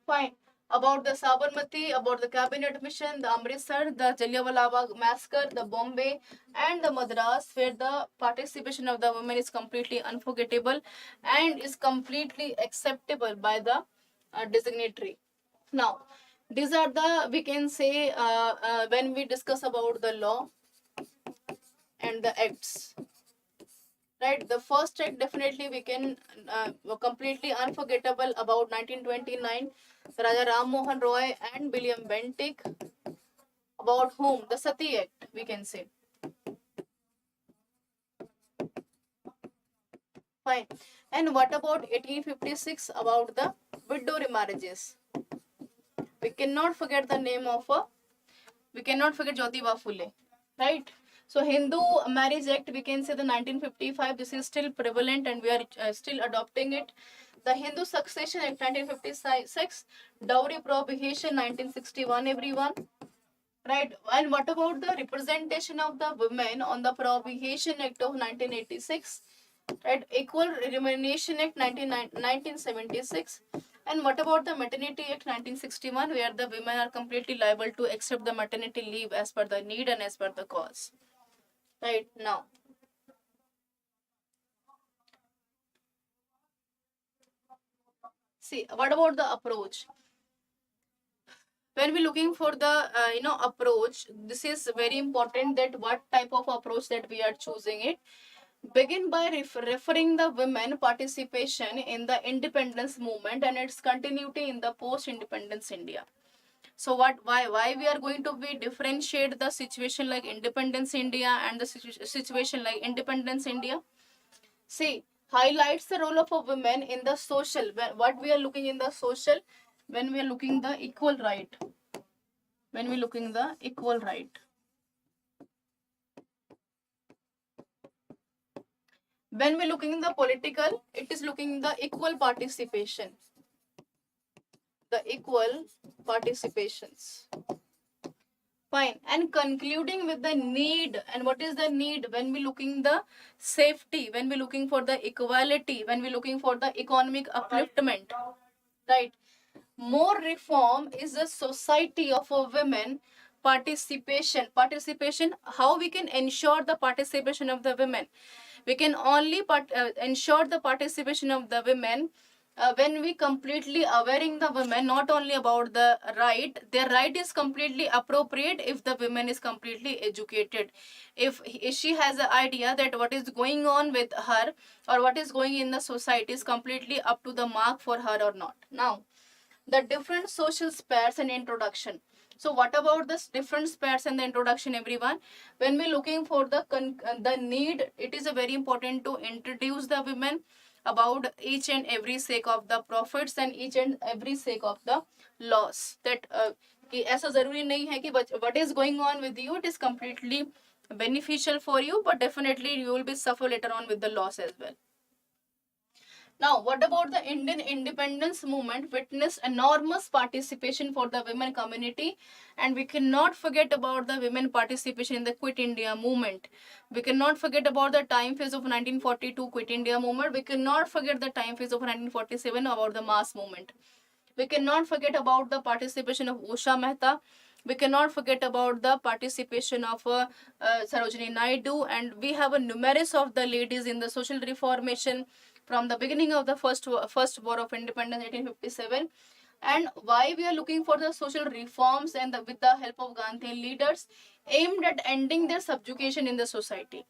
Fine. About the Sabarmati, about the cabinet mission, the Amritsar, the Jallianwala Bagh massacre, the Bombay, and the Madras, where the participation of the women is completely unforgettable and is completely acceptable by the designatory. Now, these are the, we can say, when we discuss about the law and the acts, right? The first act, definitely we can completely unforgettable about 1929, Raja Ram Mohan Roy and William Bentinck, about whom the Sati Act, we can say. Fine. And what about 1856, about the widow remarriages? We cannot forget the name of a, we cannot forget Jyotiba Phule, right? So Hindu Marriage Act, we can say the 1955, this is still prevalent and we are still adopting it. The Hindu Succession Act 1956, Dowry Prohibition 1961, everyone, right? And what about the representation of the women on the Prohibition Act of 1986, right? Equal Remuneration Act 1976. And what about the Maternity Act 1961, where the women are completely liable to accept the maternity leave as per the need and as per the cause. Right now, see, what about the approach? When we're looking for the approach, this is very important, that what type of approach that we are choosing it. Begin by referring the women participation in the independence movement and its continuity in the post-independence India. So why we are going to be differentiate the situation like independence India and the situation like independence India? See, highlights the role of a woman in the social. What we are looking in the social, when we are looking the equal right. When we looking the equal right. When we looking in the political, it is looking in the equal participation. The equal participations. Fine. And concluding with the need. And what is the need? When we looking the safety, when we looking for the equality, when we looking for the economic upliftment, right? More reform is a society of a women participation. How we can ensure the participation of the women? We can only ensure the participation of the women when we completely awareing the women not only about the right, their right is completely appropriate if the women is completely educated. If she has an idea that what is going on with her or what is going in the society is completely up to the mark for her or not. Now, the different social spheres and introduction. So what about this different spheres and the introduction, everyone? When we're looking for the need, it is a very important to introduce the women about each and every sake of the profits and each and every sake of the loss. That कि ऐसा जरूरी नहीं है कि what is going on with you, it is completely beneficial for you, but definitely you will be suffer later on with the loss as well. Now, what about the Indian independence movement witnessed enormous participation for the women community, and we cannot forget about the women participation in the Quit India movement. We cannot forget about the time phase of 1942 Quit India movement. We cannot forget the time phase of 1947 about the mass movement. We cannot forget about the participation of Usha Mehta. We cannot forget about the participation of Sarojini Naidu, and we have a numerous of the ladies in the social reformation from the beginning of the first war of independence 1857. And why we are looking for the social reforms, and with the help of Gandhian leaders aimed at ending their subjugation in the society.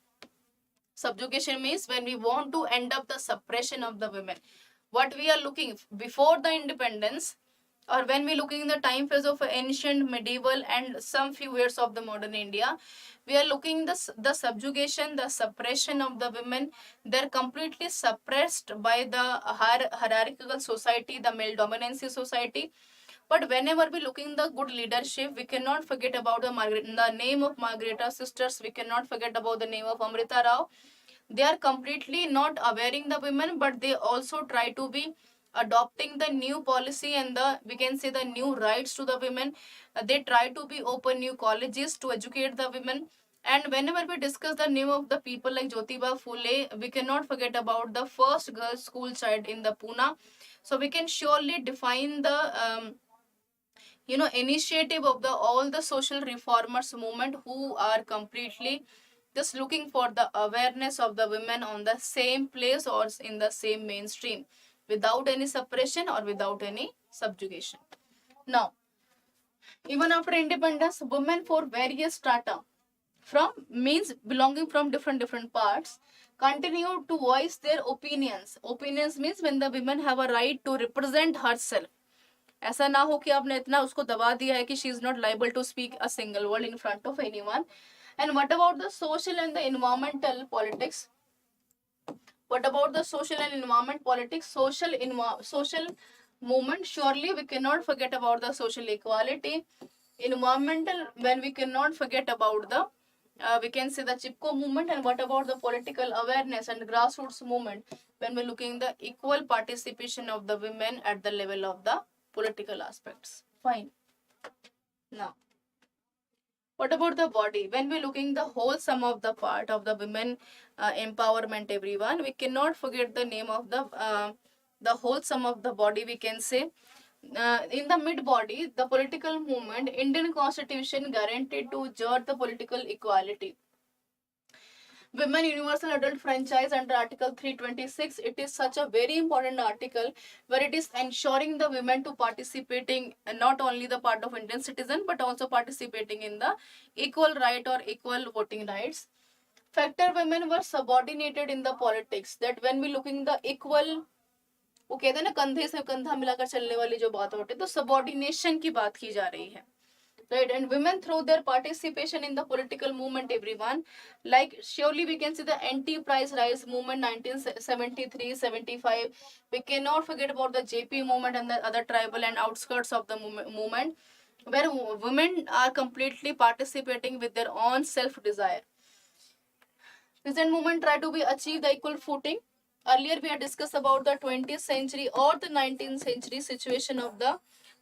Subjugation means when we want to end up the suppression of the women. What we are looking before the independence, or when we looking in the time phase of ancient, medieval, and some few years of the modern India, we are looking the subjugation, the suppression of the women. They're completely suppressed by the hierarchical society, the male dominancy society. But whenever we looking the good leadership, we cannot forget about the name of Margareta sisters. We cannot forget about the name of Amrita Rao. They are completely not awareing the women, but they also try to be adopting the new policy and the, we can say, the new rights to the women. They try to be open new colleges to educate the women. And whenever we discuss the name of the people like Jyotiba Phule, we cannot forget about the first girls school child in the Pune. So we can surely define the initiative of the all the social reformers movement, who are completely just looking for the awareness of the women on the same place or in the same mainstream, without any suppression or without any subjugation. Now, even after independence, women for various strata from means belonging from different parts continue to voice their opinions. Opinions means when the women have a right to represent herself. ऐसा ना हो कि आपने इतना उसको दबा दिया है कि she is not liable to speak a single word in front of anyone. And what about the social and the environmental politics? What about the social and environment politics? Social movement, surely we cannot forget about the social equality. Environmental, when we cannot forget about the we can say the Chipko movement. And what about the political awareness and grassroots movement, when we're looking the equal participation of the women at the level of the political aspects? Fine. Now, what about the body? When we're looking the whole sum of the part of the women empowerment, everyone, we cannot forget the name of the whole sum of the body. We can say in the mid body, the political movement, Indian Constitution guaranteed to ensure the political equality. Women Universal Adult Franchise under Article 326. It is such a very important article where it is ensuring the women to participating not only the part of Indian citizen but also participating in the equal right or equal voting rights. Factor women were subordinated in the politics. That when we looking the equal, वो कहते हैं ना कंधे से कंधा मिलाकर चलने वाली जो बात होती है, तो सबऑर्डिनेशन की बात की जा रही है. Right, and women through their participation in the political movement, everyone, like surely we can see the anti-price rise movement 1973-75. We cannot forget about the JP movement and the other tribal and outskirts of the movement, where women are completely participating with their own self-desire. Present movement try to be achieve the equal footing. Earlier we had discussed about the 20th century or the 19th century situation of the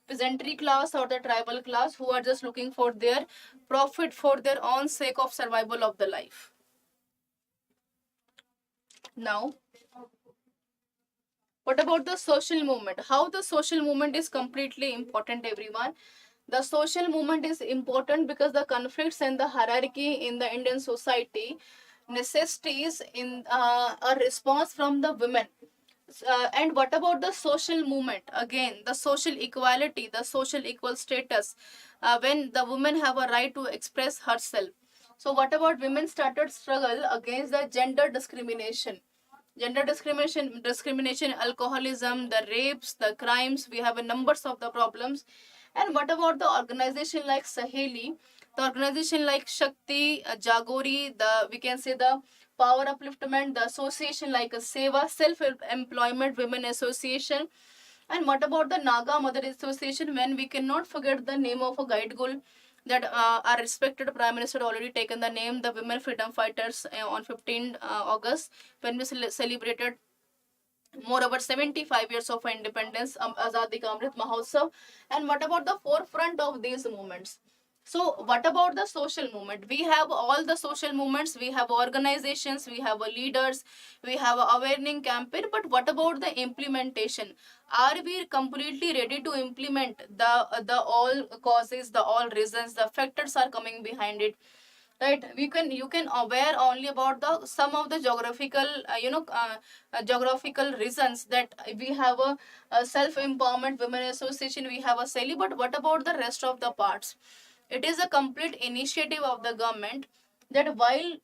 peasantry class or the tribal class, who are just looking for their profit for their own sake of survival of the life. Now, what about the social movement? How the social movement is completely important, everyone. The social movement is important because the conflicts and the hierarchy in the Indian society necessitates in a response from the women. And what about the social movement? Again, the social equality, the social equal status, when the women have a right to express herself. So what about women started struggle against the gender discrimination? Gender discrimination, alcoholism, the rapes, the crimes, we have a numbers of the problems. And what about the organization like Saheli, the organization like Shakti, Jagori, the, we can say the Power Upliftment, the association like a Seva, Self-Employment Women Association. And what about the Naga Mother Association, when we cannot forget the name of a guide gul that our respected Prime Minister already taken the name, the Women Freedom Fighters on 15 August, when we celebrated Moreover, 75 years of independence, Azadi Ka Amrit Mahotsav. And what about the forefront of these movements? So, what about the social movement? We have all the social movements, we have organizations, we have leaders, we have a awareness campaign, but what about the implementation? Are we completely ready to implement the all causes, the all reasons, the factors are coming behind it? Right, you can aware only about the some of the geographical geographical reasons that we have a self empowerment women association, we have a celi, but what about the rest of the parts? It is a complete initiative of the government that while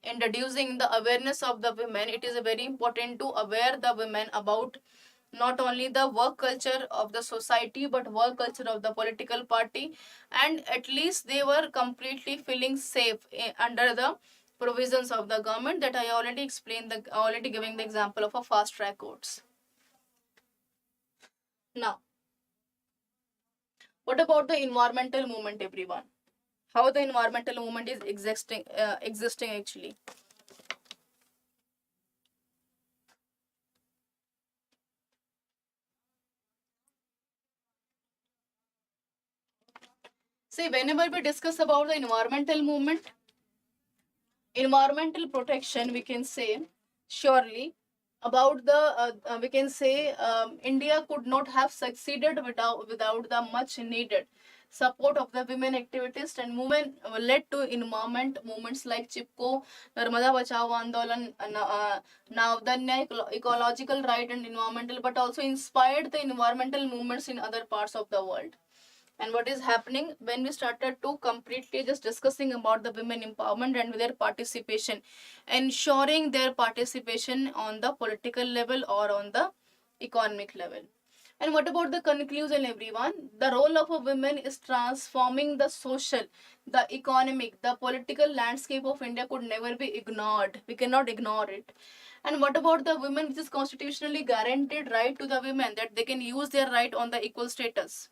introducing the awareness of the women, it is very important to aware the women about not only the work culture of the society but work culture of the political party, and at least they were completely feeling safe under the provisions of the government that I already explained, the already giving the example of a fast track courts. Now, what about the environmental movement, everyone? How the environmental movement is existing actually? See, whenever we discuss about the environmental movement, environmental protection, we can say surely about the we can say India could not have succeeded without the much needed support of the women activists and movement led to environment movements like Chipko, Narmada Bachao Andolan, Navdanya, ecological right and environmental, but also inspired the environmental movements in other parts of the world. And what is happening when we started to completely just discussing about the women empowerment and their participation, ensuring their participation on the political level or on the economic level. And what about the conclusion, everyone? The role of a woman is transforming the social, the economic, the political landscape of India could never be ignored. We cannot ignore it. And what about the women, which is constitutionally guaranteed right to the women that they can use their right on the equal status?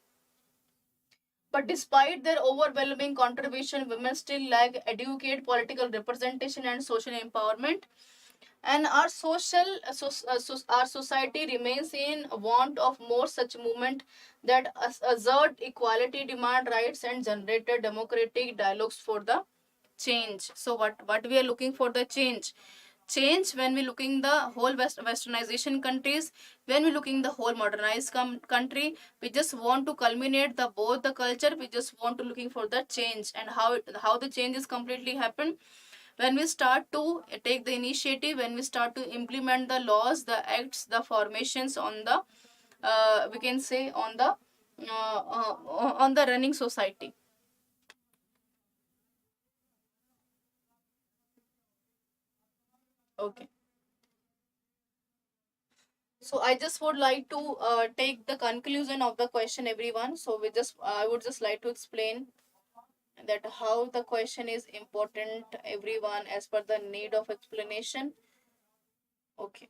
But despite their overwhelming contribution, women still lack adequate political representation and social empowerment. And our our society remains in want of more such movement that assert equality, demand rights, and generated democratic dialogues for the change. So what we are looking for the change when we looking the whole westernization countries, when we looking the whole modernized country, we just want to culminate the both the culture, we just want to looking for the change. And how the change is completely happen when we start to take the initiative, when we start to implement the laws, the acts, the formations on the we can say on the running society. Okay. So I just would like to take the conclusion of the question, everyone. So I would just like to explain that how the question is important, everyone, as per the need of explanation. Okay.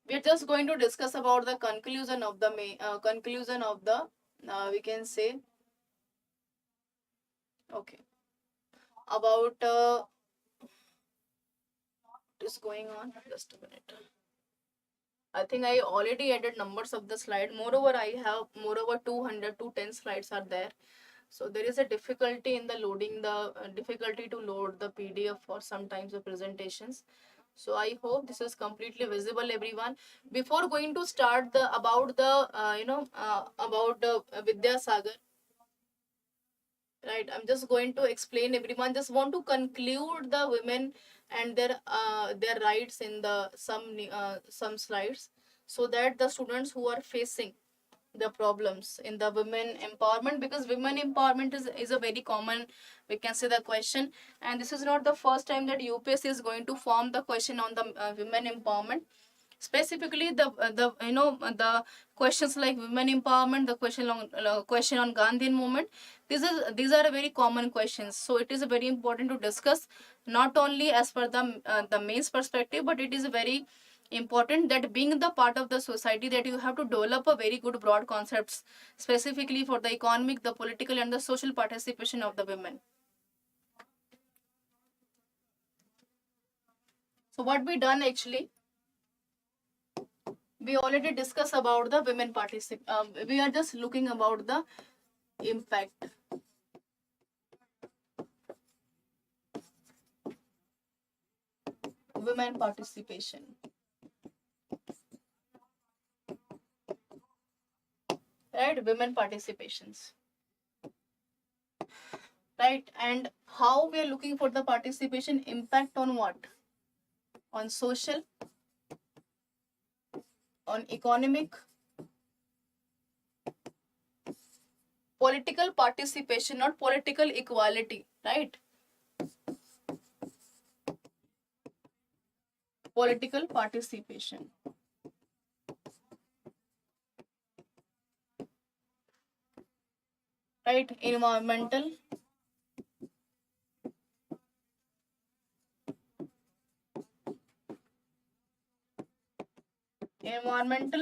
We're just going to discuss about the conclusion of the conclusion of the we can say okay about what is going on. Just a minute. I think I already added numbers of the slide. Moreover, I have moreover 200 to 10 slides are there. So there is a difficulty in the loading, the difficulty to load the PDF for sometimes the presentations. So I hope this is completely visible, everyone. Before going to start the about the about the Vidya Sagar, right? I'm just going to explain, everyone. Just want to conclude the women and their rights in the some slides, so that the students who are facing the problems in the women empowerment, because women empowerment is a very common, we can say, the question. And this is not the first time that UPSC is going to form the question on the women empowerment. Specifically the questions like women empowerment, the question on Gandhian movement, these are very common questions. So it is very important to discuss, not only as per the mains perspective, but it is very important that being the part of the society, that you have to develop a very good broad concepts specifically for the economic, the political and the social participation of the women. So what we done actually, we already discussed about the women we are just looking about the impact. Women participation. Right, women participations. Right, and how we are looking for the participation impact on what? On social, on economic, political participation, not political equality, right? Political participation. Right, environmental,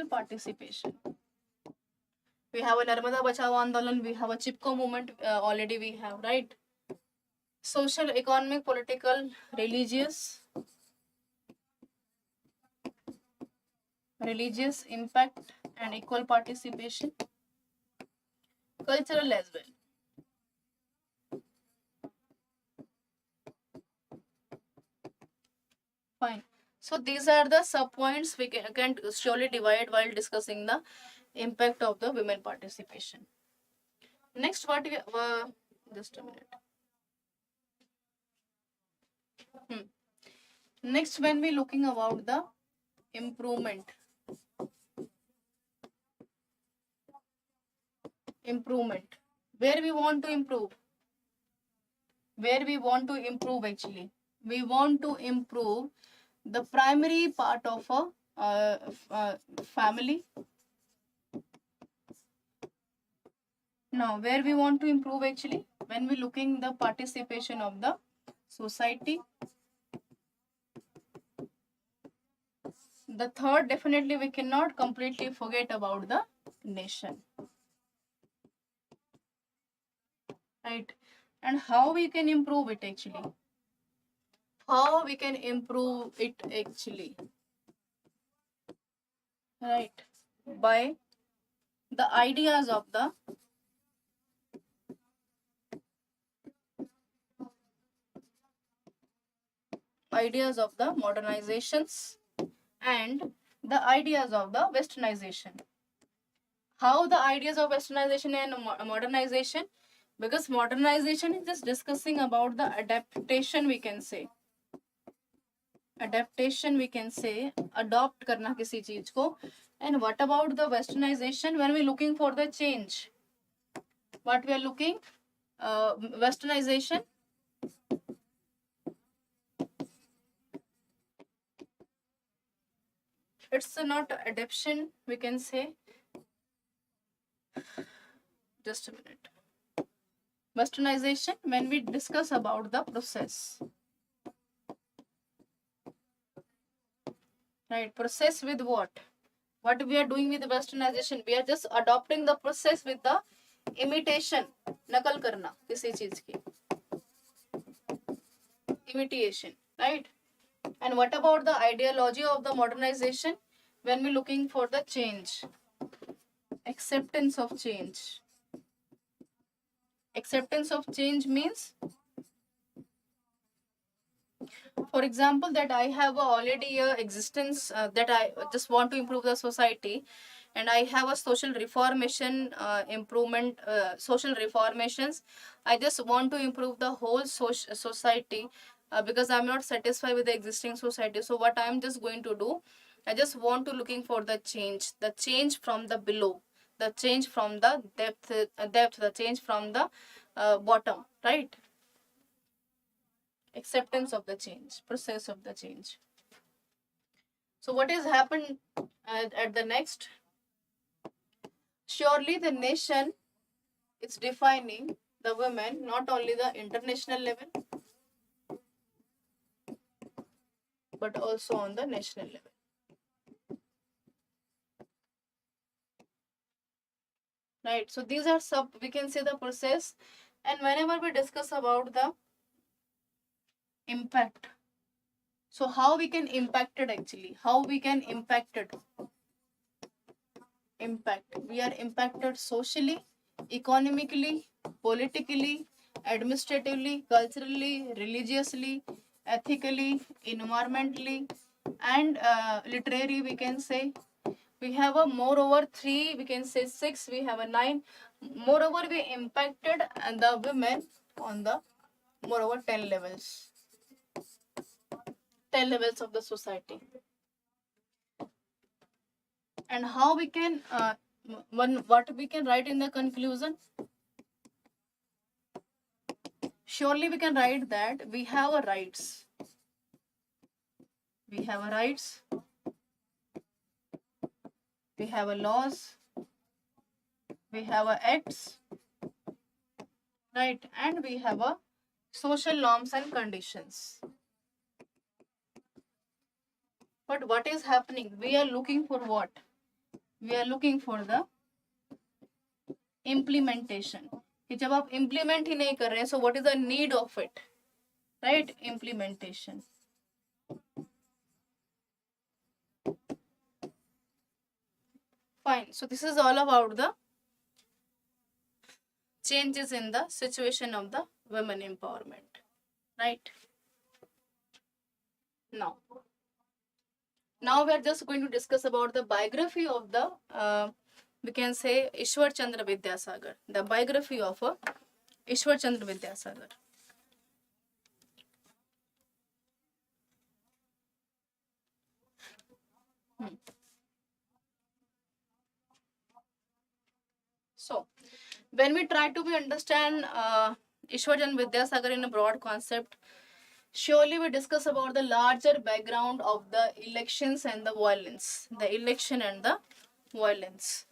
participation. We have a Narmada Bachao Andolan, we have a Chipko movement, already we have, right? Social, economic, political, religious impact and equal participation, cultural as well. Fine. So these are the sub points we can surely divide while discussing the impact of the women participation. Next, what we just a minute. Next, when we looking about the improvement, where we want to improve, actually, we want to improve the primary part of a family. Now, where we want to improve actually, when we looking the participation of the society. The third, definitely we cannot completely forget about the nation. Right? And how we can improve it actually? How we can improve it actually? Right? By the ideas of the modernizations and the ideas of the westernization. How the ideas of westernization and modernization? Because modernization is just discussing about the adaptation, we can say. Adopt karna kisi cheez ko. And what about the westernization? When we're looking for the change, what we are looking? Westernization. It's not adaptation, we can say. Just a minute. Westernization, when we discuss about the process. Right, process with what? What we are doing with the westernization? We are just adopting the process with the imitation. Nakal karna, kisi cheez ki. Imitation, right? And what about the ideology of the modernization? When we're looking for the change. Acceptance of change. Acceptance of change means, for example, that I have already a existence, that I just want to improve the society, and I have a social reformation social reformations. I just want to improve the whole society because I'm not satisfied with the existing society. So what I'm just going to do, I just want to looking for the change from the below, the change from the depth, the change from the bottom, right? Acceptance of the change, process of the change. So what has happened at the next? Surely the nation is defining the women not only the international level but also on the national level. right? So these are we can say the process. And whenever we discuss about the impact, so how we can impact it, actually, how we can impact it. Impact, we are impacted socially, economically, politically, administratively, culturally, religiously, ethically, environmentally, and literary, we can say. We have a moreover 3, we can say 6, we have a 9. Moreover, we impacted the women on the moreover 10 levels. 10 levels of the society. And how we can what we can write in the conclusion? Surely we can write that we have a rights. We have a rights. We have a laws. We have a acts. Right? And we have a social norms and conditions. But what is happening? We are looking for what? We are looking for the implementation. कि जब आप implement ही नहीं कर रहे, so what is the need of it? Right? Implementation. Fine. So this is all about the changes in the situation of the women empowerment. Right? Now we are just going to discuss about the biography of the we can say Ishwar Chandra Vidyasagar. The biography of Ishwar Chandra Vidyasagar. So when we try to understand Ishwar Chandra Vidyasagar in a broad concept, surely we discuss about the larger background of the elections and the violence. The election and the violence.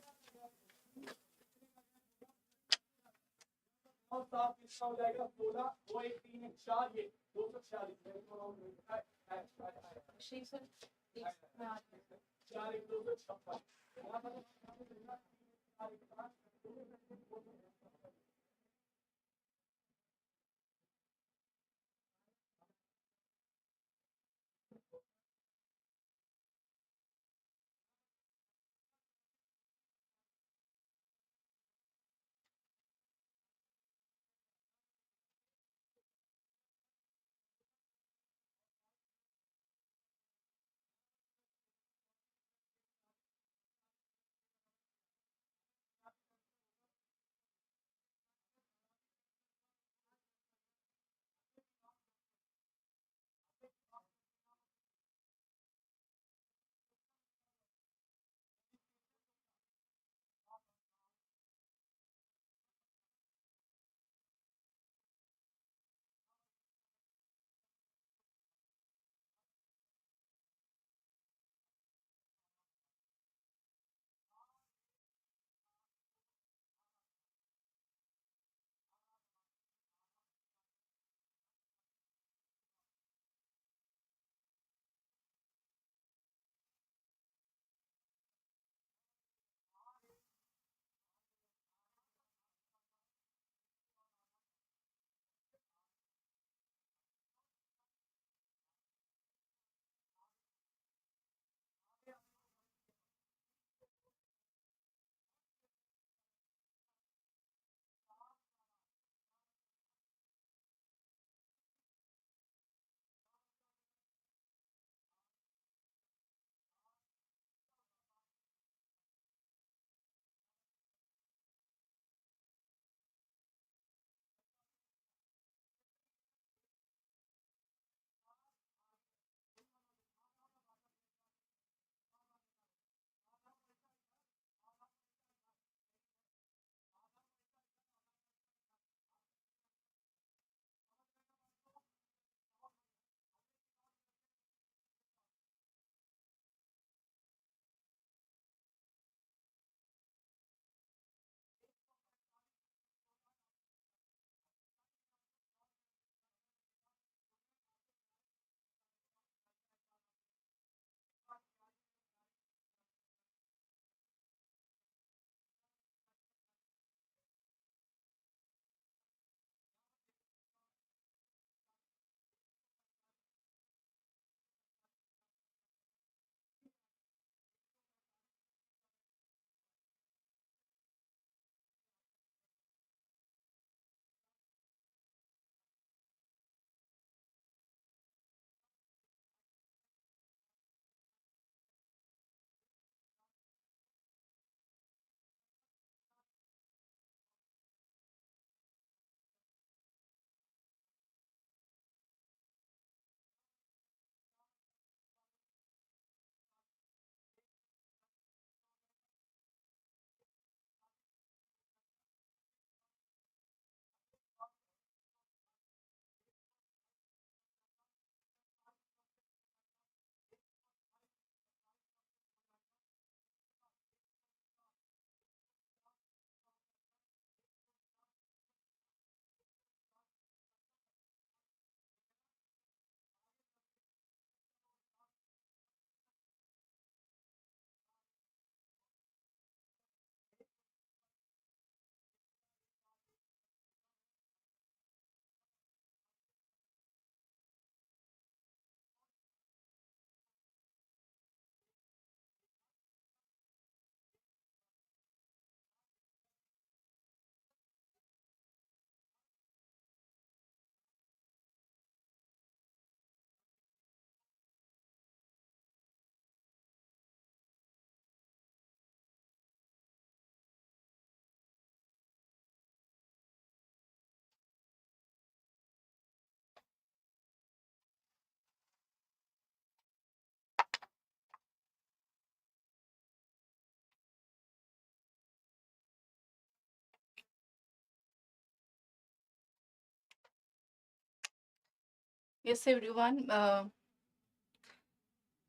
Yes, everyone.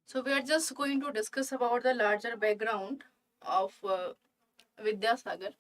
So we are just going to discuss about the larger background of Vidyasagar.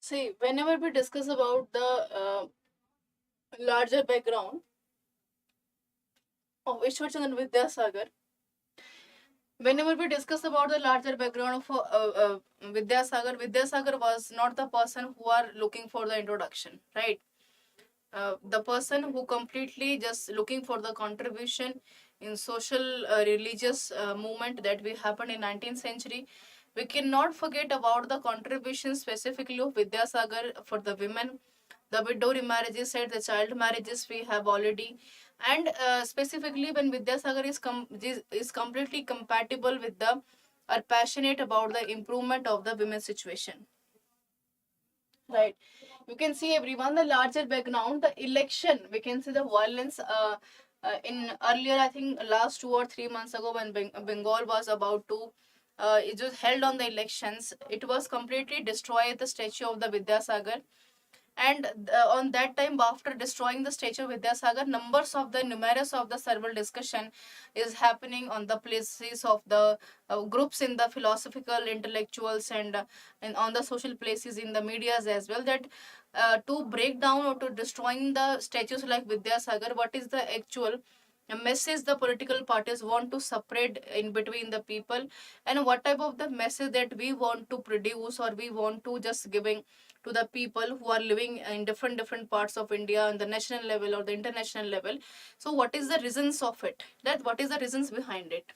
See, whenever we discuss about the larger background of Ishwarchandra Vidyasagar, whenever we discuss about the larger background of Vidyasagar, Vidyasagar was not the person who are looking for the introduction, right? The person who completely just looking for the contribution in social religious movement that we happened in 19th century. We cannot forget about the contribution specifically of Vidyasagar for the women, the widow remarriages side, the child marriages we have already, and specifically when Vidyasagar is completely compatible with the are passionate about the improvement of the women's situation. Right. You can see everyone the larger background, the election. We can see the violence in earlier, I think last 2 or 3 months ago when Bengal was about to, it was held on the elections. It was completely destroyed the statue of the Vidyasagar, and on that time after destroying the statue of Vidyasagar, numbers of the numerous of the several discussion is happening on the places of the groups in the philosophical intellectuals and on the social places in the medias as well, that to break down or to destroying the statues like Vidyasagar, what is the actual message the political parties want to separate in between the people, and what type of the message that we want to produce or we want to just giving to the people who are living in different parts of India on the national level or the international level. So what is the reasons of it, that what is the reasons behind it,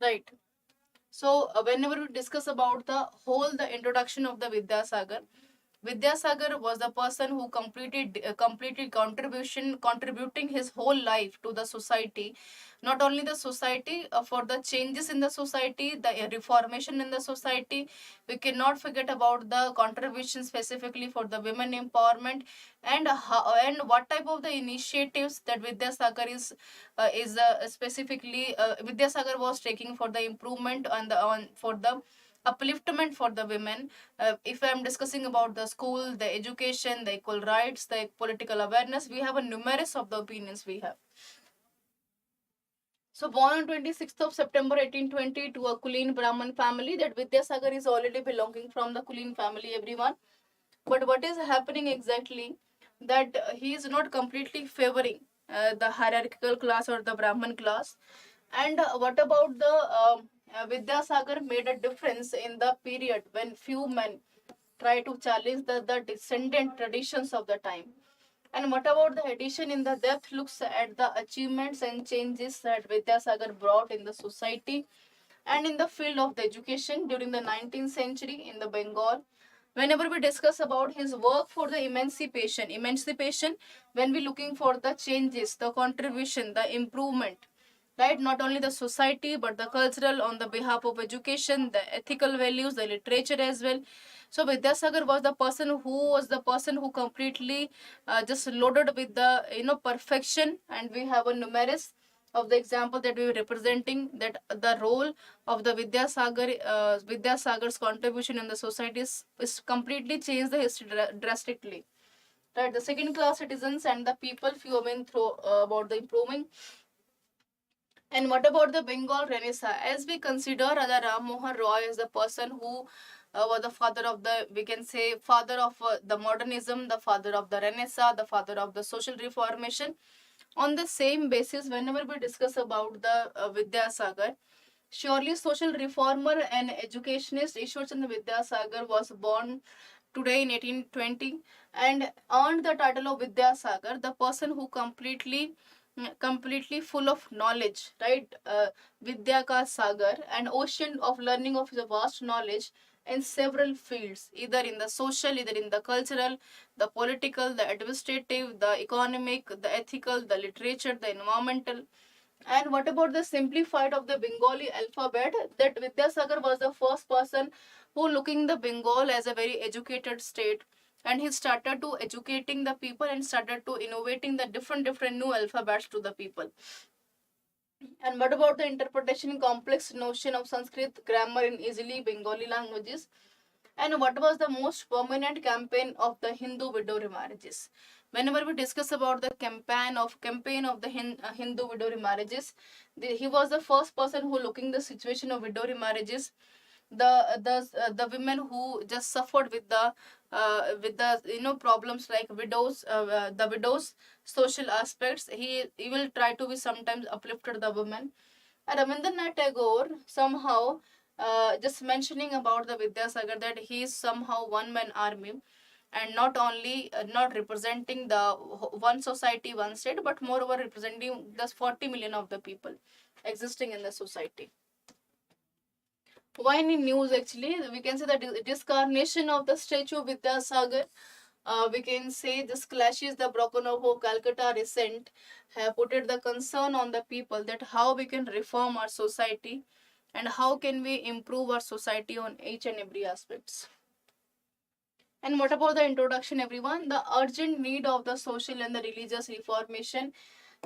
right? So whenever we discuss about the whole the introduction of the Vidyasagar was the person who completed contributing his whole life to the society, not only the society, for the changes in the society, the reformation in the society. We cannot forget about the contribution specifically for the women empowerment, and and what type of the initiatives that Vidyasagar is specifically Vidyasagar was taking for the improvement on for the upliftment for the women. If I'm discussing about the school, the education, the equal rights, the political awareness, we have a numerous of the opinions we have. So born on 26th of September 1820 to a Kulin Brahmin family, that Vidyasagar is already belonging from the Kulin family, everyone. But what is happening exactly, that he is not completely favoring the hierarchical class or the Brahmin class. And what about the Vidyasagar made a difference in the period when few men try to challenge the descendant traditions of the time. And what about the addition in the depth looks at the achievements and changes that Vidyasagar brought in the society and in the field of the education during the 19th century in the Bengal. Whenever we discuss about his work for the emancipation, when we looking for the changes, the contribution, the improvement, right? Not only the society but the cultural on the behalf of education, the ethical values, the literature as well. So Vidyasagar was the person who completely just loaded with the perfection, and we have a numerous of the example that we were representing, that the role of the Vidyasagar's contribution in the society is completely changed the history drastically. Right, the second class citizens and the people fuming through about the improving. And what about the Bengal Renaissance? As we consider Raja Ram Mohan Roy as the person who was the father of the, we can say, father of the modernism, the father of the Renaissance, the father of the social reformation. On the same basis, whenever we discuss about the Vidyasagar, surely social reformer and educationist Ishwar Chandra Vidyasagar was born today in 1820 and earned the title of Vidyasagar, the person who completely full of knowledge, right? Vidya ka sagar, an ocean of learning of the vast knowledge in several fields, either in the social, either in the cultural, the political, the administrative, the economic, the ethical, the literature, the environmental. And what about the simplified of the Bengali alphabet? That Vidyasagar was the first person who looking the Bengal as a very educated state, and he started to educating the people and started to innovating the different new alphabets to the people. And what about the interpretation complex notion of Sanskrit grammar in easily Bengali languages? And what was the most prominent campaign of the Hindu widow remarriages? Whenever we discuss about the campaign of the Hindu widow remarriages, he was the first person who looking the situation of widow remarriages, the women who just suffered with the problems like the widows social aspects. He will try to be sometimes uplifted the women. And Rabindranath Tagore somehow just mentioning about the Vidyasagar that he is somehow one man army, and not only not representing the one society, one state, but moreover representing the 40 million of the people existing in the society. Why in news? Actually, we can say that discarnation of the statue of Vidyasagar, we can say this clashes the broken up of Calcutta recent have put it the concern on the people that how we can reform our society and how can we improve our society on each and every aspects. And what about the introduction, everyone? The urgent need of the social and the religious reformation.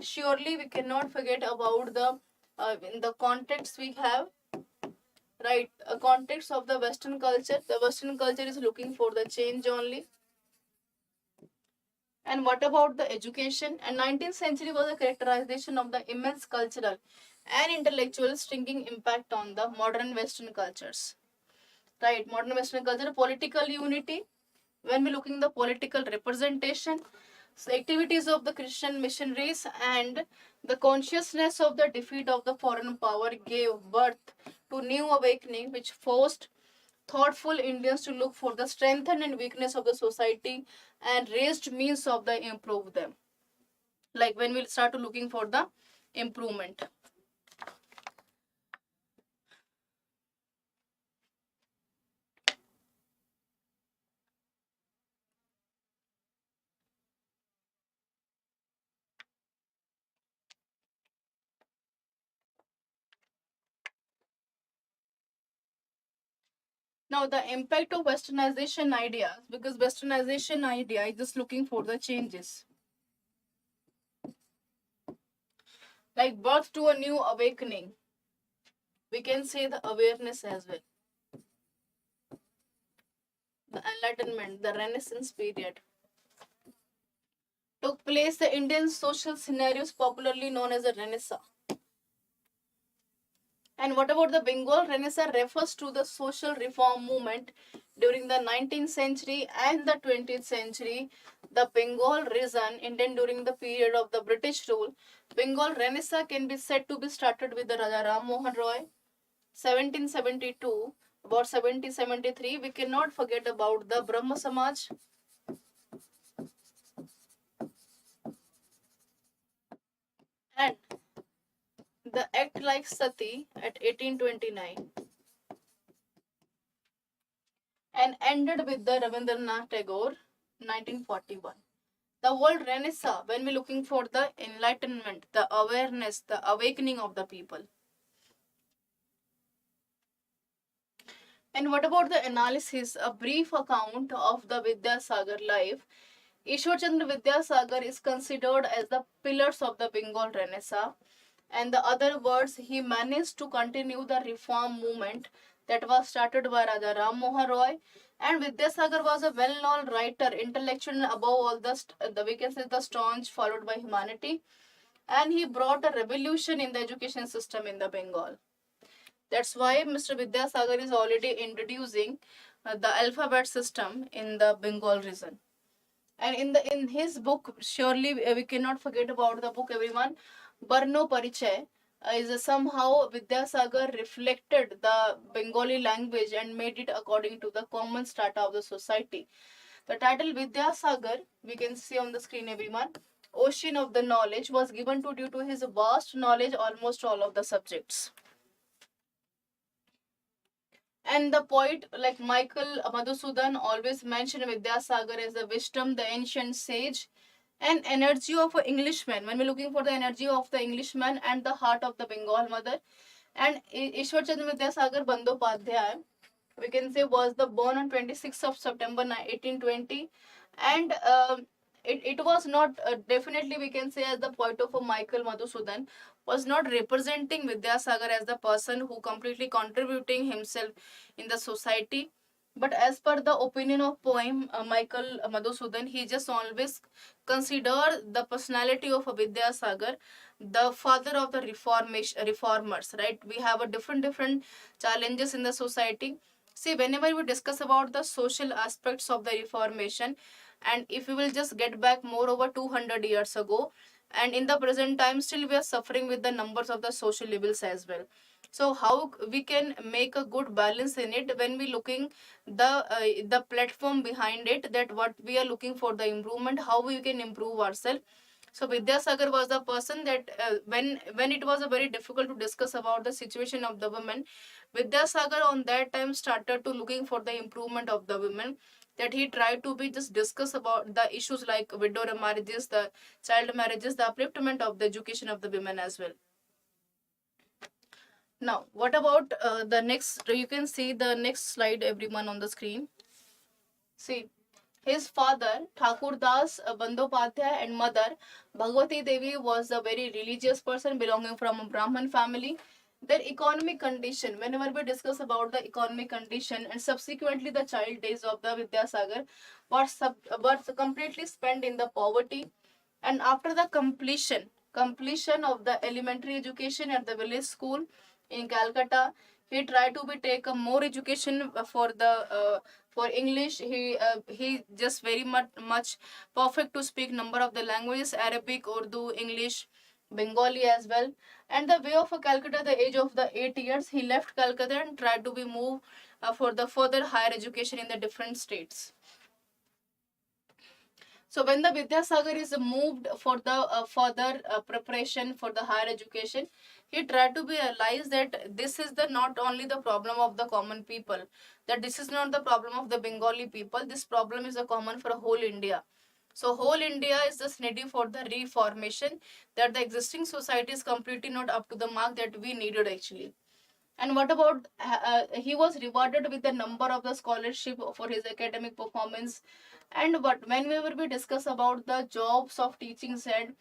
Surely we cannot forget about the in the context we have, right? A context of the Western culture. The Western culture is looking for the change only. And what about the education? And 19th century was a characterization of the immense cultural and intellectual stinging impact on the modern Western cultures. Right, modern Western culture, political unity. When we looking the political representation, so activities of the Christian missionaries and the consciousness of the defeat of the foreign power gave birth to new awakening which forced thoughtful Indians to look for the strength and weakness of the society and raised means of the improve them. Like when we start to looking for the improvement. Now the impact of westernization ideas, because westernization idea is just looking for the changes. Like birth to a new awakening. We can say the awareness as well. The enlightenment, the renaissance period. Took place the Indian social scenarios popularly known as the Renaissance. And what about the Bengal Renaissance refers to the social reform movement during the 19th century and the 20th century. The Bengal region Indian during the period of the British rule. Bengal Renaissance can be said to be started with the Raja Ram Mohan Roy, 1772, about 1773. We cannot forget about the Brahma Samaj. And the Act like Sati at 1829 and ended with the Rabindranath Tagore 1941. The world Renaissance, when we're looking for the enlightenment, the awareness, the awakening of the people. And what about the analysis? A brief account of the Vidyasagar life. Ishwar Chandra Vidyasagar is considered as the pillars of the Bengal Renaissance. And the other words, he managed to continue the reform movement that was started by Raja Ram Mohan Roy. And Vidyasagar was a well-known writer, intellectual, and above all the we can say the staunch followed by humanity. And he brought a revolution in the education system in the Bengal. That's why Mr. Vidyasagar is already introducing the alphabet system in the Bengal region. And in his book, surely we cannot forget about the book, everyone. Barno Parichay is somehow Vidyasagar reflected the Bengali language and made it according to the common strata of the society. The title Vidyasagar, we can see on the screen, everyone. Ocean of the knowledge was given to due to his vast knowledge almost all of the subjects. And the poet like Michael Madhusudan always mentioned Vidyasagar as the wisdom, the ancient sage, and energy of an Englishman. When we're looking for the energy of the Englishman and the heart of the Bengal mother. And Ishwar Chandra Vidyasagar Bandyopadhyay, we can say, was the born on 26th of September 1820. And it was not definitely we can say as the point of Michael Madhusudan was not representing Vidyasagar as the person who completely contributing himself in the society. But as per the opinion of poem Michael Madhusudan, he just always consider the personality of Vidyasagar, the father of the reformers, right? We have a different challenges in the society. See, whenever we discuss about the social aspects of the reformation, and if we will just get back more over 200 years ago, and in the present time still we are suffering with the numbers of the social evils as well. So how we can make a good balance in it when we looking the platform behind it, that what we are looking for the improvement, how we can improve ourselves. So Vidyasagar was the person that when it was a very difficult to discuss about the situation of the women, Vidyasagar on that time started to looking for the improvement of the women, that he tried to be just discuss about the issues like widow marriages, the child marriages, the upliftment of the education of the women as well. Now, what about the next? You can see the next slide, everyone, on the screen. See, his father, Thakur Das Bandyopadhyay, and mother, Bhagwati Devi, was a very religious person belonging from a Brahmin family. Their economic condition, whenever we discuss about the economic condition, and subsequently the child days of the Vidyasagar, was completely spent in the poverty. And after the completion of the elementary education at the village school in Calcutta, he tried to be take a more education for English. He just very much perfect to speak number of the languages: Arabic, Urdu, English, Bengali as well. And the way of Calcutta, the age of the 8 years, he left Calcutta and tried to be moved for the further higher education in the different states. So when the Vidyasagar is moved for the further preparation for the higher education, he tried to realize that this is the not only the problem of the common people, that this is not the problem of the Bengali people, this problem is a common for whole India. So whole India is just ready for the reformation, that the existing society is completely not up to the mark that we needed actually. And what about he was rewarded with the number of the scholarship for his academic performance. And what when we will be discuss about the jobs of teaching said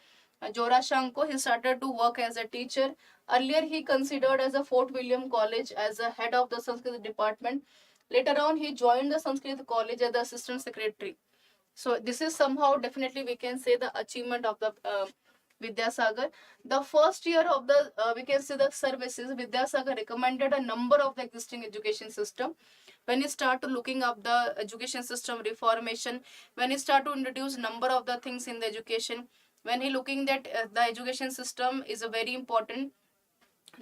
Jora Shanko, he started to work as a teacher. Earlier he considered as a Fort William College as a head of the Sanskrit department. Later on he joined the Sanskrit college as the assistant secretary. So this is somehow definitely we can say the achievement of the Vidyasagar. The first year of the we can say the services, Vidyasagar recommended a number of the existing education system. When you start to looking up the education system reformation, when you start to introduce number of the things in the education, when he looking that the education system is a very important,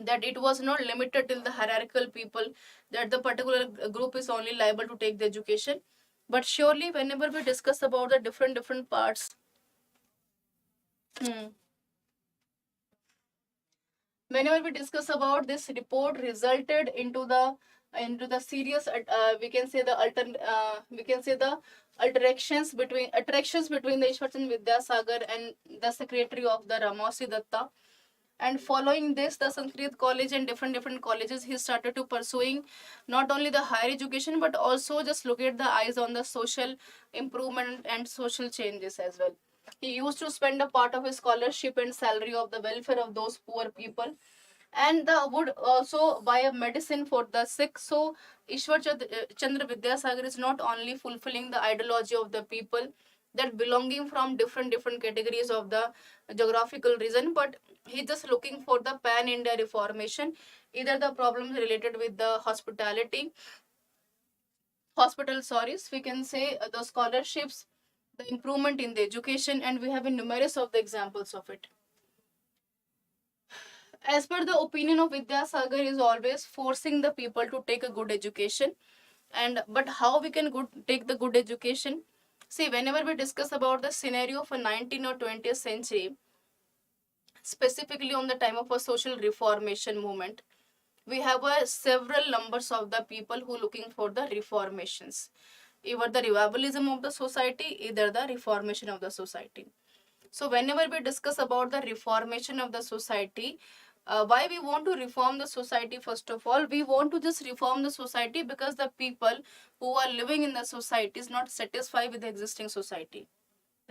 that it was not limited till the hierarchical people, that the particular group is only liable to take the education. But surely whenever we discuss about the different parts, whenever we discuss about this report resulted into the serious we can say the attractions between the Ishwarchandra Vidyasagar and the secretary of the Ramosi Datta. And following this, the Sanskrit college and different colleges, he started to pursuing not only the higher education but also just look at the eyes on the social improvement and social changes as well. He used to spend a part of his scholarship and salary of the welfare of those poor people, and would also buy a medicine for the sick. So Chandra Vidyasagar is not only fulfilling the ideology of the people that belonging from different categories of the geographical region, but he's just looking for the pan India reformation, either the problems related with the hospital, sorry, we can say the scholarships, the improvement in the education, and we have numerous of the examples of it. As per the opinion of Vidyasagar, is always forcing the people to take a good education. And but how we can take the good education? See, whenever we discuss about the scenario of a 19th or 20th century, specifically on the time of a social reformation movement, we have several numbers of the people who looking for the reformations, either the revivalism of the society, either the reformation of the society. So whenever we discuss about the reformation of the society, why we want to reform the society? First of all, we want to just reform the society because the people who are living in the society is not satisfied with the existing society,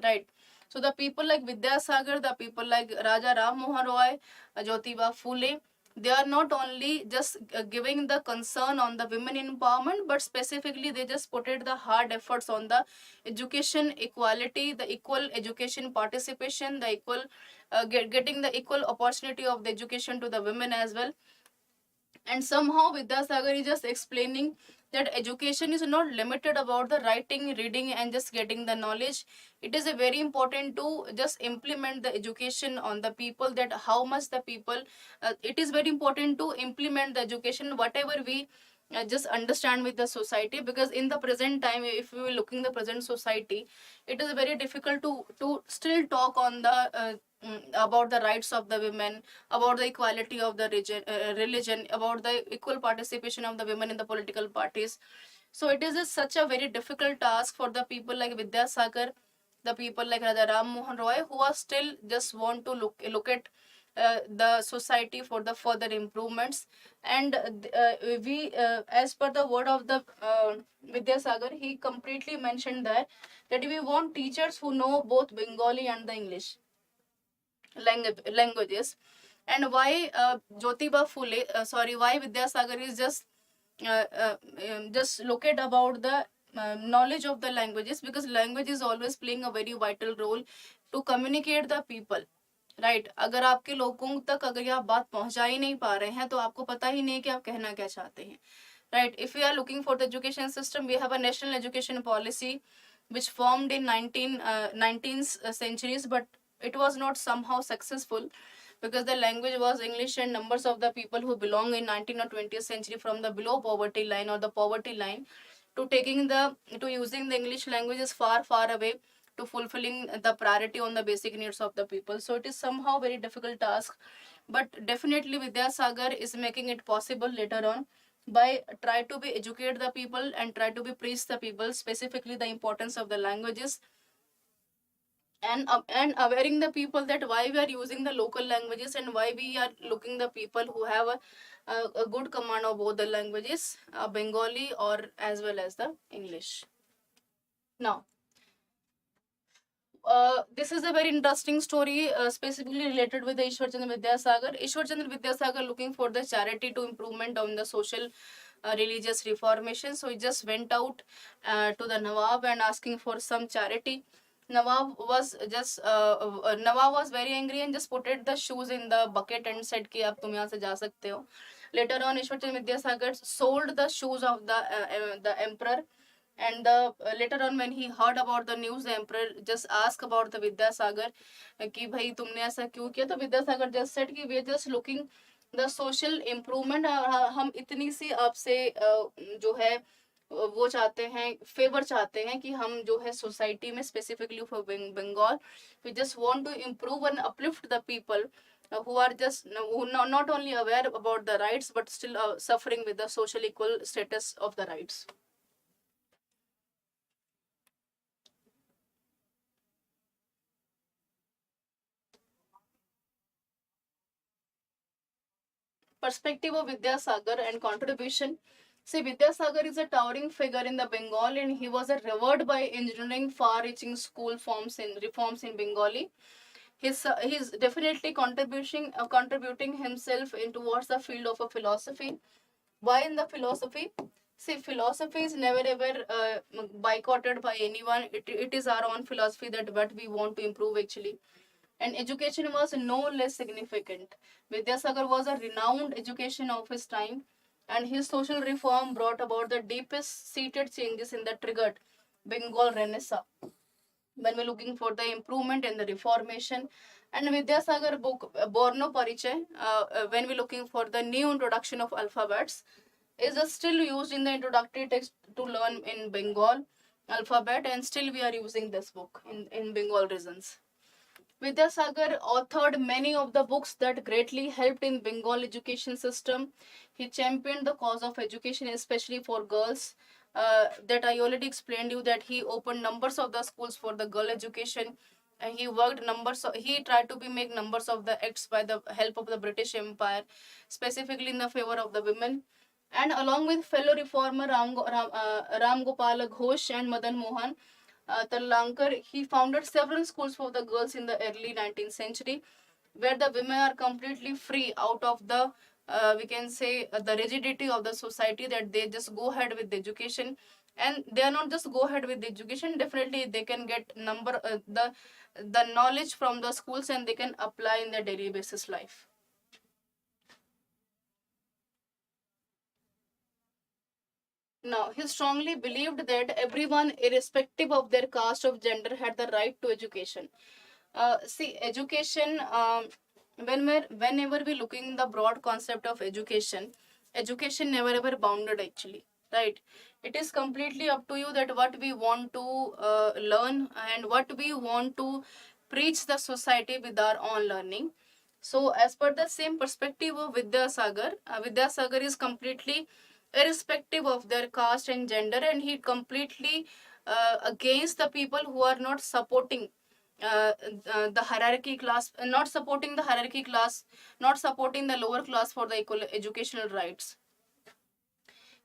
right? So the people like Vidyasagar, the people like Raja Ram Mohan Roy, Jyotiba Phule, they are not only just giving the concern on the women empowerment, but specifically they just put it the hard efforts on the education equality, the equal education participation, the equal getting the equal opportunity of the education to the women as well. And somehow Vidyasagar is just explaining that education is not limited about the writing, reading, and just getting the knowledge. It is a very important to just implement the education on the people, that how much the people, it is very important to implement the education, whatever we just understand with the society, because in the present time, if we were looking the present society, it is very difficult to still talk on the about the rights of the women, about the equality of the religion, about the equal participation of the women in the political parties. So it is such a very difficult task for the people like Vidyasagar, the people like Raja Ram Mohan Roy, who are still just want to look at the society for the further improvements. And we as per the word of the Vidyasagar, he completely mentioned that we want teachers who know both Bengali and the English languages. And why Jyotiba Phule, why Vidyasagar is just look at about the knowledge of the languages, because language is always playing a very vital role to communicate the people, right अगर आपके लोगों तक अगर आप बात पहुंचा ही नहीं पा रहे हैं, तो आपको पता ही नहीं कि आप कहना क्या चाहते हैं, right? If we are looking for the education system, we have a national education policy which formed in 19th centuries, but it was not somehow successful, because the language was English, and numbers of the people who belong in 19th or 20th century from the below poverty line or the poverty line to using the English language is far away to fulfilling the priority on the basic needs of the people. So it is somehow very difficult task, but definitely Vidyasagar is making it possible later on by try to be educate the people and try to be preach the people specifically the importance of the languages, and awareing the people that why we are using the local languages and why we are looking the people who have a good command of both the languages, Bengali or as well as the English. Now, this is a very interesting story, specifically related with the Ishwar Chandra Vidyasagar. Ishwar Chandra Vidyasagar looking for the charity to improvement on the social religious reformation. So he just went out to the Nawab and asking for some charity. Nawab was very angry and just put the shoes in the bucket and said कि आप तुम यहाँ से जा सकते हो. Later on, Ishwar Chandra Vidyasagar sold the shoes of the emperor. And later on, when he heard about the news, the emperor just asked about the Vidyasagar कि भाई तुमने ऐसा क्यों किया? तो Vidyasagar just said कि we are just looking the social improvement. हम इतनी सी आपसे जो है वो चाहते हैं, फेवर चाहते हैं कि हम जो है सोसाइटी में specifically for Bengal, we just want to improve and uplift the people who are just who not only aware about the rights but still suffering with the social equal status of the rights. Perspective of Vidyasagar and contribution. See, Vidyasagar is a towering figure in the Bengal, and he was a revered by engineering far-reaching school reforms in Bengali. He's definitely contributing himself in towards the field of a philosophy. Why in the philosophy? See, philosophy is never ever boycotted by anyone. It is our own philosophy that what we want to improve actually. And education was no less significant. Vidyasagar was a renowned education of his time, and his social reform brought about the deepest seated changes in the triggered Bengal Renaissance. When we're looking for the improvement and the reformation, and Vidyasagar book Borno Parichay, when we're looking for the new introduction of alphabets, is still used in the introductory text to learn in Bengal alphabet, and still we are using this book in Bengal regions. Vidyasagar authored many of the books that greatly helped in Bengal education system. He championed the cause of education, especially for girls. That I already explained you that he opened numbers of the schools for the girl education. And he worked numbers. He tried to make numbers of the acts by the help of the British Empire, specifically in the favor of the women. And along with fellow reformer Ram Gopal Ghosh and Madan Mohan, Tarlankar, he founded several schools for the girls in the early 19th century, where the women are completely free out of the, we can say, the rigidity of the society, that they just go ahead with the education. And they are not just go ahead with the education, definitely they can get the knowledge from the schools, and they can apply in their daily basis life. Now, he strongly believed that everyone, irrespective of their caste or gender, had the right to education. See, education, whenever we looking the broad concept of education, education never ever bounded actually, right? It is completely up to you that what we want to learn and what we want to preach the society with our own learning. So, as per the same perspective of Vidyasagar, Vidyasagar is completely irrespective of their caste and gender, and he completely against the people who are not supporting the hierarchy class, not supporting the hierarchy class, not supporting the lower class for the equal educational rights.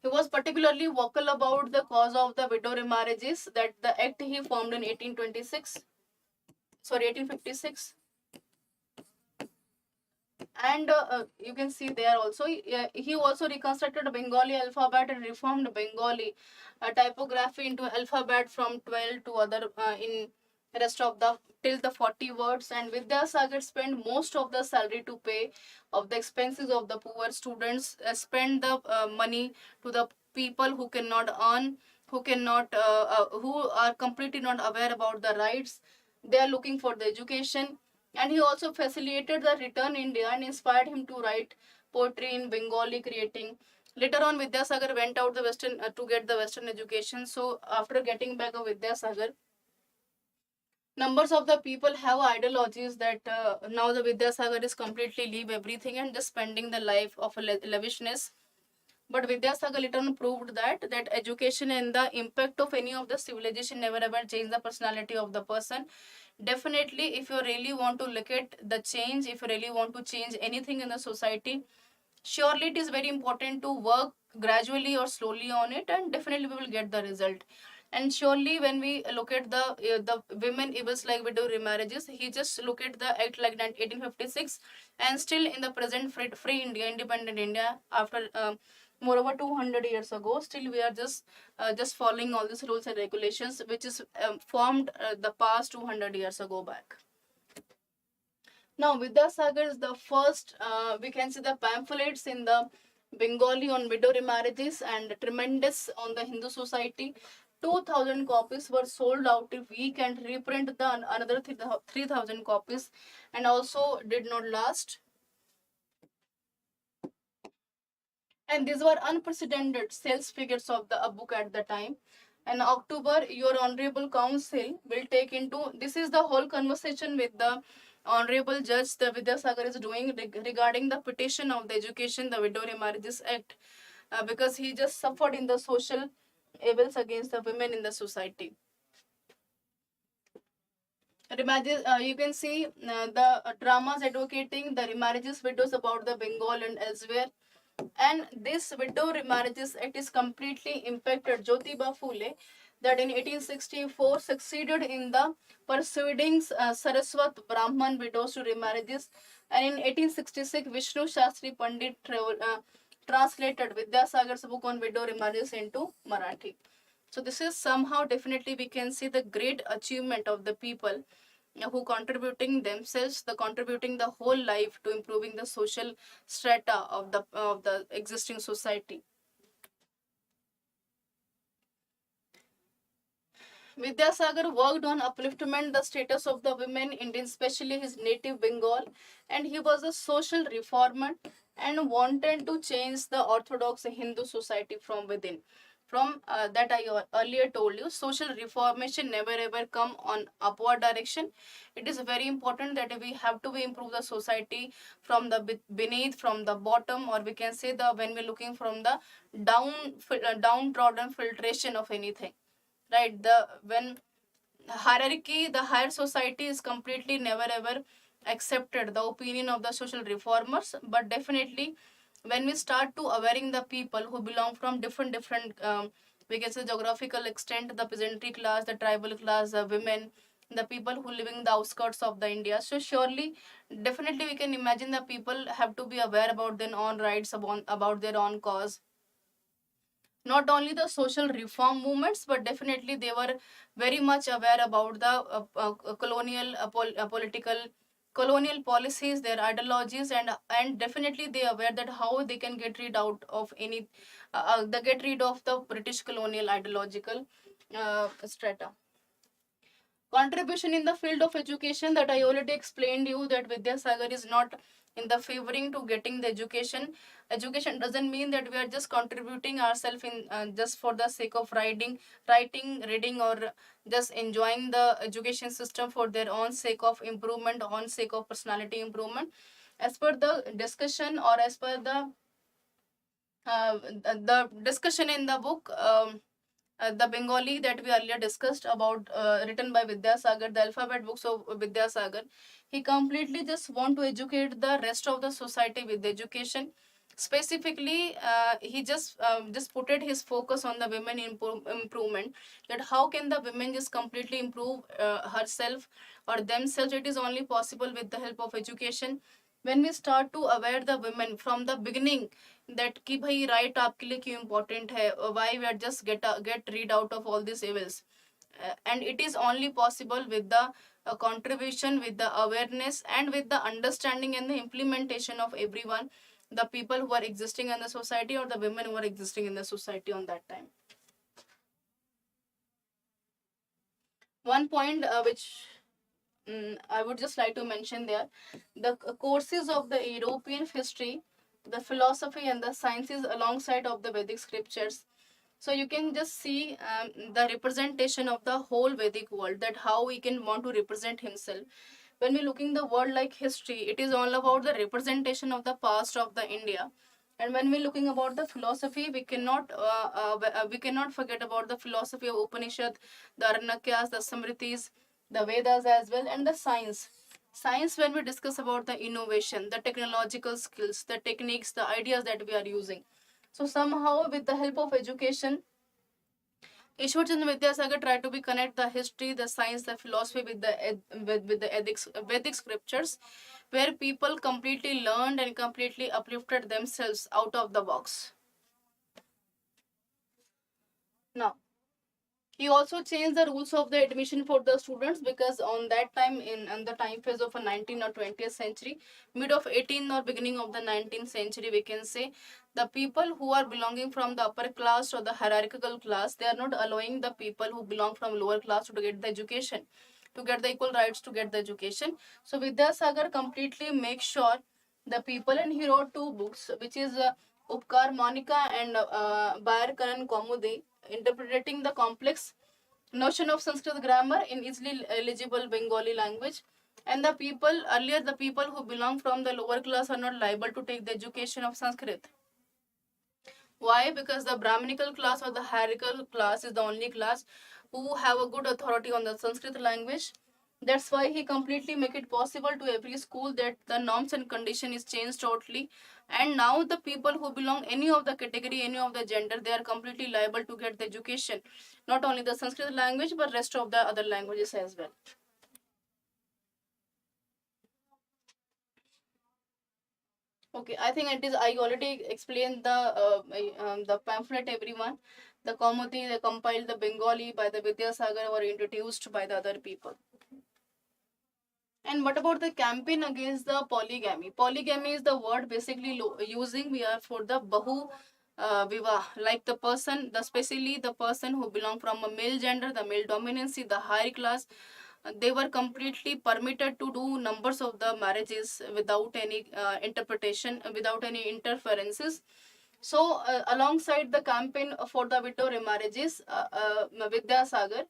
He was particularly vocal about the cause of the widow remarriages, that the act he formed in 1826, sorry, 1856. And you can see there also, he also reconstructed Bengali alphabet and reformed Bengali typography into alphabet from 12 to other in rest of the till the 40 words. And Vidyasagar spent most of the salary to pay of the expenses of the poor students, spend the money to the people who cannot earn, who are completely not aware about the rights. They are looking for the education. And he also facilitated the return India and inspired him to write poetry in Bengali, creating. Later on, Vidyasagar went out the Western to get the Western education. So after getting back of Vidyasagar, numbers of the people have ideologies that now the Vidyasagar is completely leave everything and just spending the life of a lavishness. But Vidyasagar later on proved that education and the impact of any of the civilization never ever change the personality of the person. Definitely, if you really want to look at the change, if you really want to change anything in the society, surely it is very important to work gradually or slowly on it, and definitely we will get the result. And surely when we look at the women evils like widow remarriages, he just look at the act like 1856, and still in the present free India, independent India, after moreover 200 years ago, still we are just following all these rules and regulations which is formed the past 200 years ago back. Now, Vidyasagar is the first, we can see the pamphlets in the Bengali on widow remarriages and tremendous on the Hindu society. 2,000 copies were sold out a week, and reprint the another 3,000 copies, and also did not last. And these were unprecedented sales figures of the book at the time. And October, your honorable council will take into, this is the whole conversation with the honorable judge the Vidyasagar is doing regarding the petition of the education, the widow remarriages act, because he just suffered in the social evils against the women in the society. Remarriages, you can see the dramas advocating the remarriages widows about the Bengal and elsewhere. And this widow remarriages, it is completely impacted Jyotiba Phule, that in 1864 succeeded in the persuading Saraswat Brahman widows to remarriages, and in 1866 Vishnu Shastri Pandit translated Vidyasagar's book on widow remarriages into Marathi. So this is somehow definitely we can see the great achievement of the people who contributing themselves, the contributing the whole life to improving the social strata of the existing society. Vidyasagar worked on upliftment the status of the women in especially his native Bengal, and he was a social reformer and wanted to change the orthodox Hindu society from within. From that I earlier told you, social reformation never ever come on upward direction. It is very important that we have to improve the society from the beneath, from the bottom, or we can say the when we're looking from the downtrodden filtration of anything, right? The when hierarchy, the higher society is completely never ever accepted the opinion of the social reformers, but definitely when we start to awareing the people who belong from different we can say geographical extent, the peasantry class, the tribal class, the women, the people who live in the outskirts of the India, so surely definitely we can imagine the people have to be aware about their own rights, about their own cause. Not only the social reform movements, but definitely they were very much aware about the colonial political colonial policies, their ideologies, and definitely they are aware that how they can get rid out of any the get rid of the British colonial ideological strata. Contribution in the field of education, that I already explained you that Vidyasagar is not in the favoring to getting the education. Education doesn't mean that we are just contributing ourselves in just for the sake of writing, reading, or just enjoying the education system for their own sake of improvement, own sake of personality improvement. As per the discussion, or as per the discussion in the book, the Bengali that we earlier discussed about, written by Vidyasagar, the alphabet books of Vidyasagar, he completely just want to educate the rest of the society with education. Specifically, he just put it his focus on the women improvement. That how can the women just completely improve herself or themselves? It is only possible with the help of education. When we start to aware the women from the beginning that कि भाई right आपके लिए क्यों important है, why we are just get rid out of all these evils. And it is only possible with the contribution, with the awareness, and with the understanding and the implementation of everyone, the people who are existing in the society, or the women who are existing in the society on that time. One point which I would just like to mention there, the courses of the European history, the philosophy, and the sciences alongside of the Vedic scriptures. So you can just see the representation of the whole Vedic world, that how we can want to represent himself. When we looking the world like history, it is all about the representation of the past of the India. And when we're looking about the philosophy, we cannot forget about the philosophy of Upanishad, the Aranakyas, the Smritis, the Vedas as well, and the science. Science, when we discuss about the innovation, the technological skills, the techniques, the ideas that we are using. So somehow, with the help of education, Ishwar Chandra Vidyasagar tried to be connect the history, the science, the philosophy with with the ethics, Vedic scriptures, where people completely learned and completely uplifted themselves out of the box. Now, he also changed the rules of the admission for the students, because on that time, in the time phase of a 19th or 20th century, mid of 18th or beginning of the 19th century, we can say, the people who are belonging from the upper class or the hierarchical class, they are not allowing the people who belong from lower class to get the education, to get the equal rights to get the education. So Vidyasagar completely makes sure the people, and he wrote two books, which is Upkar Monika and Bayer Karan Kaumudi, interpreting the complex notion of Sanskrit grammar in easily eligible Bengali language. And the people, earlier the people who belong from the lower class are not liable to take the education of Sanskrit. Why? Because the Brahminical class or the hierarchical class is the only class who have a good authority on the Sanskrit language. That's why he completely make it possible to every school that the norms and condition is changed totally. And now the people who belong any of the category, any of the gender, they are completely liable to get the education, not only the Sanskrit language but rest of the other languages as well. Okay, I think it is. I already explained the pamphlet. Everyone, the Kaumudy, they compiled the Bengali by the Vidyasagar, were introduced by the other people. And what about the campaign against the polygamy? Polygamy is the word basically using we are for the Bahu Vivah, like the person, the especially the person who belong from a male gender, the male dominancy, the higher class, they were completely permitted to do numbers of the marriages without any interpretation, without any interferences. So, alongside the campaign for the widow remarriages, Vidyasagar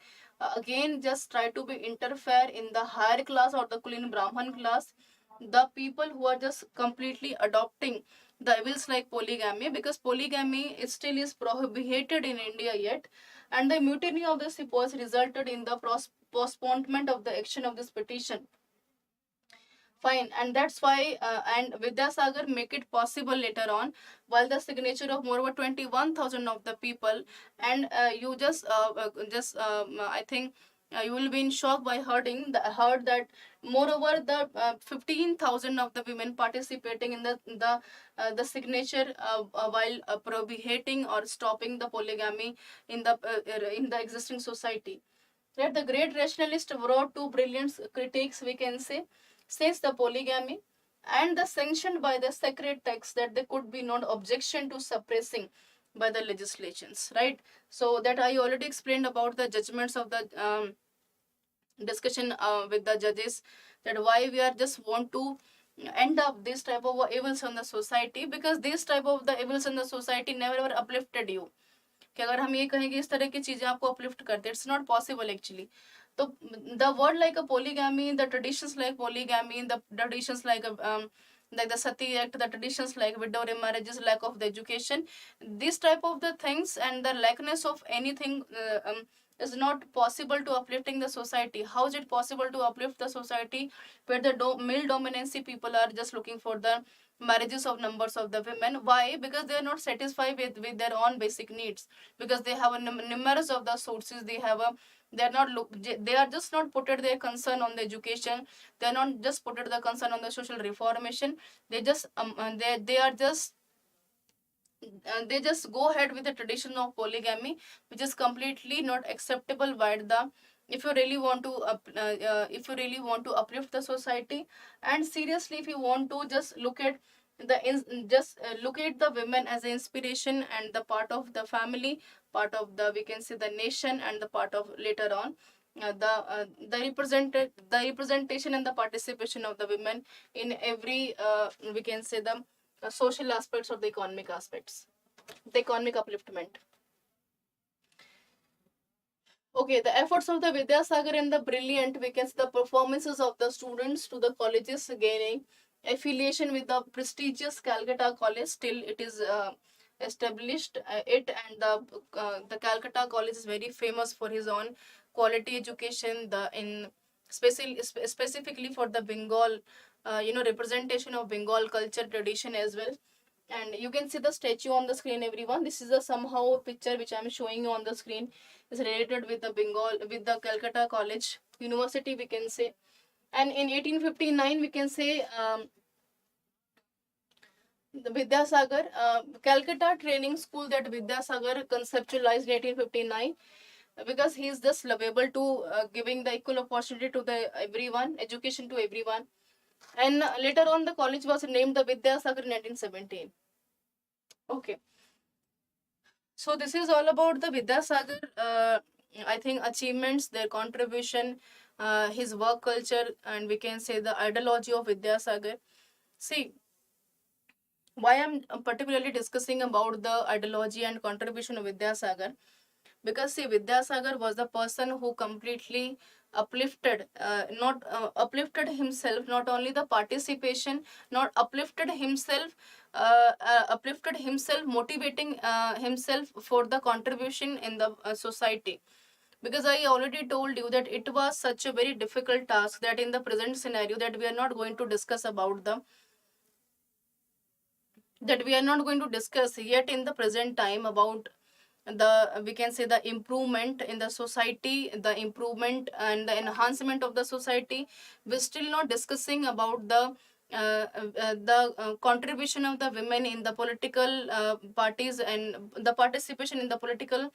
again just try to be interfere in the higher class or the Kulin Brahman class, the people who are just completely adopting the evils like polygamy, because polygamy is still is prohibited in India yet, and the mutiny of the sepoys resulted in the postponement of the action of this petition. Fine, and that's why and Vidyasagar make it possible later on, while the signature of more over 21,000 of the people, and you just I think you will be in shock by heard that moreover the 15,000 of the women participating in the signature while prohibiting or stopping the polygamy in the existing society. Right, the great rationalist wrote two brilliant critiques, we can say, says the polygamy and the sanctioned by the sacred text that there could be no objection to suppressing by the legislations, right? So that I already explained about the judgments of the discussion with the judges, that why we are just want to end up this type of evils in the society, because this type of the evils in the society never ever uplifted you. कि अगर हम ये कहें कि इस तरह की चीजें आपको अपलिफ्ट करते, इट्स नॉट पॉसिबल एक्चुअली. तो the word like a polygamy, the traditions like polygamy, the traditions like the Sati Act, the traditions like widow remarriages, lack of the education, this type of the things and the lackness of anything is not possible to uplifting the society. How is it possible to uplift the society where the male dominancy people are just looking for the marriages of numbers of the women? Why? Because they are not satisfied with their own basic needs, because they have a numerous of the sources, they are not they are just not put their concern on the education, they are not just put the concern on the social reformation, they just they are just they just go ahead with the tradition of polygamy, which is completely not acceptable by the, if you really want to if you really want to uplift the society, and seriously if you want to just look at look at the women as an inspiration and the part of the family, part of the, we can say, the nation, and the part of later on the representation and the participation of the women in every we can say the social aspects or the economic aspects, the economic upliftment. Okay, the efforts of the Vidyasagar and the brilliant, we can see the performances of the students to the colleges gaining affiliation with the prestigious Calcutta College. Still, it is established it, and the Calcutta College is very famous for his own quality education. Specifically for the Bengal, representation of Bengal culture tradition as well. And you can see the statue on the screen, everyone. This is a somehow picture which I'm showing you on the screen, is related with the Bengal, with the Calcutta College University, we can say. And in 1859 we can say the Vidyasagar Calcutta training school that Vidyasagar conceptualized in 1859, because he is just lovable to giving the equal opportunity to the everyone, education to everyone. And later on the college was named the Vidyasagar in 1917. Okay, so this is all about the Vidyasagar I think achievements, their contribution, his work culture, and we can say the ideology of Vidyasagar. See, why I'm particularly discussing about the ideology and contribution of Vidyasagar, because see, Vidyasagar was the person who completely uplifted not uplifted himself, not only the participation, not uplifted himself, motivating himself for the contribution in the society. because I already told you that it was such a very difficult task that in the present scenario that we are not going to discuss about the that we are not going to discuss yet in the present time about the, we can say, the improvement in the society, the improvement and the enhancement of the society. We're still not discussing about the contribution of the women in the political parties and the participation in the political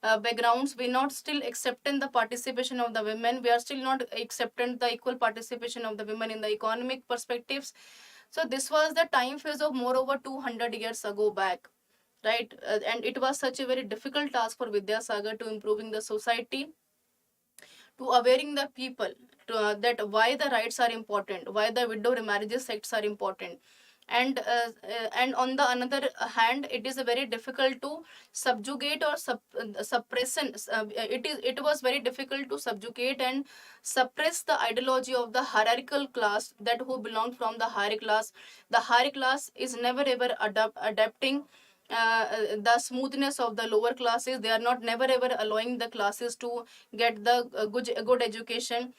backgrounds. We not still accepting the participation of the women. We are still not accepting the equal participation of the women in the economic perspectives. So this was the time phase of more over 200 years ago back, right? And it was such a very difficult task for Vidyasagar to improving the society, to awareing the people that why the rights are important, why the widow remarriages acts are important. And on the another hand, it is very difficult to subjugate or suppression. It was very difficult to subjugate and suppress the ideology of the hierarchical class, that who belong from the higher class. The higher class is never ever adapting the smoothness of the lower classes. They are not never ever allowing the classes to get the good education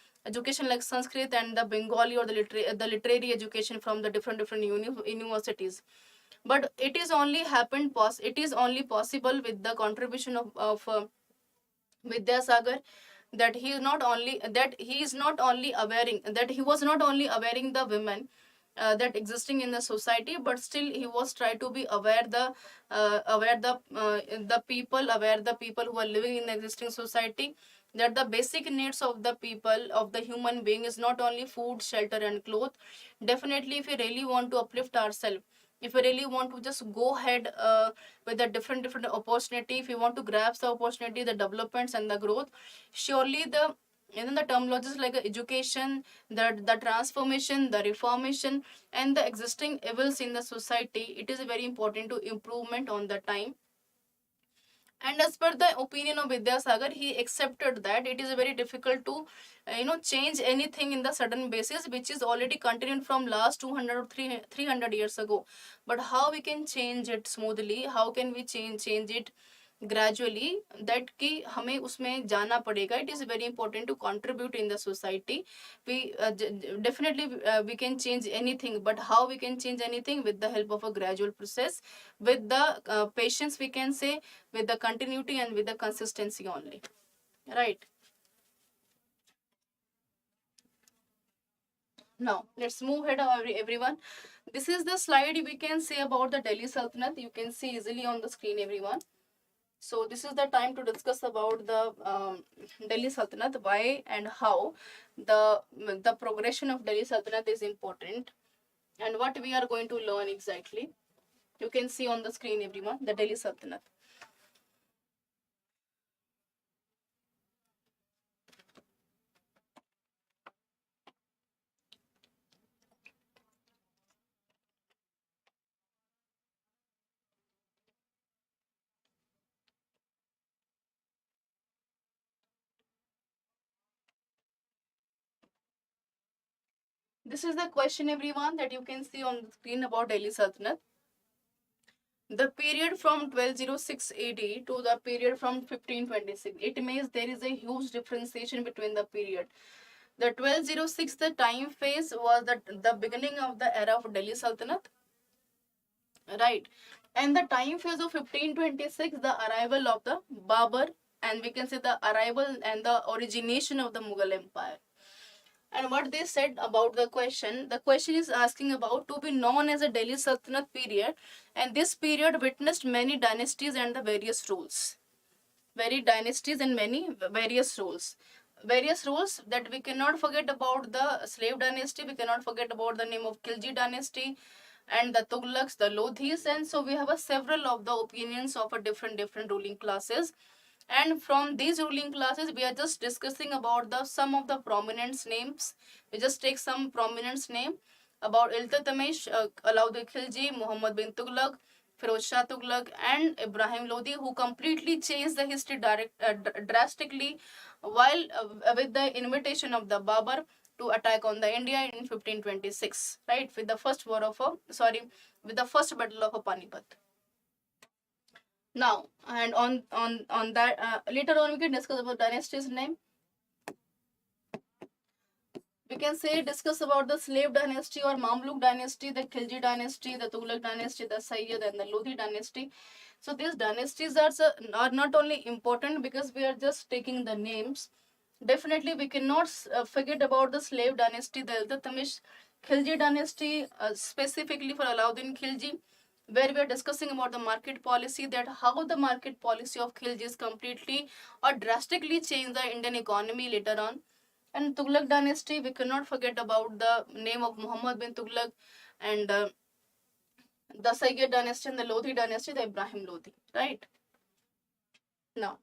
like Sanskrit and the Bengali or the literary education from the different universities. But it is only it is only possible with the contribution of Vidyasagar, that he is not only awareing, that he was not only awareing the women that existing in the society, but still he was try to be aware the people who are living in the existing society, that the basic needs of the people, of the human being, is not only food, shelter and cloth. Definitely, if we really want to uplift ourselves, if we really want to just go ahead with a different opportunity, if we want to grasp the opportunity, the developments and the growth, surely the, the terminologies like education, the transformation, the reformation and the existing evils in the society, it is very important to improvement on the time. And as per the opinion of Vidyasagar, he accepted that it is very difficult to change anything in the sudden basis, which is already continued from last 200 or 300 years ago. But how we can change it smoothly, how can we change it gradually, that कि हमें उसमें जाना पड़ेगा. It is very important to contribute in the society. We definitely we can change anything, but how we can change anything? With the help of a gradual process, with the patience, we can say, with the continuity and with the consistency only, right? Now let's move ahead, everyone. This is the slide we can say about the Delhi Sultanate. You can see easily on the screen, everyone. So this is the time to discuss about the Delhi Sultanate, why and how the progression of Delhi Sultanate is important, and what we are going to learn exactly. You can see on the screen, everyone, the Delhi Sultanate. This is the question, everyone, that you can see on the screen about Delhi Sultanate. The period from 1206 AD to the period from 1526. It means there is a huge differentiation between the period. The 1206, the time phase, was the beginning of the era of Delhi Sultanate, right? And the time phase of 1526, the arrival of the Babur, and we can say the arrival and the origination of the Mughal Empire. And what they said about the question is asking about to be known as a Delhi Sultanate period, and this period witnessed many dynasties and the various rules. Very dynasties and many various rules. Various rules that we cannot forget about the slave dynasty, we cannot forget about the name of Khilji dynasty, and the Tughlaqs, the Lodhis, and so we have a several of the opinions of a different ruling classes. And from these ruling classes, we are just discussing about the some of the prominent names. We just take some prominent name about Iltutmish, Alauddin Khilji, Muhammad bin Tughlaq, Firoz Shah Tughlaq, and Ibrahim Lodi, who completely changed the history drastically while with the invitation of the Babur to attack on the India in 1526, right? With the first war of with the first battle of Panipat. Now, and on that, later on we can discuss about dynasty's name. We can say discuss about the slave dynasty or Mamluk dynasty, the Khilji dynasty, the Tughlaq dynasty, the Sayyid and the Lodi dynasty. So these dynasties are not only important because we are just taking the names. Definitely we cannot forget about the slave dynasty, the Iltutmish Khilji dynasty, specifically for Alauddin Khilji, where we are discussing about the market policy, that how the market policy of Khiljis completely or drastically changed the Indian economy later on. And Tughlaq dynasty, we cannot forget about the name of Muhammad bin Tughlaq, and the Sayyid dynasty and the Lodi dynasty, the Ibrahim Lodi, right? Now,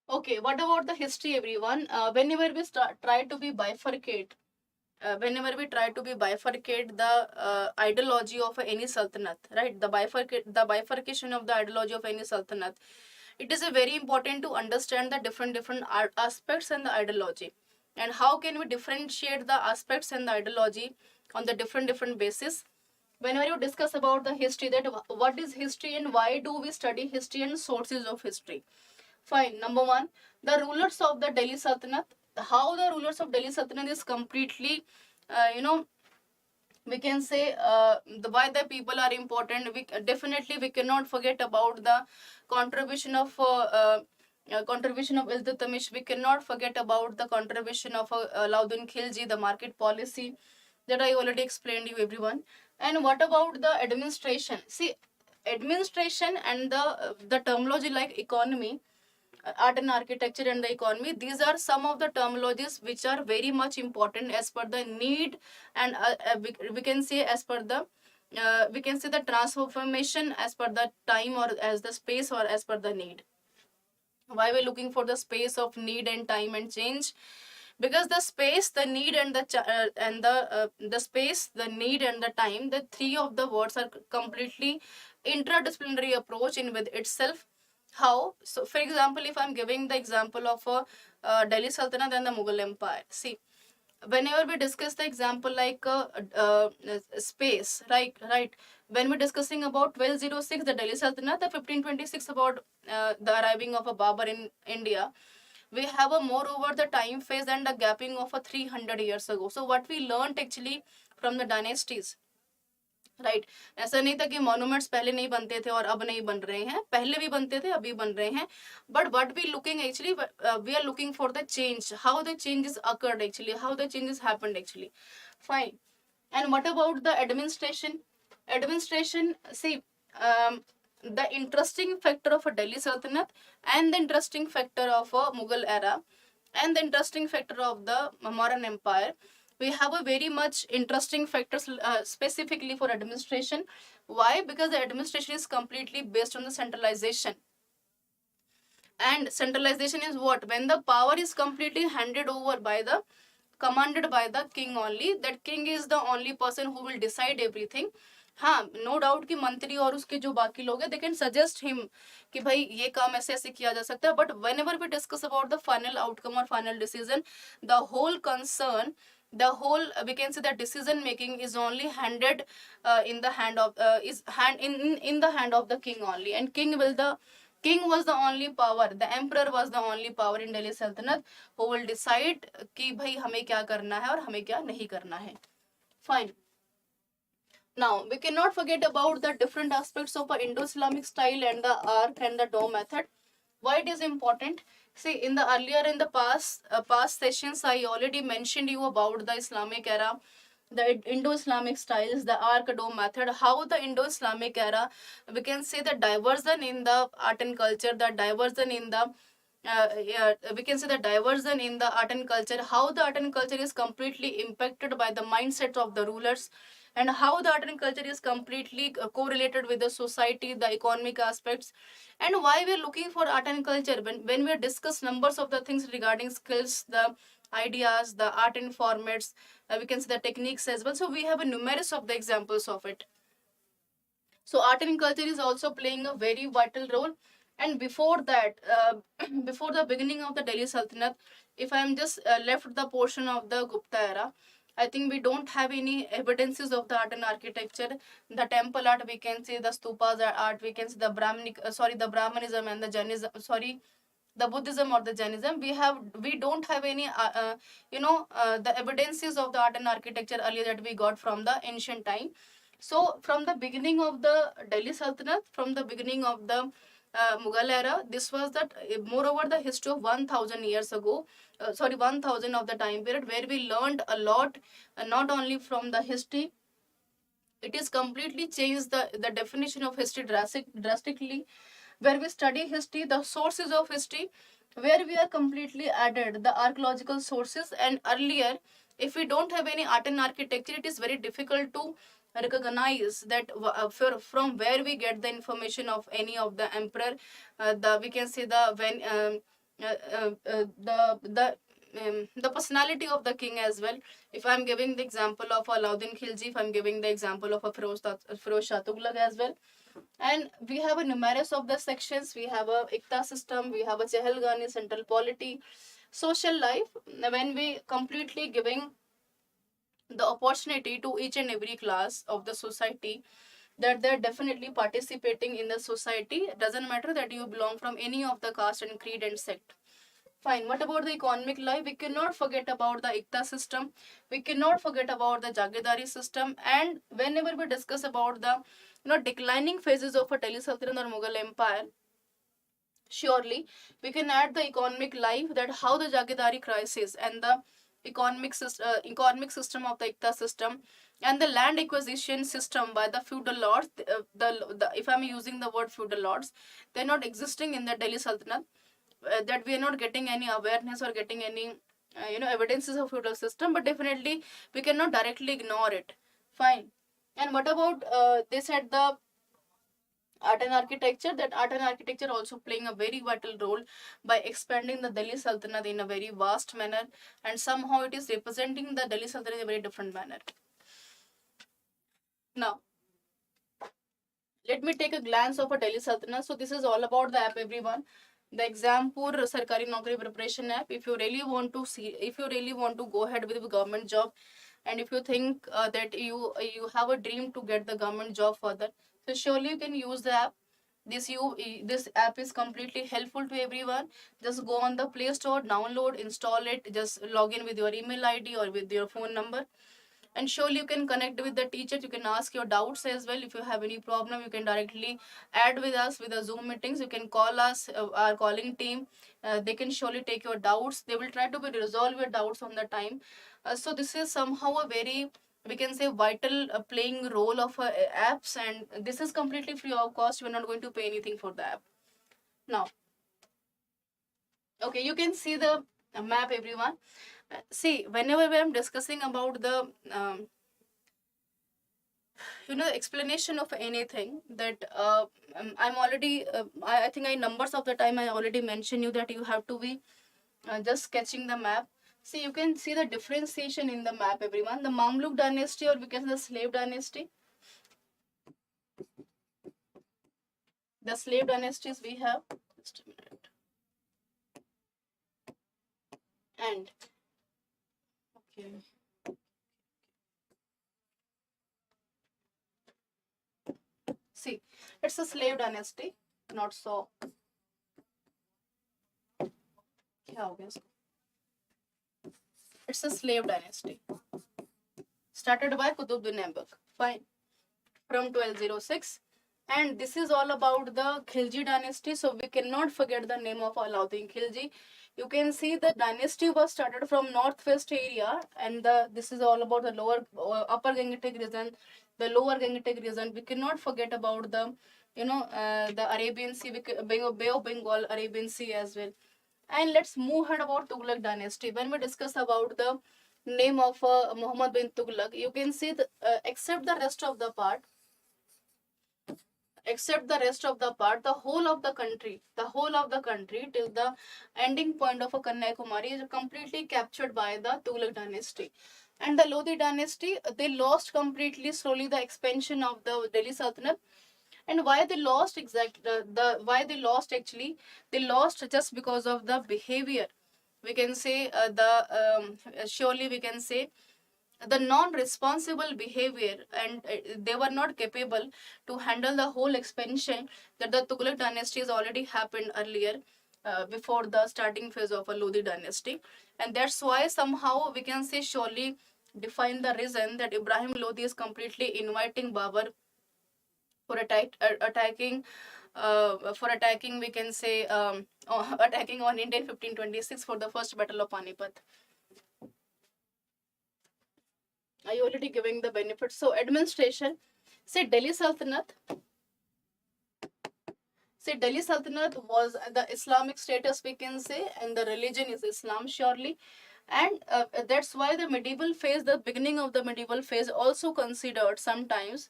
okay, what about the history, everyone? Whenever we try to be bifurcate, whenever we try to be bifurcate the ideology of any sultanate, right? The bifurcation of the ideology of any sultanate, it is a very important to understand the different aspects and the ideology, and how can we differentiate the aspects and the ideology on the different basis. Whenever you discuss about the history, that what is history and why do we study history and sources of history. Fine. Number one, the rulers of the Delhi Sultanate. How the rulers of Delhi Sultanate is completely, you know, we can say why the people are important. We definitely we cannot forget about the contribution of Iltutmish. We cannot forget about the contribution of Alauddin Khilji, the market policy that I already explained you, everyone. And what about the administration? See, administration and the terminology like economy, art and architecture and the economy, these are some of the terminologies which are very much important as per the need, and we can say as per the we can say the transformation as per the time or as the space or as per the need. Why we're looking for the space of need and time and change? Because the space, the need and the space, the need and the time, the three of the words are completely interdisciplinary approach in with itself. How? So for example, if I'm giving the example of Delhi Sultanate and the Mughal Empire, see, whenever we discuss the example like space, right, when we're discussing about 1206 the Delhi Sultanate, the 1526 about the arriving of a Babur in India, we have a moreover the time phase and the gapping of a 300 years ago. So what we learned actually from the dynasties, right ऐसा नहीं था कि monuments पहले नहीं बनते थे और अब नहीं बन रहे हैं, पहले भी बनते थे अभी बन रहे हैं, but what we looking actually, we are looking for the change, how the changes occurred actually, how the changes happened actually. Fine. And what about the administration? Administration, see, the interesting factor of a Delhi Sultanate and the interesting factor of a Mughal era and the interesting factor of the Mauryan Empire, we have a very much interesting factors specifically for administration. Why? Because the administration is completely based on the centralization. And centralization is what? When the power is completely handed over by the commanded by the king only, that king is the only person who will decide everything. हाँ, no doubt कि मंत्री और उसके जो बाकी लोग हैं, they can suggest him कि भाई ये काम ऐसे ऐसे किया जा सकता है, but whenever we discuss about the final outcome और final decision, the whole concern, the whole we can say that decision making is only handed in the hand of in the hand of the king only, and king was the only power, the emperor was the only power in Delhi Sultanate who will decide कि भाई हमें क्या करना है और हमें क्या नहीं करना है. Fine. Now we cannot forget about the different aspects of Indo-Islamic style and the arc and the dome method. Why it is important? See, in the past sessions, I already mentioned you about the Islamic era, the Indo-Islamic styles, the arc dome method, how the Indo-Islamic era, we can say the diversion in the art and culture, the diversion in the we can say the diversion in the art and culture, how the art and culture is completely impacted by the mindset of the rulers, and how the art and culture is completely correlated with the society, the economic aspects, and why we are looking for art and culture. When we discuss numbers of the things regarding skills, the ideas, the art and formats, we can see the techniques as well. So we have a numerous of the examples of it. So art and culture is also playing a very vital role. And before that, before the beginning of the Delhi Sultanate, if I am just left the portion of the Gupta era, I think we don't have any evidences of the art and architecture. The temple art we can see, the stupas art we can see, the the Brahmanism and the Jainism, the Buddhism or the Jainism. We don't have any the evidences of the art and architecture earlier that we got from the ancient time. So from the beginning of the Delhi Sultanate, from the beginning of the Mughal era, this was that moreover the history of 1000 years ago, 1000 of the time period, where we learned a lot, not only from the history. It is completely changed the definition of history drastically, where we study history, the sources of history, where we are completely added the archaeological sources. And earlier, if we don't have any art and architecture, it is very difficult to recognize that from where we get the information of any of the emperor. The we can say the when the personality of the king as well. If I'm giving the example of Alauddin Khilji, if I'm giving the example of a Firoz Shah Tughlaq as well. And we have a numerous of the sections. We have a Ikta system, we have a Chehalgani, central polity, social life. When we completely giving the opportunity to each and every class of the society, that they're definitely participating in the society. It doesn't matter that you belong from any of the caste and creed and sect. Fine. What about the economic life? We cannot forget about the Ikta system. We cannot forget about the Jagidari system. And whenever we discuss about the declining phases of a Delhi Sultanate or Mughal Empire, surely we can add the economic life, that how the Jagidari crisis and the economic system of the Ikta system and the land acquisition system by the feudal lords. If I'm using the word feudal lords, they're not existing in the Delhi Sultanate. That we are not getting any awareness or getting any evidences of feudal system, but definitely we cannot directly ignore it. Fine. And what about they said the art and architecture, that art and architecture also playing a very vital role by expanding the Delhi Sultanate in a very vast manner, and somehow it is representing the Delhi Sultanate in a very different manner. Now let me take a glance of a Delhi Sultanate. So this is all about the app, everyone. The Exampur Sarkari Naukri Preparation app. If you really want to go ahead with a government job, and if you think that you have a dream to get the government job further, so surely you can use the app. This app is completely helpful to everyone. Just go on the Play Store, download, install it. Just log in with your email ID or with your phone number, and surely you can connect with the teacher. You can ask your doubts as well. If you have any problem, you can directly add with us with the Zoom meetings. You can call us, our calling team. They can surely take your doubts. They will try to resolve your doubts on the time. So this is somehow a very, we can say, vital playing role of apps, and this is completely free of cost. We're not going to pay anything for the app. Now, okay, you can see the map, everyone. See, whenever I'm discussing about the explanation of anything, that I'm already I think I numbers of the time I already mentioned you that you have to be just sketching the map. See, you can see the differentiation in the map, everyone. The Mamluk dynasty, or because the slave dynasty, the slave dynasties we have, just a minute. And okay, see, it's a slave dynasty, not so. It's a slave dynasty started by Qutbuddin Aibak. Fine. From 1206. And this is all about the Khilji dynasty. So we cannot forget the name of Alauddin Khilji. You can see the dynasty was started from northwest area, and this is all about the upper Gangetic region, the lower Gangetic region. We cannot forget about the the Arabian Sea, Bay of Bengal, Arabian Sea as well. And let's move ahead about Tughlaq dynasty. When we discuss about the name of Muhammad bin Tughlaq, you can see except the rest of the part, the whole of the country till the ending point of a Kanyakumari is completely captured by the Tughlaq dynasty. And the Lodi dynasty, they lost completely slowly the expansion of the Delhi Sultanate. And why they lost actually, they lost just because of the behavior. We can say surely we can say the non-responsible behavior, and they were not capable to handle the whole expansion that the Tughlaq dynasty has already happened earlier, before the starting phase of a Lodi dynasty. And that's why somehow we can say surely define the reason that Ibrahim Lodi is completely inviting Babur for attacking, we can say, attacking on India in 1526 for the first battle of Panipat. I already giving the benefits. So administration, say Delhi Sultanate. Say Delhi Sultanate was the Islamic status, we can say, and the religion is Islam surely. And that's why the medieval phase, the beginning of the medieval phase, also considered sometimes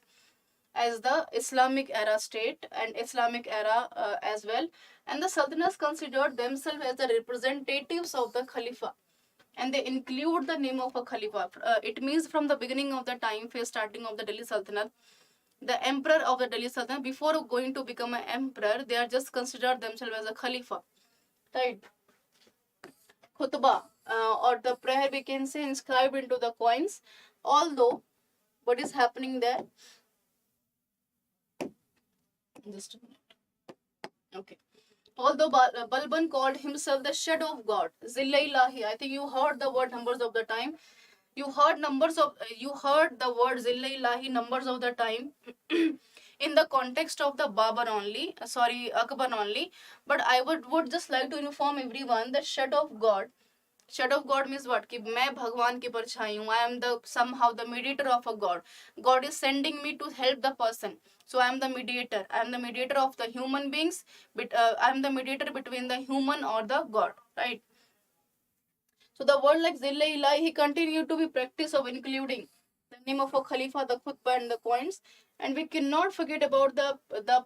as the Islamic era state and Islamic era as well. And the Sultanates considered themselves as the representatives of the Khalifa, and they include the name of a Khalifa. It means from the beginning of the time phase, starting of the Delhi Sultanate, the emperor of the Delhi Sultanate, before going to become an emperor, they are just considered themselves as a Khalifa, right? Khutbah, or the prayer, we can say, inscribed into the coins. Although, what is happening there? Just a minute. Okay. Although Balban called himself the shadow of God, Zilla Ilahi. I think you heard the word numbers of the time. You heard the word Zilla Ilahi numbers of the time in the context of the Babur only, Akbar only. But I would just like to inform everyone that shadow of God means what? कि मैं भगवान की परछाई हूँ. I am the somehow the mediator of a God. God is sending me to help the person. So I am the mediator. I am the mediator of the human beings. But I am the mediator between the human or the God, right? So the word like Zilla Ilahi continued to be practice of including the name of a Khalifa, the khutbah, and the coins. And we cannot forget about the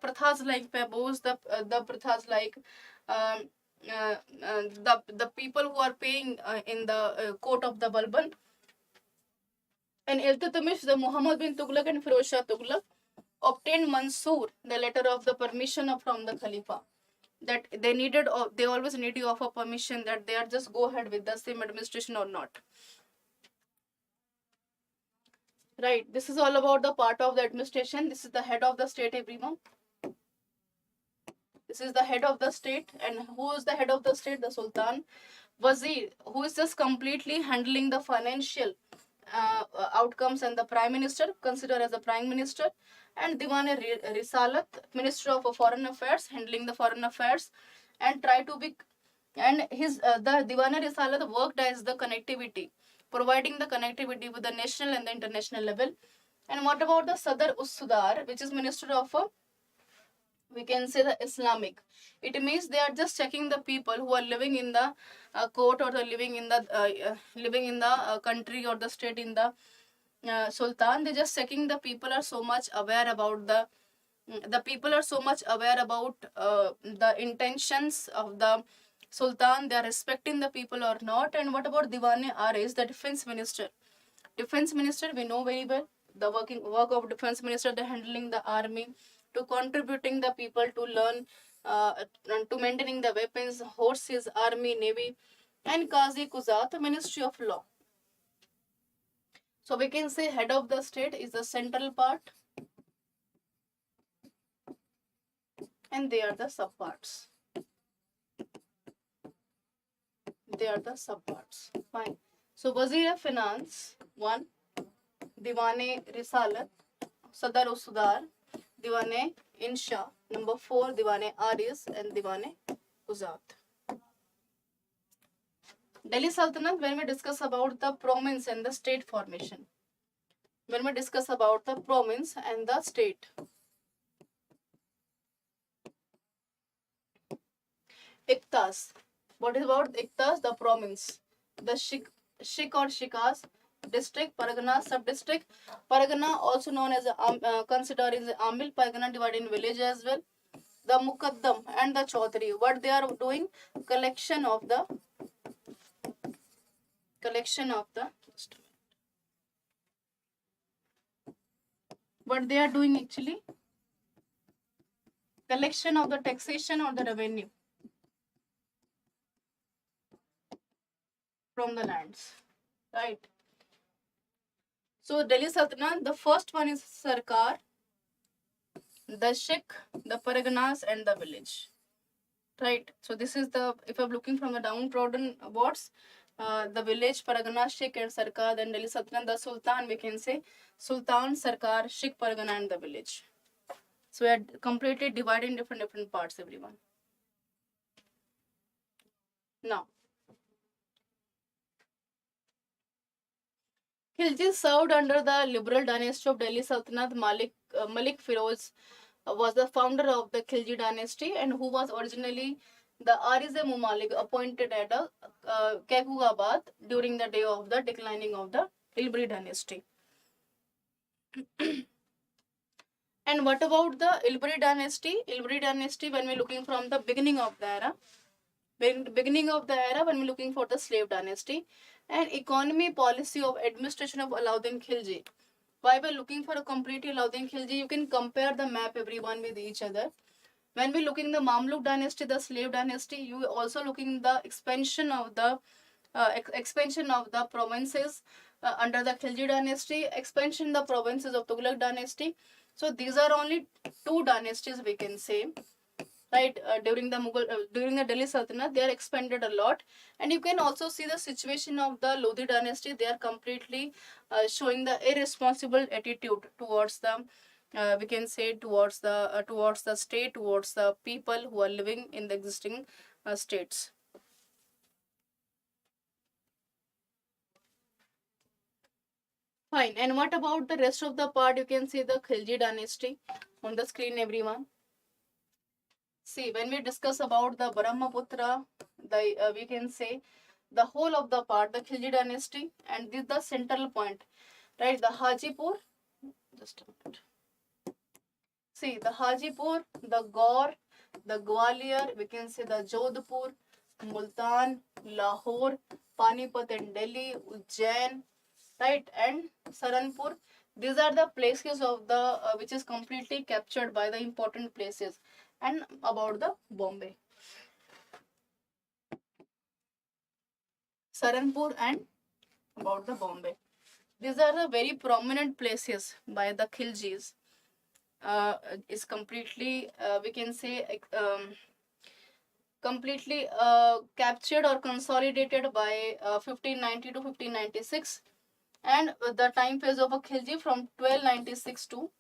prathas like pebbles, the prathas like um, the people who are paying in the court of the Balban. And Iltutmish, the Muhammad bin Tughlaq and Firoz Shah Tughlaq obtained Mansur, the letter of the permission from the Khalifa, that they always need you of a permission that they are just go ahead with the same administration or not. Right, this is all about the part of the administration. This is the head of the state, everyone. This is the head of the state. And who is the head of the state? The Sultan. Wazir, who is just completely handling the financial outcomes, and the prime minister, considered as the prime minister. And Diwan Risalat, minister of foreign affairs, handling the foreign affairs, and try to be, and the Diwan Risalat worked as the connectivity, providing the connectivity with the national and the international level. And what about the Sadr Sudar, which is minister of we can say the Islamic? It means they are just checking the people who are living in the court, or the living in the country or the state in the Sultan. They just checking the people are so much aware about the people are so much aware about the intentions of the Sultan. They are respecting the people or not. And what about Diwane Aris, the defense minister? Defense minister, we know very well the work of defense minister, the handling the army, to contributing the people to learn, to maintaining the weapons, horses, army, navy. And Qazi Kuzat, the ministry of law. So we can say head of the state is the central part, and they are the subparts. They are the subparts. Fine. So Wazir of Finance, 1. Diwane Risalat, Sadar Sudar, Diwane Insha. Number 4, Diwane Aris, and Diwane Uzat. Delhi Sultanate, when we discuss about the province and the state formation. When we discuss about the province and the state. Iktas. What is about Iktas? The province. The Shik or Shikas, district, Pargana, sub-district. Pargana, also known as considered as Amil. Pargana divided in village as well. The Mukaddam and the Chaudhary. What they are doing? Collection of the what they are doing actually? Collection of the taxation or the revenue from the lands, right? So Delhi Sultanate, the first one is Sarkar, the Sheikh, the Parganas, and the village. Right. So this is the, if I'm looking from the downtrodden wards, the village, Pargana, Sheikh, and Sarkar, then Delhi Sultanate, the Sultan, we can say Sultan, Sarkar, Sheikh, Pargana, and the village. So we are completely divided in different parts, everyone. Now, Khilji served under the liberal dynasty of Delhi Sultanate. Malik Firoz was the founder of the Khilji dynasty and who was originally the Ariz-e-Mumalik appointed at Kekugabad during the day of the declining of the Ilbari dynasty. And what about the Ilbari dynasty? Ilbari dynasty, when we're looking from the beginning of the era, when we're looking for the slave dynasty, and economy policy of administration of Alauddin Khilji. Why we're looking for a complete Alauddin Khilji, you can compare the map everyone with each other. When we're looking the Mamluk dynasty, the slave dynasty, you also looking the expansion of the provinces under the Khilji dynasty, expansion the provinces of Tughlaq dynasty. So these are only two dynasties we can say, right? During the Delhi Sultanate, they are expanded a lot, and you can also see the situation of the Lodi dynasty. They are completely showing the irresponsible attitude towards the we can say towards the state, towards the people who are living in the existing states. Fine. And what about the rest of the part? You can see the Khilji dynasty on the screen, everyone. See, when we discuss about the Brahmaputra, we can say the whole of the part, the Khilji dynasty, and this is the central point, right? The Hajipur, just a minute. See, the Hajipur, the Gaur, the Gwalior, we can say the Jodhpur, Multan, Lahore, Panipat and Delhi, Ujjain, right, and Saranpur. These are the places of the which is completely captured by the important places. And about the Bombay, Saranpur, and about the Bombay. These are the very prominent places by the Khiljis. Is completely we can say completely captured or consolidated by 1590 to 1596, and the time phase of a Khilji from 1296 to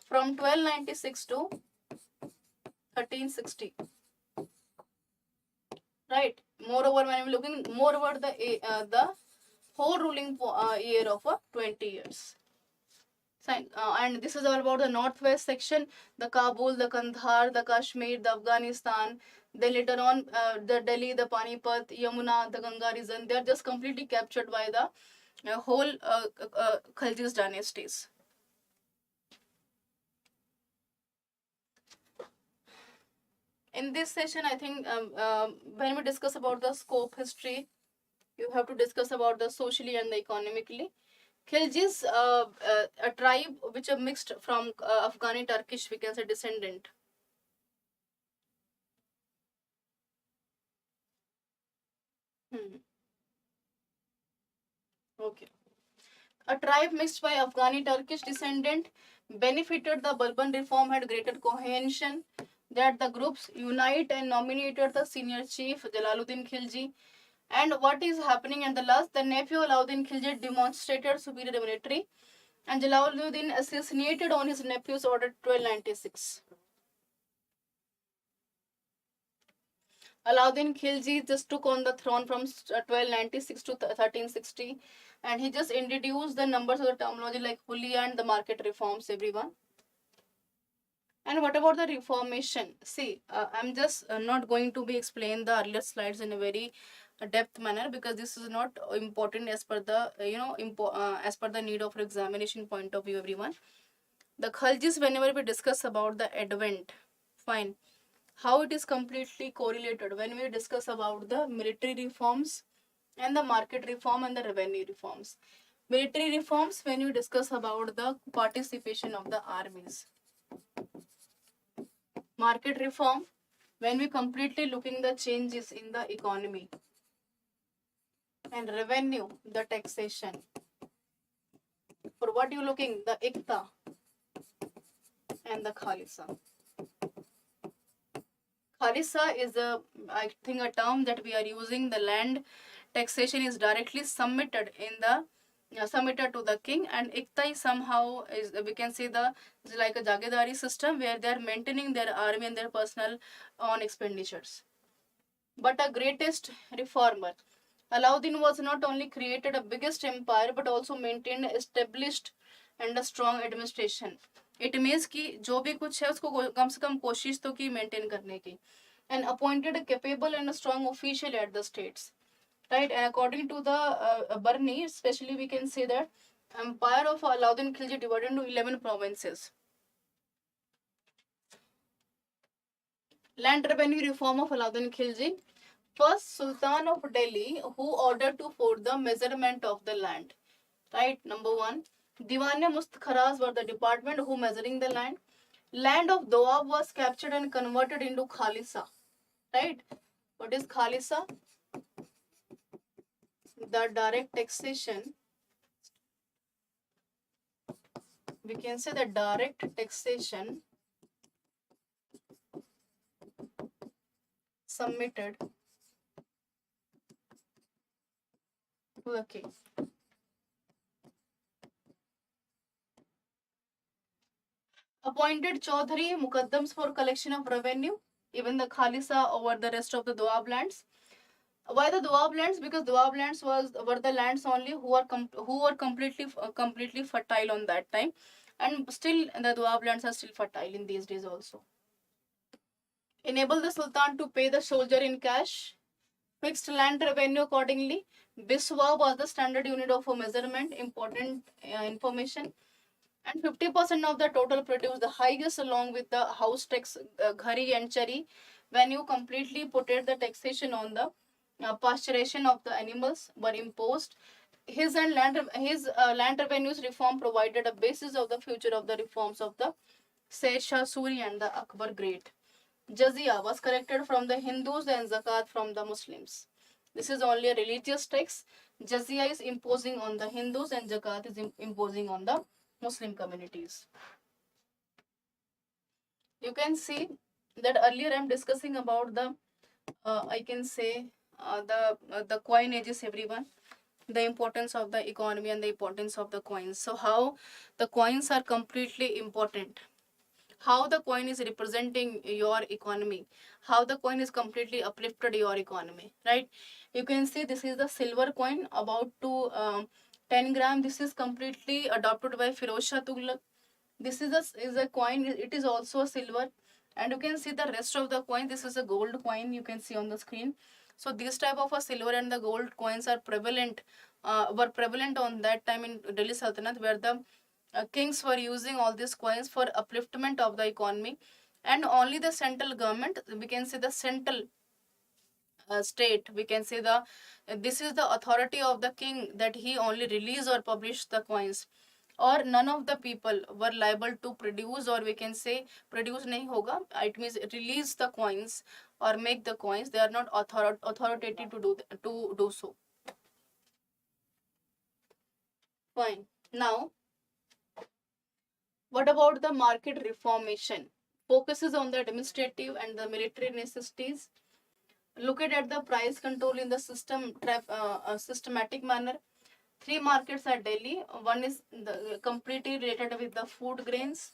from 1296 to 1360, right? Moreover, when I'm looking moreover the whole ruling year of 20 years. And this is all about the northwest section, the Kabul, the Kandahar, the Kashmir, the Afghanistan. Then later on, the Delhi, the Panipat, Yamuna, the Ganga region. They are just completely captured by the whole Khaljis dynasties. In this session, I think when we discuss about the scope history, you have to discuss about the socially and the economically. Khiljis, a tribe which are mixed from Afghani Turkish, we can say, descendant. Okay. A tribe mixed by Afghani Turkish descendant benefited the Bourbon reform, had greater cohesion, that the groups unite and nominated the senior chief Jalaluddin Khilji. And what is happening at the last? The nephew Alauddin Khilji demonstrated superior military, and Jalaluddin assassinated on his nephew's order 1296. Alauddin Khilji just took on the throne from 1296 to 1360, and he just introduced the numbers of the terminology like Huli and the market reforms, everyone. And what about the reformation? See, I'm just not going to be explain the earlier slides in a very depth manner, because this is not important as per the as per the need of examination point of view, everyone. The Khaljis, whenever we discuss about the advent, fine, how it is completely correlated when we discuss about the military reforms and the market reform and the revenue reforms. Military reforms, when you discuss about the participation of the armies. Market reform, when we completely looking the changes in the economy. and revenue, the taxation. For what you looking? The ikta and the khalisa. Khalisa is I think, a term that we are using. The land taxation is directly submitted in the submitted to the king, and ikta is somehow is, we can say, the is like a jagedari system where they are maintaining their army and their personal on expenditures. But a greatest reformer, Alauddin was not only created a biggest empire but also maintained established and a strong administration. It means कि जो भी कुछ है उसको कम से कम कोशिश तो की मेंटेन करने की, and appointed a capable and a strong official at the states, right? And according to the Barni, especially we can say that empire of Alauddin Khilji divided into 11 provinces. Land revenue reform of Alauddin Khilji. First Sultan of Delhi who ordered to for the measurement of the land, right? Number one, Diwan Mustkharas were the department who measuring the land. Land of Doab was captured and converted into Khalisa, right? What is Khalisa? The direct taxation. We can say the direct taxation submitted to the king. Appointed Chaudhary Mukaddams for collection of revenue, even the Khalisa over the rest of the Doab lands. Why the Doab lands? Because Doab lands were the lands only who were completely fertile on that time, and still the Doab lands are still fertile in these days also. Enable the Sultan to pay the soldier in cash. Fixed land revenue accordingly. Biswa was the standard unit of measurement. Important information. And 50% of the total produce, the highest along with the house tax, ghari and chari, when you completely put it, the taxation on the pasturation of the animals were imposed. His land revenues reform provided a basis of the future of the reforms of the Sayyid Shah Suri and the Akbar Great. Jizya was collected from the Hindus and zakat from the Muslims. This is only a religious tax. Jizya is imposing on the Hindus and zakat is imposing on the Muslim communities. You can see that earlier I am discussing about the I can say the coinages, everyone, the importance of the economy and the importance of the coins. So how the coins are completely important, how the coin is representing your economy, how the coin is completely uplifted your economy, right? You can see this is the silver coin about to 10 gram. This is completely adopted by Firoz Shah Tughlaq. This is a coin, it is also a silver, and you can see the rest of the coin. This is a gold coin, you can see on the screen. So this type of a silver and the gold coins are prevalent, were prevalent on that time in Delhi Sultanate, where the kings were using all these coins for upliftment of the economy. And only the central government, we can say the central state, we can say the this is the authority of the king, that he only release or publish the coins, or none of the people were liable to produce, or we can say produce nahi hoga, it means release the coins or make the coins. They are not authoritative to do so. Fine. Now what about the market reformation? Focuses on the administrative and the military necessities. Look at the price control in the systematic manner. Three markets are Delhi. One is completely related with the food grains,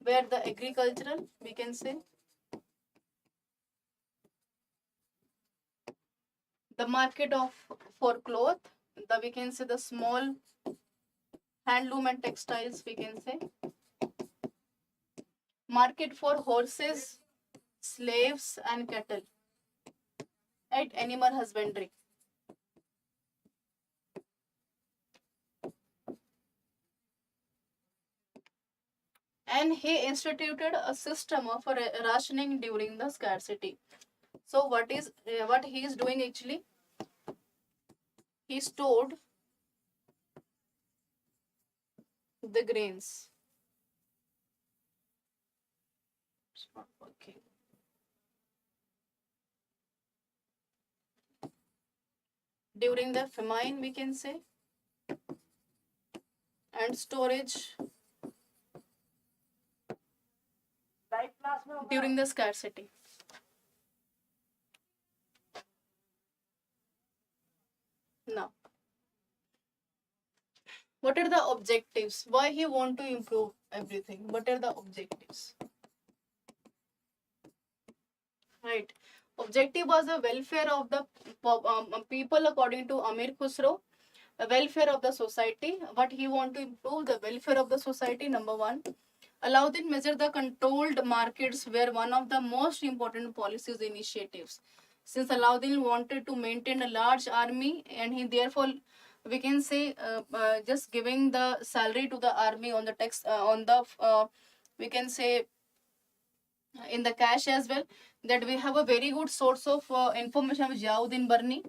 where the agricultural, we can say. The market of for cloth, we can say the small handloom and textiles, we can say. Market for horses, slaves and cattle, right? Animal husbandry. And he instituted a system of rationing during the scarcity. So what he is doing actually? He stored the grains. It's not working. during the famine, we can say, and storage during the scarcity. Now, what are the objectives? Why he want to improve everything? What are the objectives? Right. Objective was the welfare of the people according to Amir Khusro, the welfare of the society. What he want to improve? The welfare of the society, number one. Alauddin measured the controlled markets were one of the most important policies initiatives. Since Alauddin wanted to maintain a large army, and he therefore, we can say, just giving the salary to the army on the text, on the, we can say, in the cash as well, that we have a very good source of information with Jauddin Barni,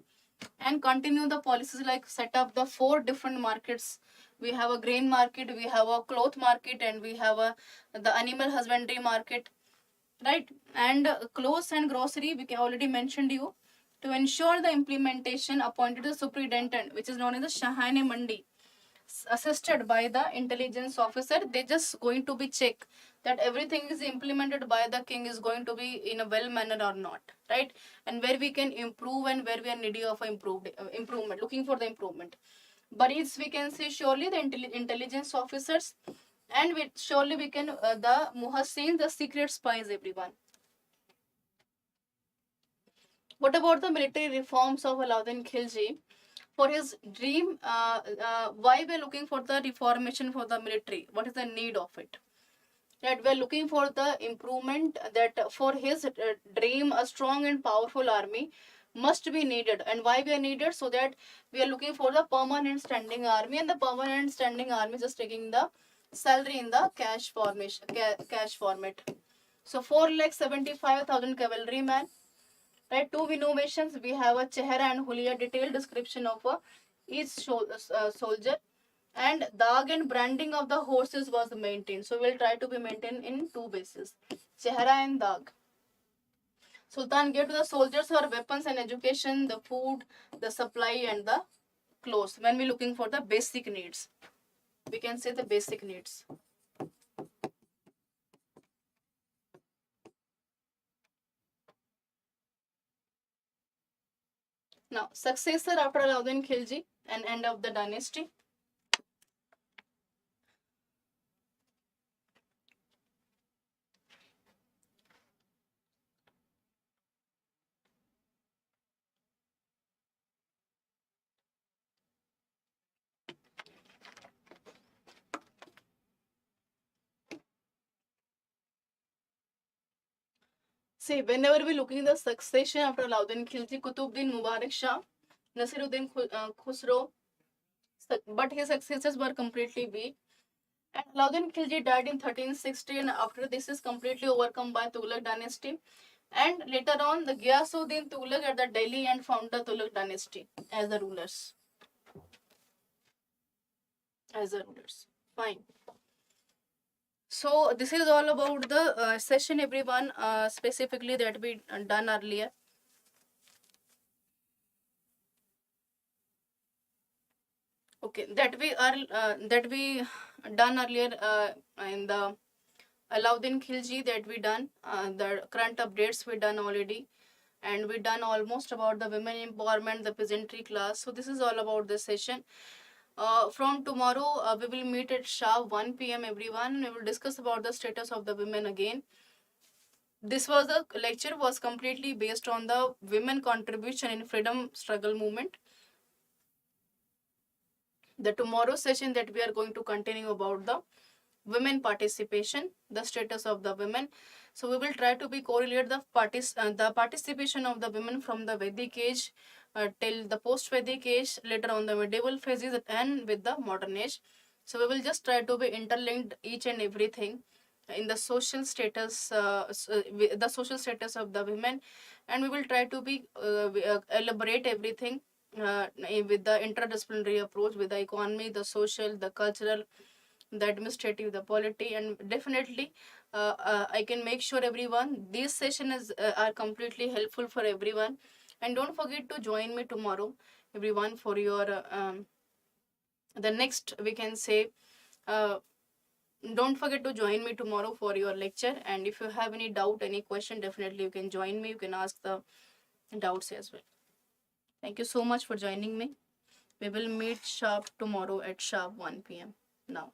and continue the policies like set up the 4 different markets. We have a grain market, we have a cloth market, and we have a the animal husbandry market, right? And clothes and grocery, we can already mentioned you. To ensure the implementation, appointed the superintendent, which is known as the Shahane Mandi, assisted by the intelligence officer. They just going to be check that everything is implemented by the king is going to be in a well manner or not, right? And where we can improve and where we are needy of improvement, looking for the improvement. But it's, we can say, surely the intelligence officers, and surely we can the muhassin, the secret spies, everyone. What about the military reforms of Alauddin Khilji? For his dream, why we're looking for the reformation for the military? What is the need of it? That we're looking for the improvement, that for his dream, a strong and powerful army must be needed. And why we are needed? So that we are looking for the permanent standing army, and the permanent standing army is just taking the salary in the cash formation, cash format. So 4,75,000 cavalrymen. Right, 2 innovations. We have a Chehra and Hulia detailed description of each soldier, and dag and branding of the horses was maintained. So we'll try to be maintained in 2 bases, Chehra and dag. Sultan gave to the soldiers her weapons and education, the food, the supply, and the clothes. When we're looking for the basic needs, we can say the basic needs. Now, successor after Alauddin Khilji and end of the dynasty. See, whenever we're looking at the succession after Alauddin Khilji, Qutbuddin Mubarak Shah, Nasiruddin Khusro, but his successors were completely weak. And Alauddin Khilji died in 1360, and after this is completely overcome by Tughlaq dynasty. And later on, the Ghiyasuddin Tughlaq at the Delhi and found the Tughlaq dynasty as the rulers. Fine. So this is all about the session, everyone, specifically that we done earlier. Okay, that we done earlier in the Alauddin Khilji, that we done the current updates we done already, and we done almost about the women empowerment, the peasantry class. So this is all about this session. From tomorrow, we will meet at sharp 1 p.m. everyone, and we will discuss about the status of the women again. This was the lecture was completely based on the women contribution in freedom struggle movement. The tomorrow session that we are going to continue about the women participation, the status of the women. So we will try to be correlate the participation of the women from the Vedic age till the post-Vedic age, later on the medieval phases, and with the modern age. So we will just try to be interlinked each and everything in the social status, the social status of the women, and we will try to be elaborate everything with the interdisciplinary approach, with the economy, the social, the cultural, the administrative, the polity, and definitely I can make sure everyone these sessions are completely helpful for everyone. And don't forget to join me tomorrow everyone for your the next, we can say, don't forget to join me tomorrow for your lecture. And if you have any doubt, any question, definitely you can join me. You can ask the doubts as well. Thank you so much for joining me. We will meet sharp tomorrow at sharp 1 p.m. now.